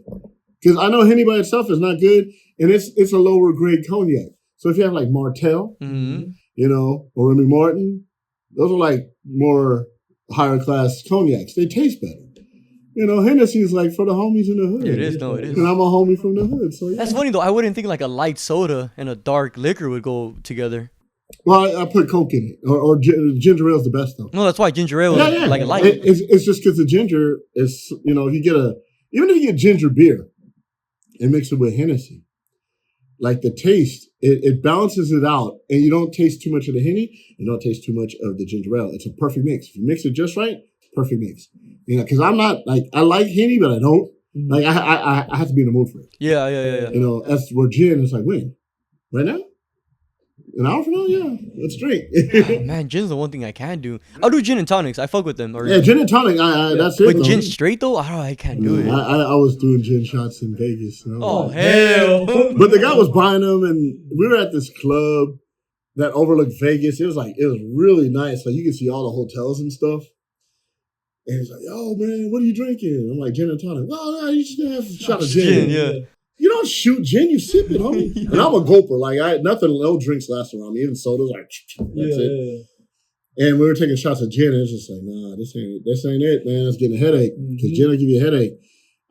Because I know Henny by itself is not good, and it's a lower grade cognac. So if you have like Martell, you know, or Remy Martin, those are like more higher class cognacs. They taste better. You know, Hennessy is like for the homies in the hood. It is. And I'm a homie from the hood. So yeah. That's funny though. I wouldn't think like a light soda and a dark liquor would go together. Well, I put Coke in it, or ginger ale is the best though. No, that's why ginger ale is like a light. It's just because the ginger is, you know, if you get ginger beer and mix it with Hennessy, like the taste, it balances it out, and you don't taste too much of the Henny, you don't taste too much of the ginger ale. It's a perfect mix. If you mix it just right, perfect mix. You know, because I'm not like, I like Henny, but I don't. Like I have to be in the mood for it. Yeah. You know, that's where gin is like, when? Right now? An hour from now? Yeah. Let's drink. Oh, man, gin's the one thing I can't do. I'll do gin and tonics. I fuck with them. Yeah, gin and tonic. That's it. But gin straight though, I can't do it. I was doing gin shots in Vegas. You know? Oh hell! But the guy was buying them, and we were at this club that overlooked Vegas. It was really nice. Like you could see all the hotels and stuff. And he's like, "Yo, man, what are you drinking?" I'm like, "Gin and tonic." "Well, no, you just have a shot of gin." Yeah. You don't shoot gin, you sip it, homie. And I'm a gulper. Like no drinks last around me. Even sodas, like that's it. And we were taking shots of gin, and it's just like, nah, this ain't it, man. It's getting a headache. Because gin will give you a headache.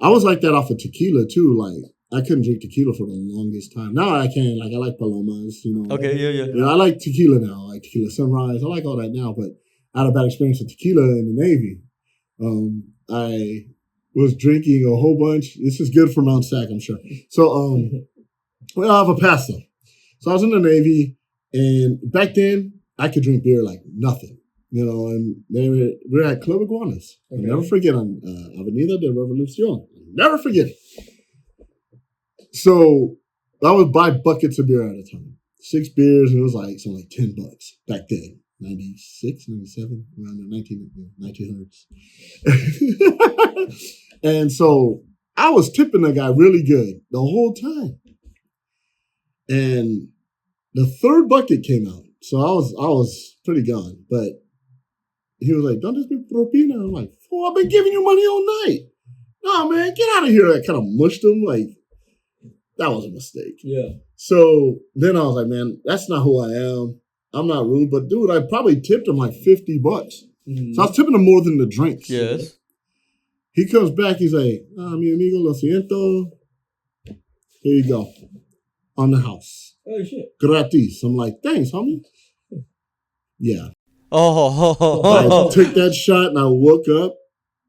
I was like that off of tequila too. Like I couldn't drink tequila for the longest time. Now I can. Like, I like Palomas, you know. Okay, yeah. You know, I like tequila now. I like Tequila Sunrise. I like all that now, but I had a bad experience with tequila in the Navy. I was drinking a whole bunch. This is good for Mount Sac, I'm sure. So, well, I have a pasta. So I was in the Navy, and back then, I could drink beer like nothing. You know, and we were at Club Iguanas. Okay. I'll never forget, on Avenida de Revolucion. Never forget it. So I would buy buckets of beer at a time. 6 beers, and it was like something like $10 back then. 96, 97, around the 1900s. And so I was tipping the guy really good the whole time. And the 3rd bucket came out. So I was pretty gone, but he was like, "Don't just be propina." I'm like, "Oh, I've been giving you money all night." "No, man, get out of here." I kind of mushed him. Like, that was a mistake. Yeah. So then I was like, man, that's not who I am. I'm not rude, but dude, I probably tipped him like $50. Mm-hmm. So I was tipping him more than the drinks. Yes. He comes back, he's like, mi amigo, lo siento. Here you go. On the house. Oh, shit. Gratis. I'm like, thanks, homie. Yeah. Oh. I took that shot and I woke up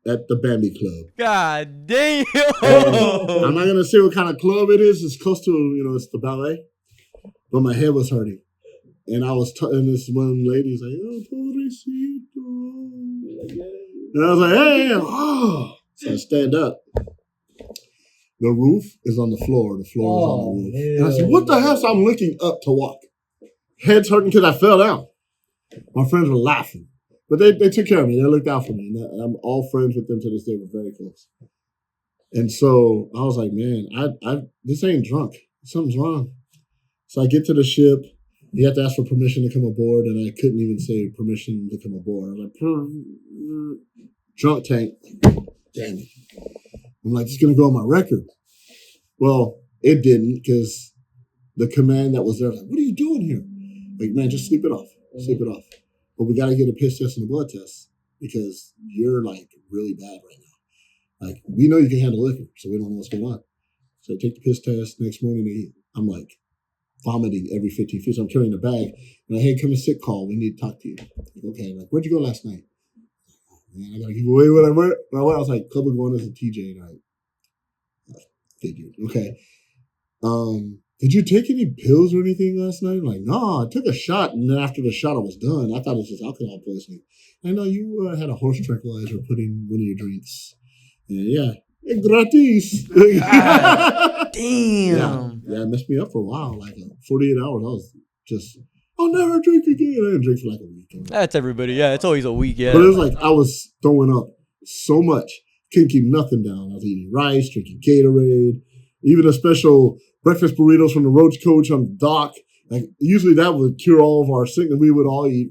at the Bambi Club. God damn. I'm not going to say what kind of club it is. It's close to, you know, it's the ballet. But my head was hurting. And I was and this one lady's like, "Oh, pobrecito." And I was like, "Hey." Oh. So I stand up. The roof is on the floor. The floor is on the roof. And I said, "What the hell?" So I'm looking up to walk. Head's hurting because I fell down. My friends were laughing. But they took care of me. They looked out for me. And I'm all friends with them to this day. We're very close. And so I was like, man, I this ain't drunk. Something's wrong. So I get to the ship. You have to ask for permission to come aboard. And I couldn't even say permission to come aboard. I was like, drunk tank. Damn it. I'm like, it's going to go on my record. Well, it didn't, because the command that was there was like, what are you doing here? Like, man, just sleep it off. Sleep it off. But we got to get a piss test and a blood test because you're like really bad right now. Like, we know you can handle liquor, so we don't know what's going on. So I take the piss test. Next morning, I'm like vomiting every 15 feet. So I'm carrying a bag. And like, hey, come and sick call. We need to talk to you. Like, okay. Like, where'd you go last night? Oh, man, I got to give away what I went. I was like, Club Iguanas and TJ. And I figured, okay. Did you take any pills or anything last night? I'm like, no, I took a shot, and then after the shot, I was done. I thought it was just alcohol poisoning. I know you had a horse tranquilizer put in one of your drinks. And yeah, gratis. Damn. Yeah, it messed me up for a while. Like 48 hours, I was just, I'll never drink again. I didn't drink for like a week. That's everybody. Yeah, it's always a week. Yeah. But it was like I was throwing up so much. Couldn't keep nothing down. I was eating rice, drinking Gatorade, even a special breakfast burritos from the Roach Coach on the dock. Like, usually that would cure all of our sickness. We would all eat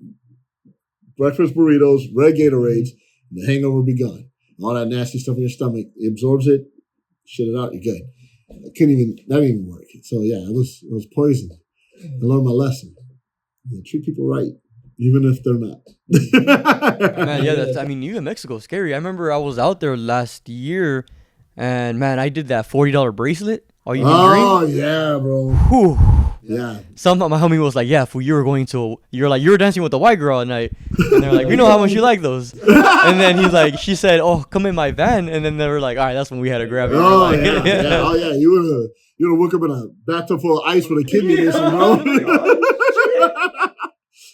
breakfast burritos, red Gatorades, and the hangover would be gone. All that nasty stuff in your stomach, it absorbs it, shit it out, you're good. That didn't even work. So yeah, it was poison. I learned my lesson. Treat people right, even if they're not. Man, yeah, even Mexico's scary. I remember I was out there last year, and man, I did that $40 bracelet. All you can drink. Oh yeah, bro. Whew. Yeah. Somehow my homie was like, "Yeah, fool, you were dancing with the white girl at night." And they're like, "We know how much you like those." And then he's like, she said, "Oh, come in my van." And then they were like, "All right, that's when we had to grab it." Oh like, yeah. Oh yeah. You would woke up in a bathtub full of ice with a kidney missing, bro.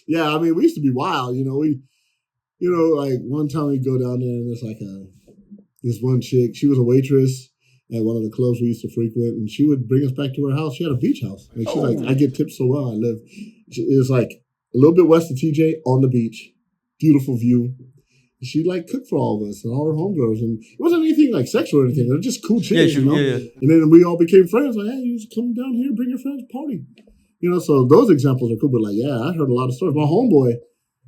Yeah, I mean, we used to be wild. Like one time we go down there and there's like this one chick. She was a waitress at one of the clubs we used to frequent, and she would bring us back to her house. She had a beach house. Like, she's like, I get tips so well. It was like a little bit west of TJ on the beach, beautiful view. She like cooked for all of us and all her homegirls, and it wasn't anything like sexual or anything. They were just cool chicks, Yeah. And then we all became friends. Like, hey, you just come down here, bring your friends, party. So those examples are cool. But like, yeah, I heard a lot of stories. My homeboy,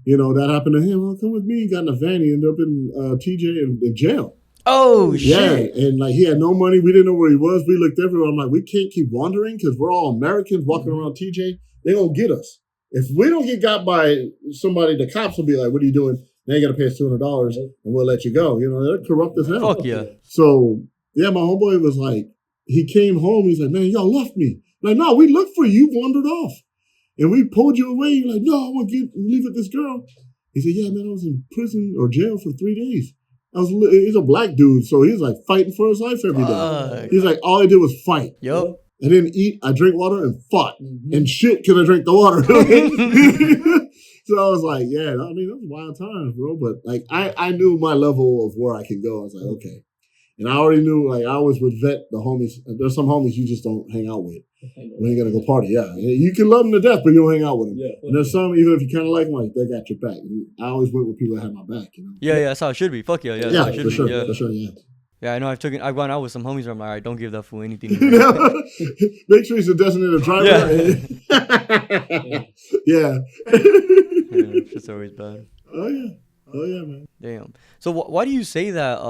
that happened to him. Come with me. He got in a van. He ended up in TJ in jail. Oh, shit. Yeah, and like he had no money. We didn't know where he was. We looked everywhere. I'm like, we can't keep wandering because we're all Americans walking around TJ. They're going to get us. If we don't get got by somebody, the cops will be like, what are you doing? They ain't got to pay us $200 and we'll let you go. They're corrupt as hell. Fuck yeah. So, yeah, my homeboy was like, he came home. He's like, man, y'all left me. I'm like, no, we looked for you, wandered off. And we pulled you away. You're like, no, I want to leave with this girl. He said, yeah, man, I was in prison or jail for 3 days. He's a black dude, so he's like fighting for his life every day. He's like, all I did was fight. Yep. I didn't eat, I drank water and fought. And shit because I drank the water. So I was like, yeah, I mean, those wild times, bro. But like, I knew my level of where I can go. I was like, okay. And I already knew, like, I always would vet the homies. There's some homies you just don't hang out with when you're going to go party. Yeah. You can love them to death, but you don't hang out with them. Yeah. And there's some, even if you kind of like them, like, they got your back. And I always went with people that had my back, you know? Yeah, that's how it should be. Fuck yeah. Yeah, yeah, for sure. Yeah. For sure, yeah. Yeah, I know. I've gone out with some homies where I'm like, all right, don't give that fool anything. Make sure he's a designated driver. Yeah. Yeah. It's just always bad. Oh yeah, man. Damn. So why do you say that?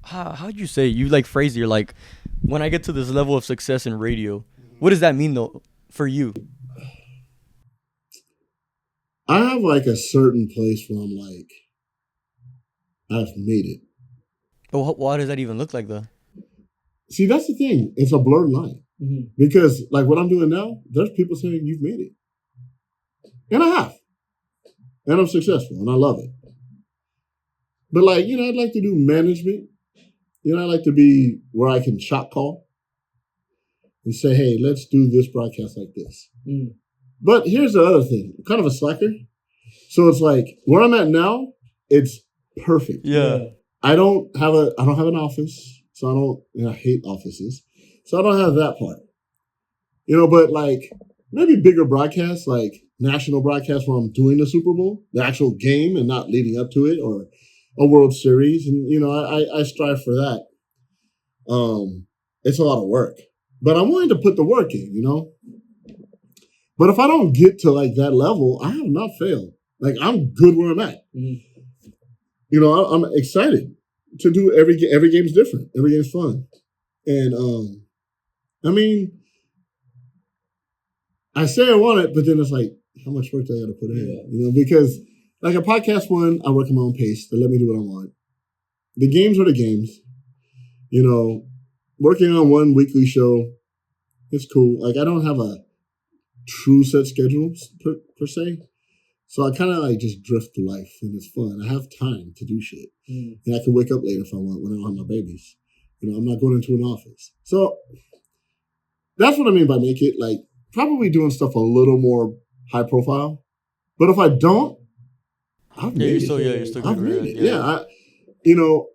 How'd you say you like phrase it? You're like, when I get to this level of success in radio, what does that mean though for you? I have like a certain place where I'm like, I've made it. But why does that even look like though? See, that's the thing. It's a blurred line. Because like what I'm doing now, there's people saying you've made it. And I have. And I'm successful and I love it. But like, you know, I'd like to do management. You know, I'd like to be where I can shot call and say, hey, let's do this broadcast like this. But here's the other thing. I'm kind of a slacker. So it's like where I'm at now, it's perfect. Yeah. I don't have an office. So I hate offices. So I don't have that part. You know, but like maybe bigger broadcasts, like national broadcasts where I'm doing the Super Bowl, the actual game and not leading up to it, or a World Series. And, you know, I strive for that. It's a lot of work. But I'm willing to put the work in, you know? But if I don't get to like that level, I have not failed. Like I'm good where I'm at. You know, I'm excited to do every game's different. Every game's fun. And I mean, I say I want it, but then it's like, how much work do I got to put in? Yeah. You know, because like a podcast one, I work at my own pace. They let me do what I want. The games are the games. You know, working on one weekly show, it's cool. Like I don't have a true set schedule per se. So I kind of like just drift through life and it's fun. I have time to do shit. And I can wake up late if I want when I don't have my babies. You know, I'm not going into an office. So that's what I mean by make it. Like probably doing stuff a little more high profile. But if I don't, I've made it. You're still I've made it. Yeah. You know,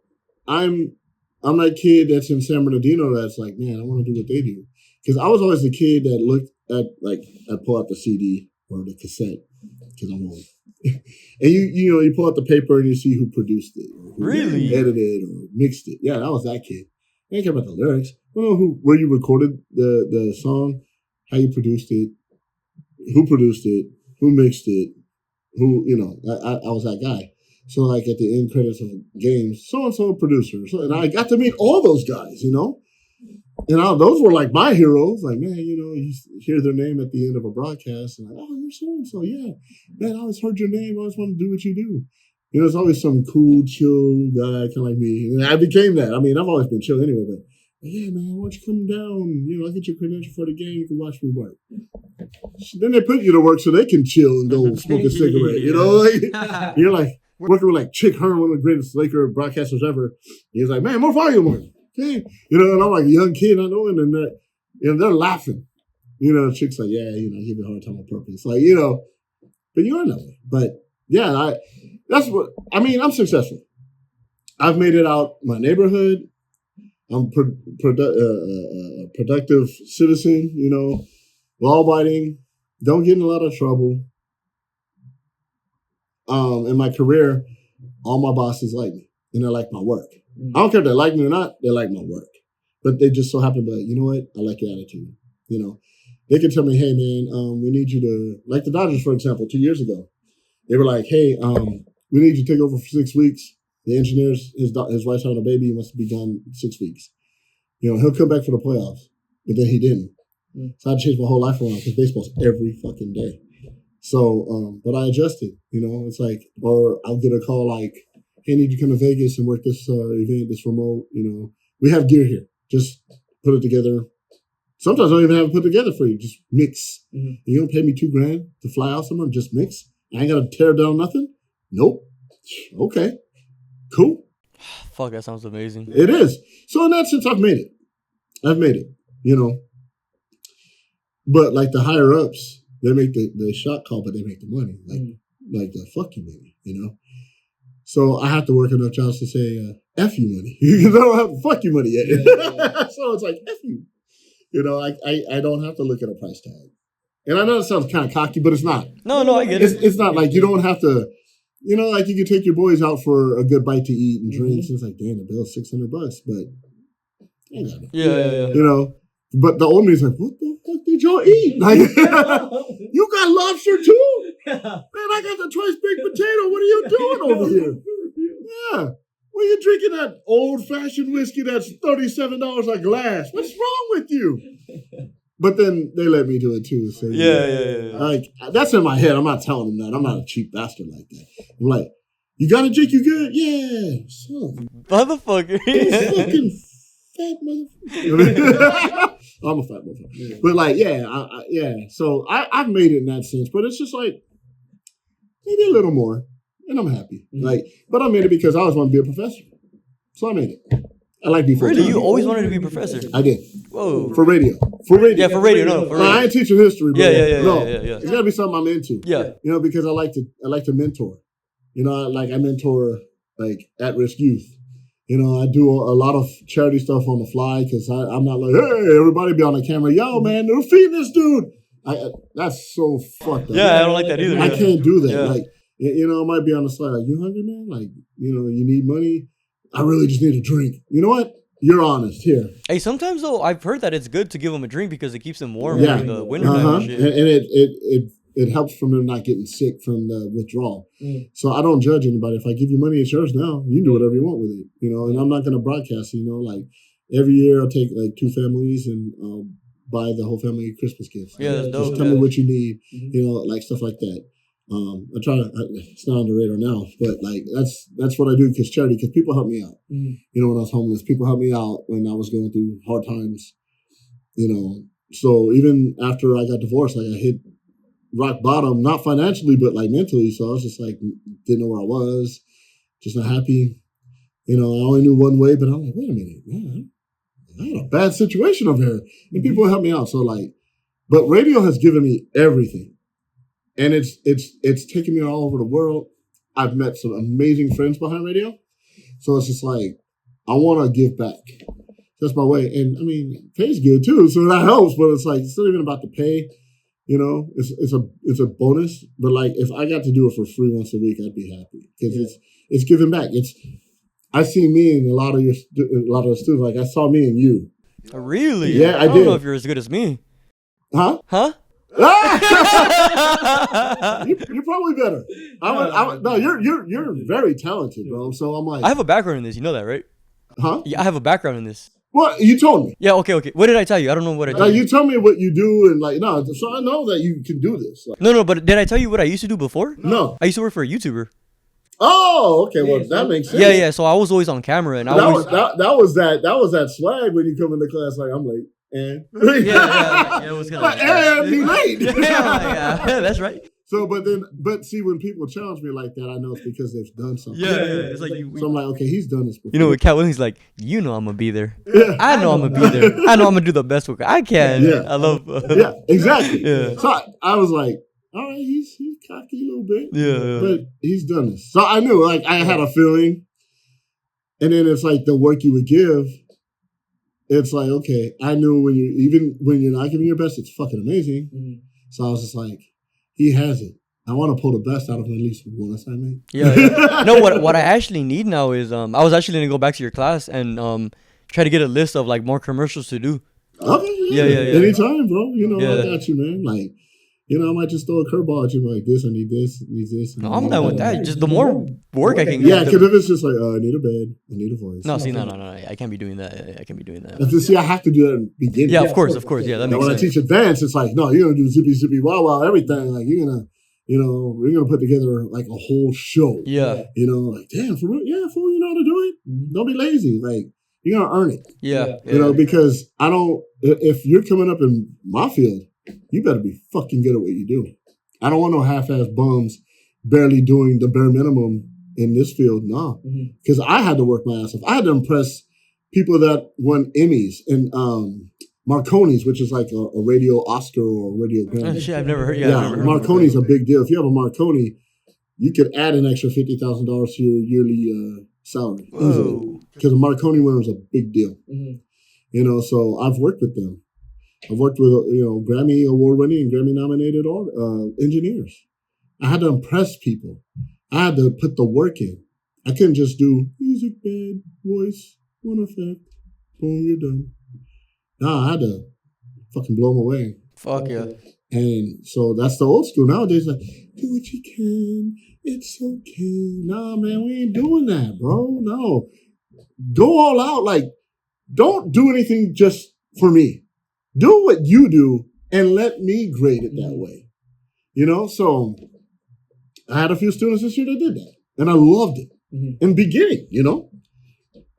I'm that kid that's in San Bernardino that's like, man, I want to do what they do. Because I was always the kid that looked at, like, I'd pull out the CD or the cassette because I'm old. And you pull out the paper and you see who produced it. Or who really? Edited or mixed it. Yeah, I was that kid. I didn't care about the lyrics. I don't know where you recorded the song, how you produced it, who produced it, who mixed it, who, you know, I was that guy. So like at the end credits of games, so-and-so producer. And I got to meet all those guys, you know? And those were like my heroes. Like, man, you know, you hear their name at the end of a broadcast and like, oh, you're so-and-so, yeah. Man, I always heard your name. I always wanted to do what you do. You know, it's always some cool, chill guy kind of like me. And I became that. I mean, I've always been chill anyway, but yeah, man, why don't you come down? You know, I'll get your credential for the game. You can watch me work. Then they put you to work so they can chill and go smoke a cigarette. You know, like, you're like working with like Chick Hearn, one of the greatest Laker broadcasters ever. He's like, man, more volume on it. Okay. You know, and I'm like a young kid, not knowing, and they're laughing. You know, Chick's like, yeah, you know, I give you a hard time on purpose. Like, you know, but you are that way. But yeah, I'm successful. I've made it out my neighborhood. I'm a productive citizen, you know, law-abiding, don't get in a lot of trouble. In my career, all my bosses like me, and they like my work. I don't care if they like me or not, they like my work. But they just so happen to be like, you know what, I like your attitude. You know, they can tell me, hey, man, we need you to, like the Dodgers, for example, 2 years ago. They were like, hey, we need you to take over for 6 weeks. The engineers, his wife's having a baby. He must be gone 6 weeks. You know, he'll come back for the playoffs. But then he didn't. So I had to change my whole life around because baseball's every fucking day. So, but I adjusted, you know. It's like, or I'll get a call like, hey, I need you to come to Vegas and work this event, this remote, you know. we have gear here. Just put it together. Sometimes I don't even have it put together for you. Just mix. Mm-hmm. You don't pay me $2,000 to fly out somewhere. Just mix. I ain't got to tear down nothing. Nope. Okay. Cool. Fuck, that sounds amazing. It is. So in that sense, I've made it. You know. But like the higher ups, they make the shot call, but they make the money. Like the fuck you money, you know? So I have to work enough jobs to say, F you money. You don't have fuck you money yet. Yeah. So it's like, F you. You know, I don't have to look at a price tag. And I know it sounds kind of cocky, but it's not. No, I get it. It's not like you don't have to, you know, like you can take your boys out for a good bite to eat and drinks. Mm-hmm. It's like, damn, the bill's $600, but I ain't got it. Yeah. You know, but the old man's like, what the fuck did y'all eat? Like, you got lobster too? Man, I got the twice baked potato. What are you doing over here? Yeah. Well, you're drinking that old-fashioned whiskey that's $37 a glass. What's wrong with you? But then they let me do it too. So yeah. Like, that's in my head. I'm not telling them that. I'm not a cheap bastard like that. I'm like, you got a drink? You good? Yeah. So, motherfucker. Fucking fat motherfucker. I'm a fat motherfucker. Yeah. But like, yeah. So I've made it in that sense. But it's just like, maybe a little more. And I'm happy. Mm-hmm. Like, but I made it because I always wanted to be a professor. So I made it. I like being Really? You always wanted to be a professor? I did. Whoa. For radio. Yeah, for radio. No, for radio. I ain't teaching history, bro. Yeah. No. It's gotta be something I'm into. Yeah. You know, because I like to mentor. You know, I mentor like at-risk youth. You know, I do a lot of charity stuff on the fly because I'm not like, hey, everybody be on the camera. Yo, man, they're feeding this dude. That's so fucked up. Yeah, I don't like that either. I can't do that. Yeah. Like, you know, I might be on the side like, you hungry, man? Like, you know, you need money? I really just need a drink. You know what? You're honest here. Hey, sometimes though, I've heard that it's good to give them a drink because it keeps them warm during the winter time and shit. And it helps from them not getting sick from the withdrawal. Mm. So I don't judge anybody. If I give you money, it's yours now. You can do whatever you want with it, you know. And I'm not going to broadcast, you know. Like every year, I'll take like 2 families and buy the whole family Christmas gifts. Yeah, that's dope. Just tell me what you need, you know, like stuff like that. It's not on the radar now, but like that's what I do because charity, because people help me out. Mm. You know, when I was homeless, people helped me out when I was going through hard times. You know, so even after I got divorced, like I hit rock bottom, not financially, but like mentally. So I was just like, didn't know where I was, just not happy. You know, I only knew one way, but I'm like, wait a minute, man, I had a bad situation over here, and people helped me out. So like, but radio has given me everything. And it's taken me all over the world. I've met some amazing friends behind radio. So it's just like, I want to give back. That's my way. And I mean, pay's good too, so that helps. But it's like, it's not even about the pay. You know, it's a bonus. But like, if I got to do it for free once a week, I'd be happy because it's giving back. I see me and a lot of the students. Like I saw me and you. Really? Yeah, I did. I don't know if you're as good as me. Huh? You're probably better. No, you're very talented, bro. So I'm like, I have a background in this. You know that, right? Huh? Yeah, I have a background in this. Well, you told me. Yeah. Okay. What did I tell you? I don't know what I told you. You tell me what you do and like no. So I know that you can do this. Like, no. But did I tell you what I used to do before? No. I used to work for a YouTuber. Oh, okay. Well, that makes sense. Yeah. So I was always on camera, and that was that swag when you come into class. Like I'm late. And it was kind of and be late. Yeah, that's right. So, but see, when people challenge me like that, I know it's because they've done something. Yeah. It's like so I'm like, okay, he's done this before. You know, with Cat Williams, like, you know, I'm gonna be there. Yeah. I know I'm gonna be there. I know I'm gonna do the best work I can. Yeah, I love. Yeah, exactly. Yeah. So I was like, all right, he's cocky a little bit. Yeah. But he's done this, so I knew. Like, I had a feeling, and then it's like the work you would give. It's like, okay, I knew when you're not giving your best, it's fucking amazing. Mm-hmm. So I was just like, he has it. I want to pull the best out of him at least one assignment. Yeah. No, what I actually need now is I was actually gonna go back to your class and try to get a list of like more commercials to do. Okay. Yeah. Anytime, bro. You know, I got you, man. Like, you know, I might just throw a curveball at you like this. I need this. No, I'm done with that. Just the more work I can get. Yeah, because if it's just like, I need a bed, I need a voice. No, see, no. I can't be doing that. See, I have to do that in the beginning. Yeah, of course. Yeah, that makes sense. When I teach advanced, it's like, no, you're gonna do zippy, wow, everything. Like you're gonna, you know, we're gonna put together like a whole show. Yeah. You know, like damn, for real, yeah, fool, you know how to do it. Mm-hmm. Don't be lazy. Like you're gonna earn it. Yeah. You know, because if you're coming up in my field, you better be fucking good at what you do. I don't want no half-ass bums barely doing the bare minimum in this field. No, because I had to work my ass off. I had to impress people that won Emmys and Marconi's, which is like a radio Oscar or a radio Grammy. Shit, I've never heard. Marconi's a big deal. If you have a Marconi, you could add an extra $50,000 to your yearly salary easily, because a Marconi winner is a big deal. You know, so I've worked with them. I've worked with Grammy award-winning and Grammy-nominated engineers. I had to impress people. I had to put the work in. I couldn't just do music, bed, voice, one effect, boom, you're done. Nah, I had to fucking blow them away. Fuck yeah. And so that's the old school. Nowadays, like, do what you can. It's okay. Nah, man, we ain't doing that, bro. No. Go all out. Like, don't do anything just for me. Do what you do and let me grade it that way. You know? So I had a few students this year that did that. And I loved it. In the beginning, you know?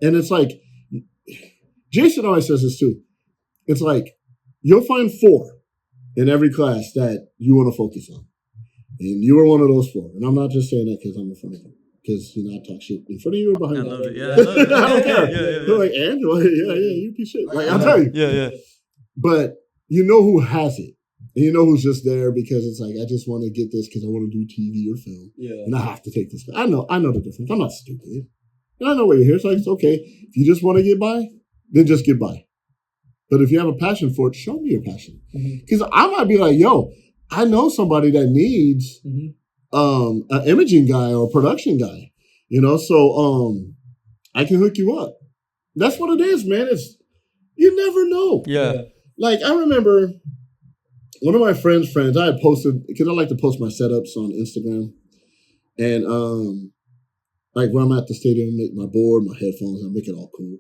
And it's like, Jason always says this too. It's like, you'll find 4 in every class that you want to focus on. And you were one of those 4. And I'm not just saying that because I'm in front of you. Because, I talk shit in front of you or behind you. I love it. Yeah, I love it. I don't care. Yeah. They're like, Angela, yeah, you piece of shit. Like, I'll tell you. Yeah. But you know who has it. And you know who's just there because it's like, I just want to get this because I want to do TV or film. Yeah. And I have to take this. I know the difference. I'm not stupid. And I know why you're here. So it's okay. If you just want to get by, then just get by. But if you have a passion for it, show me your passion. Because I might be like, yo, I know somebody that needs an imaging guy or a production guy. You know, so I can hook you up. That's what it is, man. It's you never know. Yeah. Like I remember one of my friends, I had posted, because I like to post my setups on Instagram. And like when I'm at the stadium, make my board, my headphones, I make it all cool.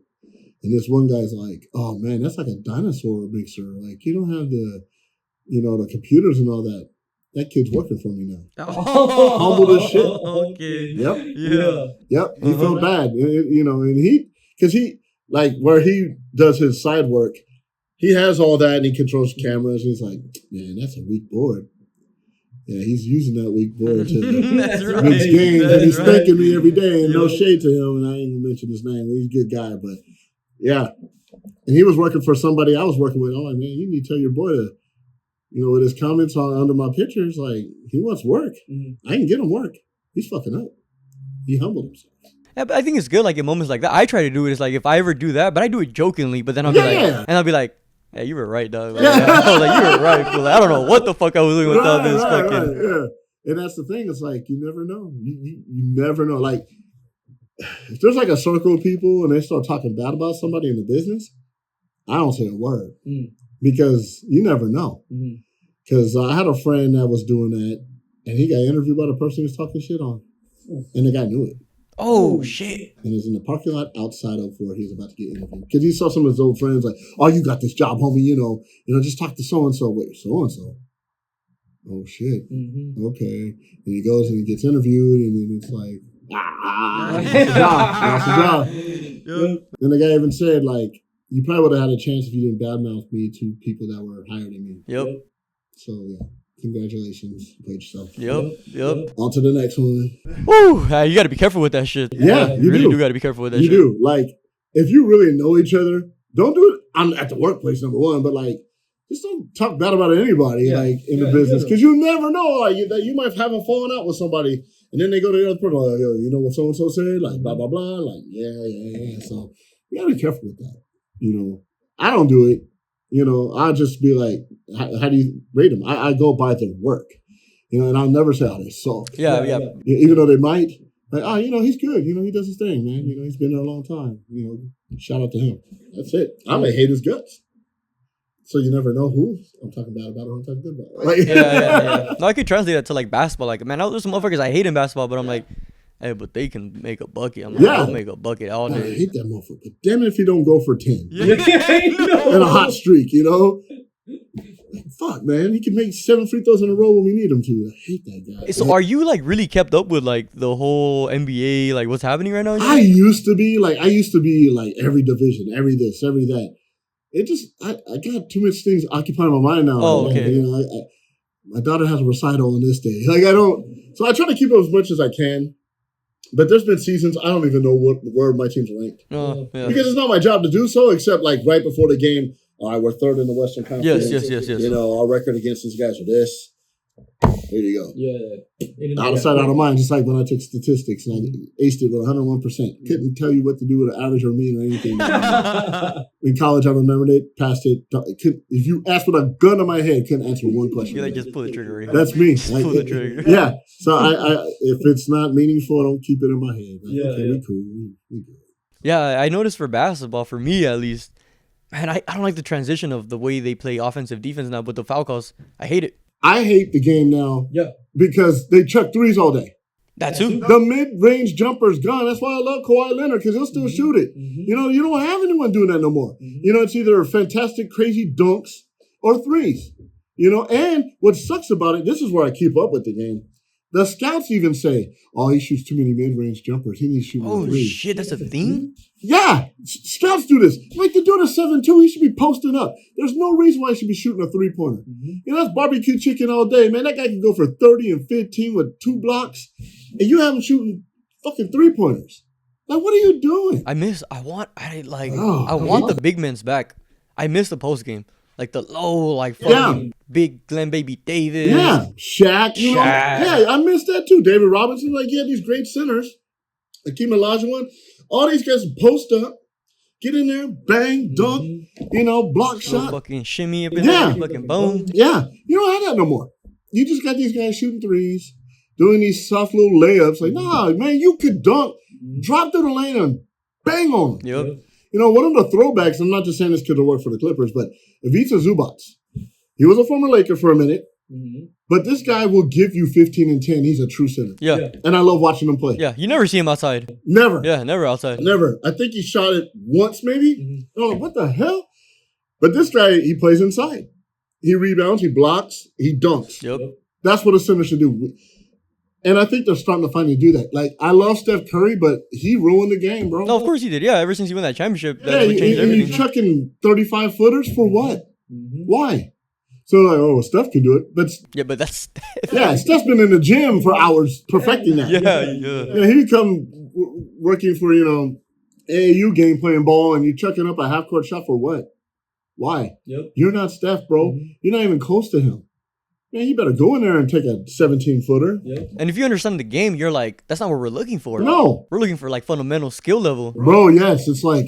And this one guy's like, oh man, that's like a dinosaur mixer. Like you don't have the computers and all that. That kid's working for me now. Humble as shit. Okay. Yep. Yeah. Yep. He felt bad, and because he like where he does his side work, he has all that and he controls cameras. And he's like, man, that's a weak board. Yeah, he's using that weak board to mix games, and he's thanking me every day. And no shade to him, and I ain't gonna mention his name. He's a good guy, but yeah. And he was working for somebody I was working with. I'm like, man, you need to tell your boy to. With his comments under my pictures, like, he wants work. I can get him work. He's fucking up. He humbled himself. Yeah, but I think it's good, like, in moments like that. I try to do it. It's like, if I ever do that, but I do it jokingly, but then I'll be like, hey, you were right, dog. Like, I was like, you were right. Like, I don't know what the fuck I was doing without this fucking... Right, yeah. And that's the thing. It's like, you never know. You never know. Like, if there's like a circle of people and they start talking bad about somebody in the business, I don't say a word. Because you never know. Because I had a friend that was doing that, and he got interviewed by the person he was talking shit on. And the guy knew it. Oh, shit. And it was in the parking lot outside of where he was about to get interviewed. Because he saw some of his old friends like, oh, you got this job, homie, just talk to so-and-so. Wait, so-and-so? Oh, shit. Okay. And he goes and he gets interviewed, and then it's like, that's the job. Yep. And the guy even said, like, you probably would have had a chance if you didn't badmouth me to people that were higher than me. Yep. So, yeah. Congratulations. You played yourself. Yep. On to the next one. Woo! You got to be careful with that shit. Yeah, you really do got to be careful with that shit. You do. Like, if you really know each other, don't do it. I'm at the workplace, number one, but like, just don't talk bad about anybody, in the business. Because you never know, like, that you might have a falling out with somebody, and then they go to the other person, like, yo, you know what so-and-so said? Like, blah, blah, blah. Like, yeah. So, you got to be careful with that. I don't do it. I'll just be like, how do you rate them? I go by their work, and I'll never say, oh, they suck. Yeah. Even though they might, like, oh, he's good. He does his thing, man. He's been there a long time. Shout out to him. That's it. I may hate his guts. So you never know who I'm talking bad about or I'm talking good about. Like, yeah. No, I could translate that to like basketball. Like, man, there's some motherfuckers I hate in basketball, but I'm like, hey, but they can make a bucket. I'm like, I'll make a bucket all day. I hate that motherfucker. But damn it if you don't go for 10. Yeah, in a hot streak, Fuck, man. He can make 7 free throws in a row when we need him to. I hate that guy. So are you like really kept up with like the whole NBA, like what's happening right now? I used to be like every division, every this, every that. It just, I got too much things occupying my mind now. Oh, okay. You know, my daughter has a recital on this day. Like so I try to keep up as much as I can. But there's been seasons I don't even know where my team's ranked. Yeah. Because it's not my job to do so, except like right before the game, all right, we're third in the Western Conference. Yes. You know, our record against these guys are this. There you go. Yeah. Out of sight, out of mind, just like when I took statistics and I aced it with 101%. Couldn't tell you what to do with an average or mean or anything. In college, I remembered it, passed it. If you asked with a gun to my head, couldn't answer one question. You like just pull the trigger. Right? That's me. Just pull the trigger. Yeah. So I if it's not meaningful, I don't keep it in my head. Like, okay, we cool. We good. Yeah, I noticed for basketball, for me at least, man, I don't like the transition of the way they play offensive defense now with the foul calls. I hate it. I hate the game now because they chuck threes all day. That too. The mid-range jumper's gone. That's why I love Kawhi Leonard, because he'll still shoot it. You know, you don't have anyone doing that no more. You know, it's either fantastic, crazy dunks or threes. You know, and what sucks about it, this is where I keep up with the game. The scouts even say, oh, he shoots too many mid-range jumpers. He needs to shoot more threes. Oh, shit, that's a thing? Yeah, scouts do this. Like, the dude is 7'2", he should be posting up. There's no reason why he should be shooting a three-pointer. You know, that's barbecue chicken all day, man. That guy can go for 30 and 15 with 2 blocks, and you have him shooting fucking three-pointers. Like, what are you doing? I want the big men's back. I miss the post game. Like the low, like fucking big Glenn Baby Davis. Yeah, Shaq. You know? Yeah, I miss that too. David Robinson, like, yeah, these great centers. Akeem Olajuwon. All these guys post up, get in there, bang, dunk, you know, block shot. Fucking shimmy up in there, fucking boom. Yeah, you don't have that no more. You just got these guys shooting threes, doing these soft little layups. Like, nah, man, you could dunk, drop through the lane and bang on them. Yep. You know, one of the throwbacks, I'm not just saying this because it worked for the Clippers, but Ivica Zubac. He was a former Laker for a minute, but this guy will give you 15 and 10. He's a true center. Yeah. And I love watching him play. Yeah, you never see him outside. Never. Yeah, never outside. Never. I think he shot it once maybe. Oh, what the hell? But this guy, he plays inside. He rebounds, he blocks, he dunks. Yep. That's what a center should do. And I think they're starting to finally do that. Like, I love Steph Curry, but he ruined the game, bro. No, of course he did. Yeah, ever since he won that championship, yeah, he's chucking 35-footers for what? Why? So, like, oh, well, Steph can do it. But that's Steph. Yeah, Steph's been in the gym for hours perfecting that. Yeah, he come working for, you know, AAU game playing ball, and you're chucking up a half-court shot for what? Why? Yep. You're not Steph, bro. You're not even close to him. Man, you better go in there and take a 17-footer. Yep. And if you understand the game, you're like, that's not what we're looking for. No. We're looking for, like, fundamental skill level. Bro, yes. It's like,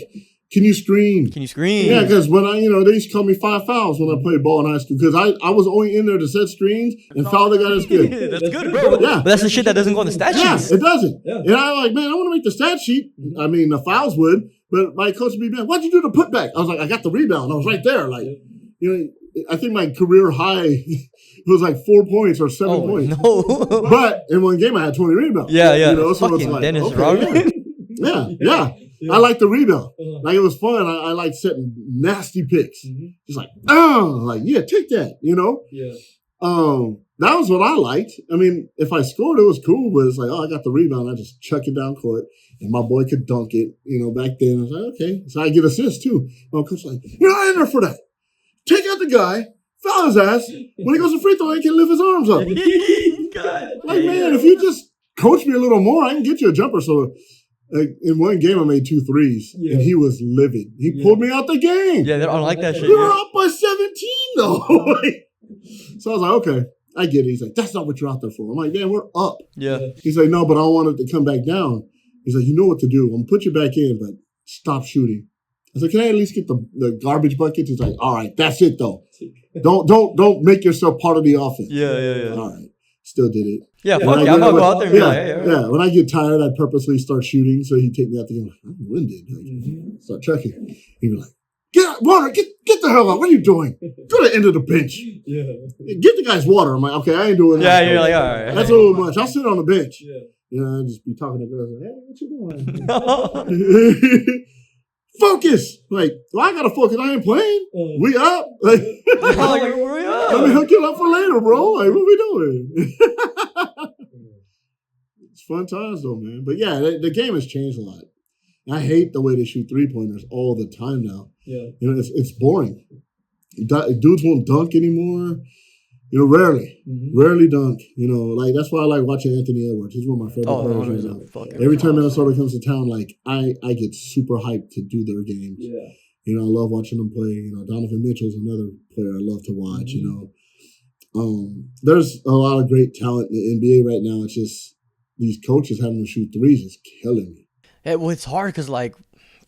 can you screen? Can you screen? Yeah, because when they used to call me 5 fouls when I played ball in high school, because I was only in there to set screens and foul the guy that's good. That's good, bro. Yeah. But that's the shit that doesn't go on the stat sheets. Yeah, it doesn't. Yeah. And I like, man, I want to make the stat sheet. I mean, the fouls would, but my coach would be, man, what'd you do to put back? I was like, I got the rebound. I was right there. Like, you know, I think my career high was like 4 points or 7 points. No. But in one game, I had 20 rebounds. Yeah. You know, so fucking it's like, Dennis okay, Rodman. Yeah. I like the rebound. Like, it was fun. I like setting nasty picks. Just like, yeah, take that, you know? Yeah. That was what I liked. I mean, if I scored, it was cool, but it's like, oh, I got the rebound. I just chuck it down court, and my boy could dunk it, you know, back then. I was like, okay. So I get assists, too. My coach was like, you're not in there for that. Take out the guy, foul his ass. When he goes to free throw, he can lift his arms up. God. Like, man, if you just coach me a little more, I can get you a jumper. So, like, in one game, I made 2 threes, and he was livid. He pulled me out the game. Yeah, they don't like that shit. We were up by 17, though. So I was like, okay, I get it. He's like, that's not what you're out there for. I'm like, man, we're up. Yeah. He's like, no, but I want it to come back down. He's like, you know what to do. I'm going to put you back in, but stop shooting. I said, can I at least get the garbage buckets? He's like, all right, that's it, though. Don't make yourself part of the offense. Yeah. All right. Still did it. Yeah, fuck yeah. I'm going to go out there and be like, hey, yeah, when I get tired, I purposely start shooting so he'd take me out the game. I'm winded. Like, start checking. He'd be like, get out, water, get the hell out. What are you doing? Go to the end of the bench. Yeah. Get the guy's water. I'm like, okay, I ain't doing that. Yeah, you're like, all right. That's a little much. I'll sit on the bench. Yeah. You know, I'd just be talking to girls like, hey, what you doing? focus. Like, well, I gotta focus. I ain't playing. We up. Like, let me hook you up for later, bro. Like, what we doing? It's fun times though, man. But yeah, the game has changed a lot. I hate the way they shoot 3-pointers all the time now. Yeah. You know, it's boring. Dudes won't dunk anymore. You know, rarely dunk. You know, like that's why I like watching Anthony Edwards. He's one of my favorite players right now. Every time Minnesota comes to town, like I get super hyped to do their games. Yeah. You know, I love watching them play. You know, Donovan Mitchell's another player I love to watch. You know, there's a lot of great talent in the NBA right now. It's just these coaches having to shoot threes is killing me. Yeah, well, it's hard because, like,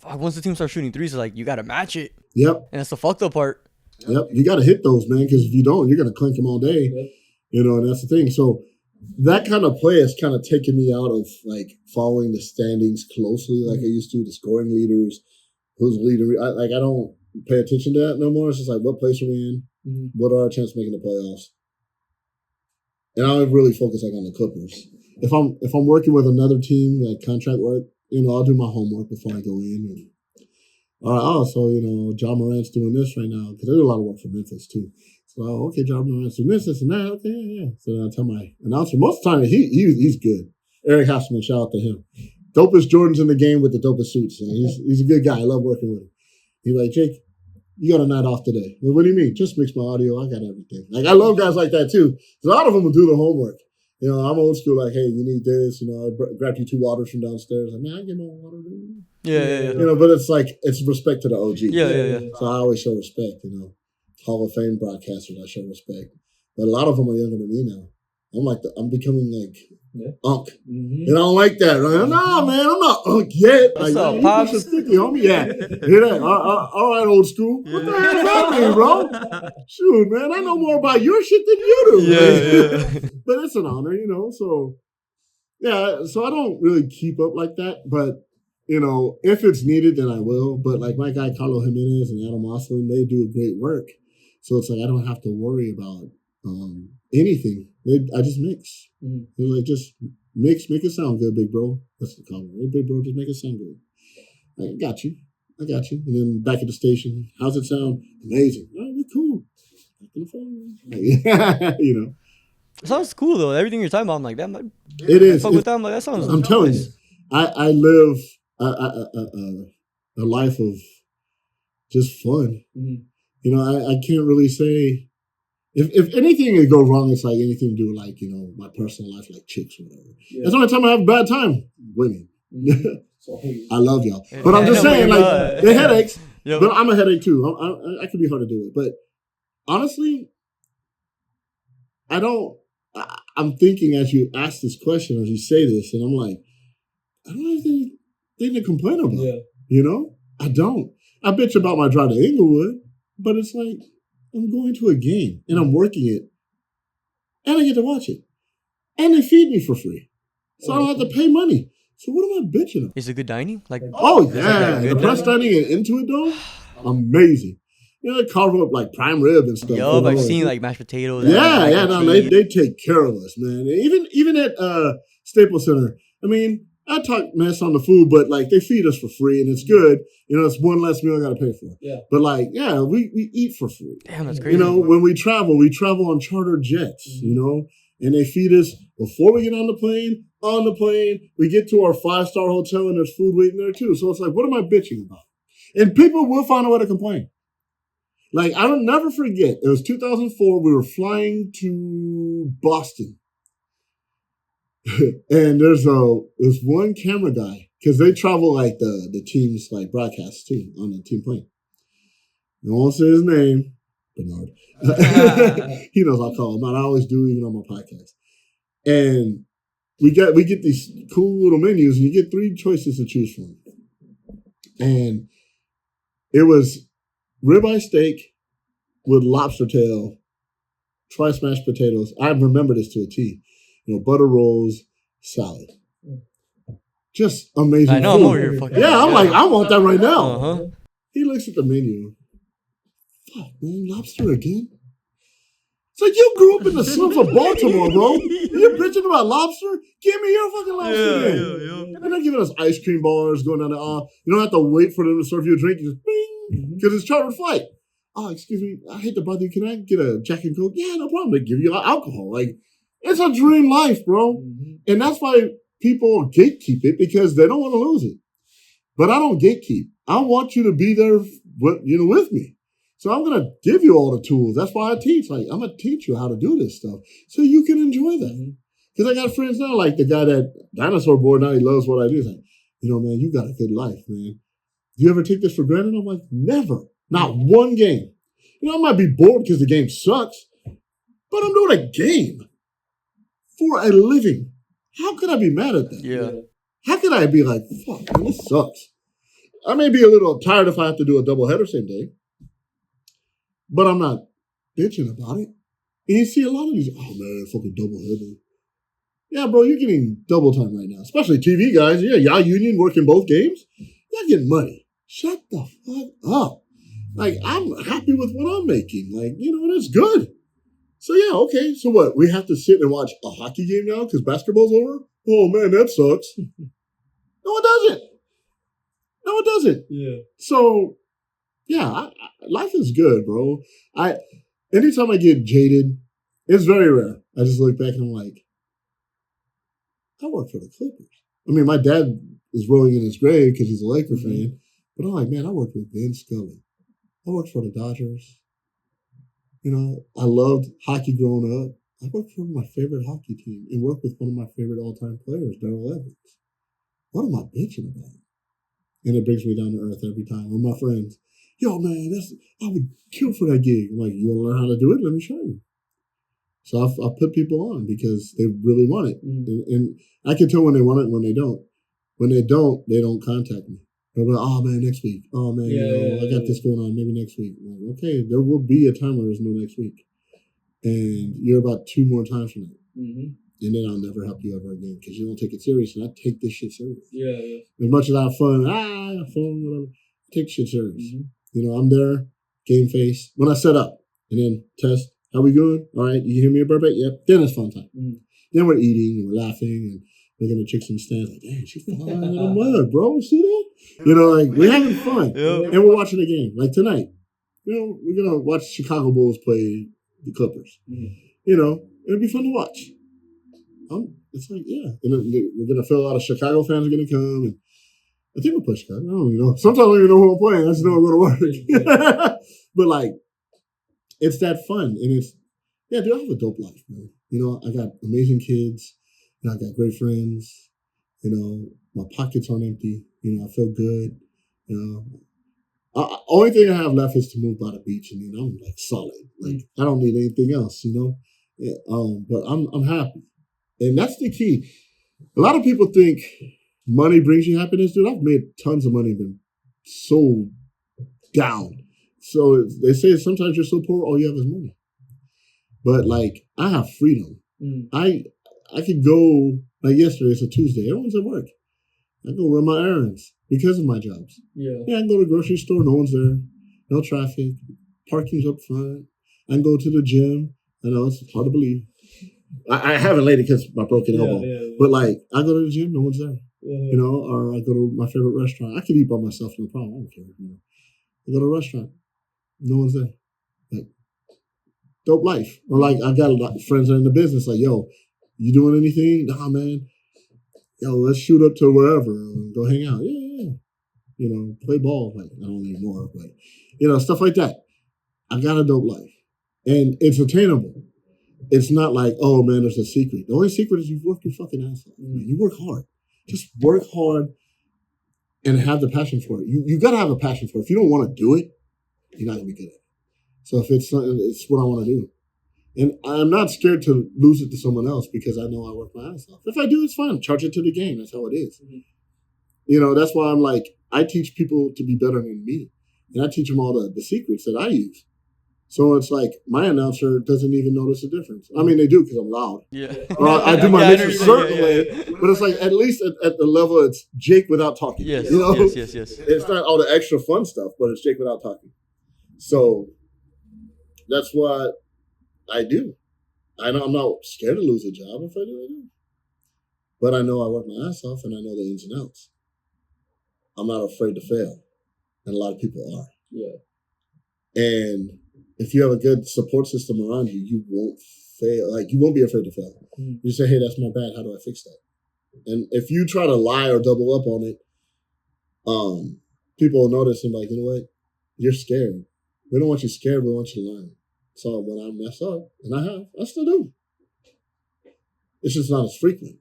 once the team starts shooting threes, like, you got to match it. Yep. And that's the fucked up part. Yep. You got to hit those, man, because if you don't, you're going to clink them all day. Yep. You know, and that's the thing. So that kind of play has kind of taken me out of, like, following the standings closely like I used to, the scoring leaders, who's leading. I don't pay attention to that no more. It's just like, what place are we in? What are our chances of making the playoffs? And I don't really focus, like, on the Clippers. If I'm working with another team, like contract work, you know, I'll do my homework before I go in. And, all right, so, you know, Ja Morant's doing this right now, because they do a lot of work for Memphis, too. So, okay, Ja Morant's doing this and that. Okay, yeah. So then I tell my announcer, most of the time, he's good. Eric Hasselman, shout out to him. Dopest Jordan's in the game with the dopest suits. And he's a good guy. I love working with him. He's like, Jake, you got a night off today. Well, what do you mean? Just mix my audio. I got everything. Like, I love guys like that, too. A lot of them will do the homework. You know, I'm old school, like, hey, you need this. You know, I grabbed you 2 waters from downstairs. Like, man, I get my water, dude. Yeah. You know, but it's like, it's respect to the OG. Yeah. So I always show respect, you know. Hall of Fame broadcasters, I show respect. But a lot of them are younger than me now. I'm becoming like Unk. And I don't like that. Right? No, man, I'm not Unk yet. What's like, up, Pops? You 50, homie. Yeah. Hear that? All right, old school. What the hell does that mean, bro? Shoot, man, I know more about your shit than you do. Yeah. But it's an honor, you know. So, yeah, so I don't really keep up like that. But, you know, if it's needed, then I will. But like my guy, Carlo Jimenez and Adam Oslin, they do great work. So it's like I don't have to worry about anything. I just mix. They're like, just mix, make it sound good, big bro. That's the comment. Hey, big bro, just make it sound good. Like, I got you. And then back at the station, how's it sound? Amazing. All right, we're cool. Back on the phone. Like, you know. It sounds cool though. Everything you're talking about, I'm like, that. It is. Fuck with them. Like, that sounds. I'm telling you, I live a life of just fun. You know, I can't really say. If anything would go wrong, it's like anything to do with, like, you know, my personal life, like chicks or whatever. Yeah. That's the only time I have a bad time. Women. I love y'all. But I'm just saying, like, they're headaches. Yep. But I'm a headache too. I can be hard to deal with. But honestly, I'm thinking as you ask this question, as you say this, and I'm like, I don't have anything to complain about. Yeah. You know? I don't. I bitch about my drive to Inglewood, but it's like, I'm going to a game, and I'm working it, and I get to watch it. And they feed me for free. So I don't have to pay money. So what am I bitching about? Is it good dining? Like, oh, yeah. The press dining and Intuit Dome, amazing. You know, they carve up, like, prime rib and stuff. Yo, I've seen, like, mashed potatoes. Yeah, no, they take care of us, man. Even at Staples Center, I mean, I talk mess on the food, but, like, they feed us for free, and it's good. You know, it's one less meal I got to pay for. Yeah. But, like, yeah, we eat for free. Damn, that's crazy. You know, when we travel on charter jets, you know, and they feed us before we get on the plane. On the plane, we get to our 5-star hotel, and there's food waiting there, too. So it's like, what am I bitching about? And people will find a way to complain. Like, I don't never forget, it was 2004, we were flying to Boston. And there's this one camera guy, because they travel like the team's like broadcasts too on the team plane. I won't say his name, Bernard. He knows I'll call him out. I always do, even on my podcast. And we get these cool little menus, and you get 3 choices to choose from. And it was ribeye steak with lobster tail, twice mashed potatoes. I remember this to a T. You know, butter rolls, salad. Just amazing. I know, food. I'm over here fucking. Yeah, I'm like, I want that right now. Uh-huh. He looks at the menu. Fuck, man, lobster again? It's like, you grew up in the slums of Baltimore, bro. You're bitching about lobster? Give me your fucking lobster then. And they're giving us ice cream bars going down the aisle. You don't have to wait for them to serve you a drink. You just bing, because it's chartered flight. Oh, excuse me, I hate to bother you. Can I get a Jack and Coke? Yeah, no problem. They give you alcohol. Like, it's a dream life, bro. And that's why people gatekeep it, because they don't want to lose it. But I don't gatekeep. I want you to be there with me. So I'm going to give you all the tools. That's why I teach. Like, I'm going to teach you how to do this stuff so you can enjoy that. Because I got friends now, like the guy that dinosaur board, now he loves what I do. He's like, man, you got a good life, man. Do you ever take this for granted? I'm like, never. Not one game. I might be bored because the game sucks, but I'm doing a game for a living. How could I be mad at that? Yeah. How could I be like, fuck, man, this sucks? I may be a little tired if I have to do a doubleheader same day, but I'm not bitching about it. And you see a lot of these, oh man, fucking doubleheader. Yeah, bro, you're getting double time right now. Especially TV guys. Yeah, y'all union working both games. Y'all getting money. Shut the fuck up. Like, I'm happy with what I'm making. Like, that's good. So yeah, okay. So what? We have to sit and watch a hockey game now because basketball's over? Oh man, that sucks. No, it doesn't. No, it doesn't. Yeah. So, yeah, life is good, bro. Anytime I get jaded, it's very rare. I just look back and I'm like, I work for the Clippers. I mean, my dad is rolling in his grave because he's a Laker fan. But I'm like, man, I worked with Vin Scully. I worked for the Dodgers. I loved hockey growing up. I worked for my favorite hockey team and worked with one of my favorite all-time players, Darrell Evans. What am I bitching about? And it brings me down to earth every time. With my friends, yo, man, I would kill for that gig. I'm like, you want to learn how to do it? Let me show you. So I put people on because they really want it. And I can tell when they want it and when they don't. When they don't contact me. They're like, oh, man, next week. Oh, man, I got this going on. Maybe next week. I'm like, okay, there will be a time where there's no next week. And you're about 2 more times from that. And then I'll never help you ever again because you don't take it serious. And I take this shit serious. Yeah. As much as I have fun, whatever. I take shit serious. I'm there, game face. When I set up and then test, how we good? All right, you hear me a burpee? Yep. Then it's fun time. Then we're eating and we're laughing and looking at chicks in the stands like, damn, she's fine in the mud, bro. See that? Like, we're having fun. And we're watching the game. Like tonight, we're going to watch Chicago Bulls play the Clippers. It'll be fun to watch. It's like, yeah. And we're going to feel a lot of Chicago fans are going to come. And I think we'll play Chicago. I don't even know. Sometimes I don't even know who I'm playing. I just know I'm going to work. But, like, it's that fun. And it's, yeah, dude, I have a dope life, man. I got amazing kids. I got great friends. My pockets aren't empty. I feel good. Only thing I have left is to move by the beach, and I'm like solid. Like I don't need anything else, Yeah, but I'm happy, and that's the key. A lot of people think money brings you happiness, dude. I've made tons of money and been so down. So they say sometimes you're so poor, all you have is money. But like I have freedom. I could go, like yesterday, it's a Tuesday. Everyone's at work. I go run my errands because of my jobs. Yeah, I can go to the grocery store. No one's there. No traffic. Parking's up front. I can go to the gym. I know it's hard to believe. I haven't lately because of my broken elbow. Yeah. But like, I go to the gym. No one's there. Yeah. Or I go to my favorite restaurant. I can eat by myself. No problem. I don't care. I go to a restaurant. No one's there. Like, dope life. Or like, I got a lot of friends that are in the business. Like, yo, you doing anything? Nah, man. Yo, let's shoot up to wherever and go hang out. Yeah. Play ball. Like, I don't need more, but, stuff like that. I got a dope life. And it's attainable. It's not like, oh, man, there's a secret. The only secret is you work your fucking ass off. Man. You work hard. Just work hard and have the passion for it. You got to have a passion for it. If you don't want to do it, you're not going to be good at it. So if it's something, it's what I want to do. And I'm not scared to lose it to someone else because I know I work my ass off. If I do, it's fine. Charge it to the game. That's how it is. That's why I'm like, I teach people to be better than me. And I teach them all the secrets that I use. So it's like my announcer doesn't even notice the difference. I mean, they do because I'm loud. Yeah. Or I do my mix a certain way. But it's like at least at the level it's Jake without talking. Yes. Yes. It's not all the extra fun stuff, but it's Jake without talking. So that's what I do. I'm not scared to lose a job. If I do, I do. But I know I work my ass off and I know the ins and outs. I'm not afraid to fail. And a lot of people are. Yeah. And if you have a good support system around you, you won't fail. Like, you won't be afraid to fail. Mm-hmm. You say, hey, that's my bad. How do I fix that? And if you try to lie or double up on it, people will notice and like, you know what? You're scared. We don't want you scared. We want you to learn. So when I mess up, and I still do. It's just not as frequent.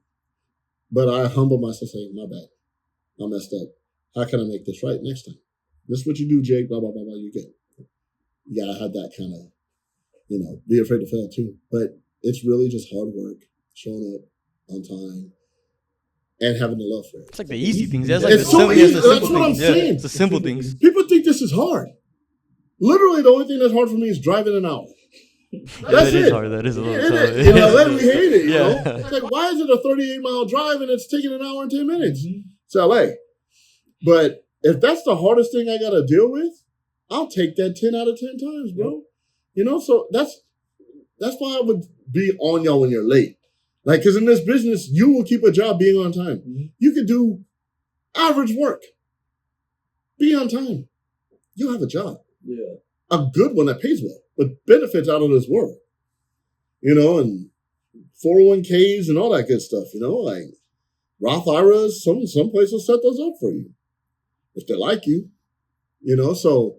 But I humble myself saying, my bad. I messed up. How can I make this right next time? This is what you do, Jake, blah, blah, blah, blah, you get. You gotta have that kind of, be afraid to fail too. But it's really just hard work, showing up on time, and having the love for it. It's like the easy things. That's like it's so easy. That's what I'm saying. Yeah, it's the simple things. People think this is hard. Literally, the only thing that's hard for me is driving an hour. That's it. Hard. That is a little tough. In LA, we hate it. It's like, why is it a 38-mile drive and it's taking an hour and 10 minutes? Mm-hmm. It's LA. But if that's the hardest thing I got to deal with, I'll take that 10 out of 10 times, bro. So that's why I would be on y'all when you're late. Like, because in this business, you will keep a job being on time. Mm-hmm. You could do average work. Be on time. You'll have a job. Yeah. A good one that pays well, with benefits out of this world. And 401ks and all that good stuff, like Roth IRAs, some places will set those up for you if they like you, so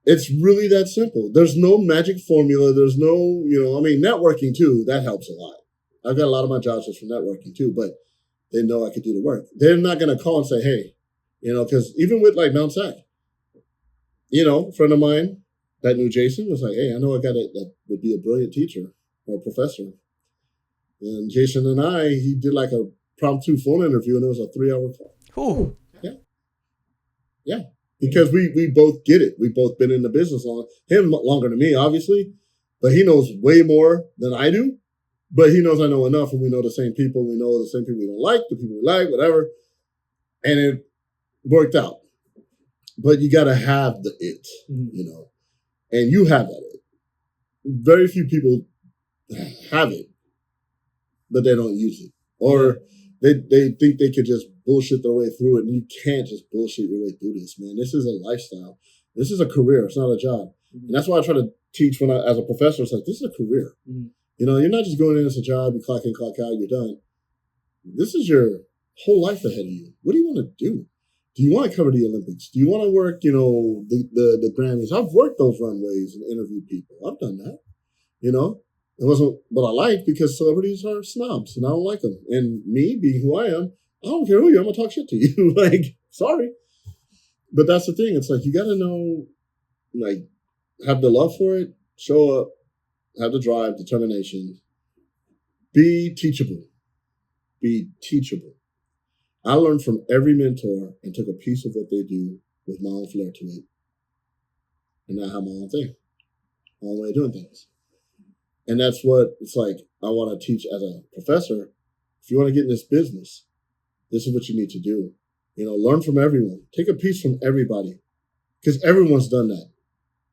it's really that simple. There's no magic formula. There's no, networking too, that helps a lot. I've got a lot of my jobs just from networking too, but they know I could do the work. They're not going to call and say, hey, because even with like Mount Sac, a friend of mine that knew Jason was like, hey, I know a guy that would be a brilliant teacher or a professor. And Jason and he did like a impromptu phone interview, and it was a 3-hour call. Ooh. Yeah. Because we both get it. We've both been in the business him longer than me, obviously, but he knows way more than I do. But he knows I know enough, and we know the same people. We know the same people we don't like, the people we like, whatever. And it worked out. But you got to have the it, and you have that it. Very few people have it, but they don't use it. Or they think they could just bullshit their way through it, and you can't just bullshit your way through this, man. This is a lifestyle. This is a career. It's not a job. Mm-hmm. And that's why I try to teach as a professor. It's like, this is a career. Mm-hmm. You're not just going in as a job, you clock in, clock out, you're done. This is your whole life ahead of you. What do you want to do? Do you want to cover the Olympics? Do you want to work, the Grammys? I've worked those runways and interviewed people. I've done that. It wasn't what I like because celebrities are snobs and I don't like them. And me being who I am, I don't care who you are. I'm going to talk shit to you. Like, sorry. But that's the thing. It's like, you got to know, like, have the love for it, show up, have the drive, determination, be teachable. Be teachable. I learned from every mentor and took a piece of what they do with my own flair to it. And now I have my own thing, my own way of doing things. And that's what it's like I want to teach as a professor. If you want to get in this business, this is what you need to do. Learn from everyone. Take a piece from everybody. Because everyone's done that.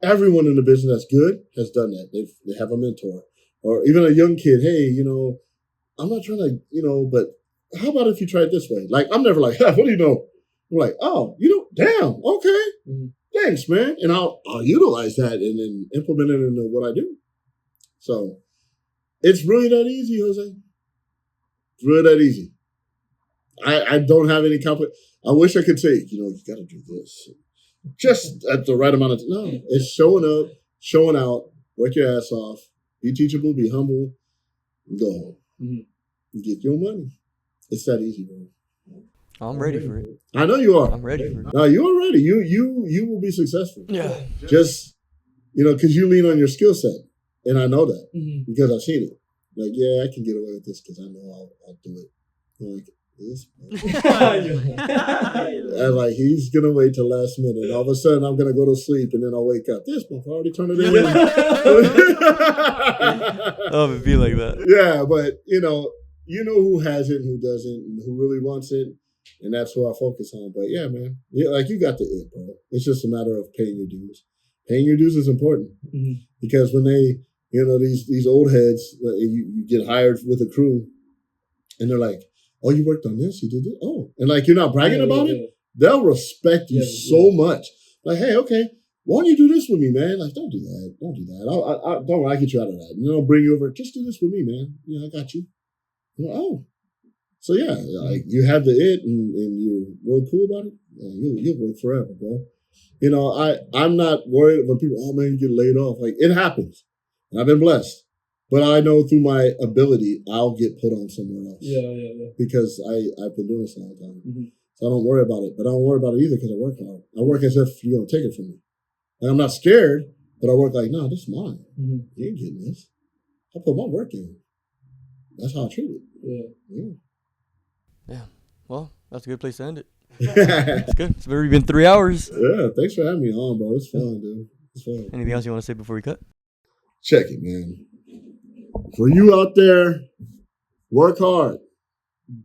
Everyone in the business that's good has done that. They have a mentor. Or even a young kid, hey, I'm not trying to, but how about if you try it this way? Like, I'm never like, what do you know? I'm like, oh, damn, okay. Mm-hmm. Thanks, man. And I'll utilize that and then implement it into what I do. So it's really that easy, Jose. It's really that easy. I don't have any I wish I could say, you got to do this. Just at the right amount of time. No, it's showing up, showing out, work your ass off, be teachable, be humble, and go home. Mm-hmm. You get your money. It's that easy, bro. I'm ready for it. I know you are. I'm ready for it. No, you are ready. You will be successful. Yeah. Just, because you lean on your skill set. And I know that because I've seen it. Like, yeah, I can get away with this because I know I'll do it. I'm like, this. I'm like, he's going to wait till last minute. And all of a sudden, I'm going to go to sleep and then I'll wake up. This month, I already turned it in. Oh, it'd be like that. Yeah, but, you know who has it and who doesn't and who really wants it. And that's who I focus on. But yeah, man, like you got the it, bro. It's just a matter of paying your dues. Paying your dues is important because when they, You know, these old heads, you get hired with a crew, and they're like, "Oh, you worked on this, you did it. Oh," and like you're not bragging about it. They'll respect you so much. Like, hey, okay, why don't you do this with me, man? Like, don't do that. Don't do that. I don't. I get you out of that. And I'll bring you over. Just do this with me, man. Yeah, I got you. Like, oh, so yeah, like you have the it, and you're real cool about it. You'll work forever, bro. You know, I'm not worried when people, oh man, you get laid off. Like it happens. And I've been blessed. But I know through my ability, I'll get put on somewhere else. Yeah. Because I've been doing this a long time. Mm-hmm. So I don't worry about it. But I don't worry about it either because I work hard. I work as if you're going to take it from me. And I'm not scared, but I work like, no, this is mine. Mm-hmm. You ain't getting this. I put my work in. That's how I treat it. Yeah. Well, that's a good place to end it. It's good. It's already been 3 hours. Yeah, thanks for having me on, bro. It's fun, dude. It's fun. Anything else you want to say before we cut? Check it, man. For you out there, work hard.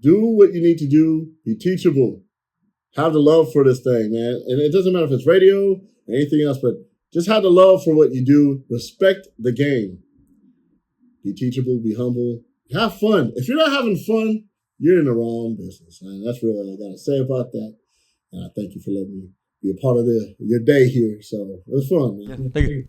Do what you need to do. Be teachable. Have the love for this thing, man. And it doesn't matter if it's radio or anything else, but just have the love for what you do. Respect the game. Be teachable. Be humble. Have fun. If you're not having fun, you're in the wrong business. And that's really all I got to say about that. And I thank you for letting me be a part of your day here. So it was fun, man. Yeah, thank you.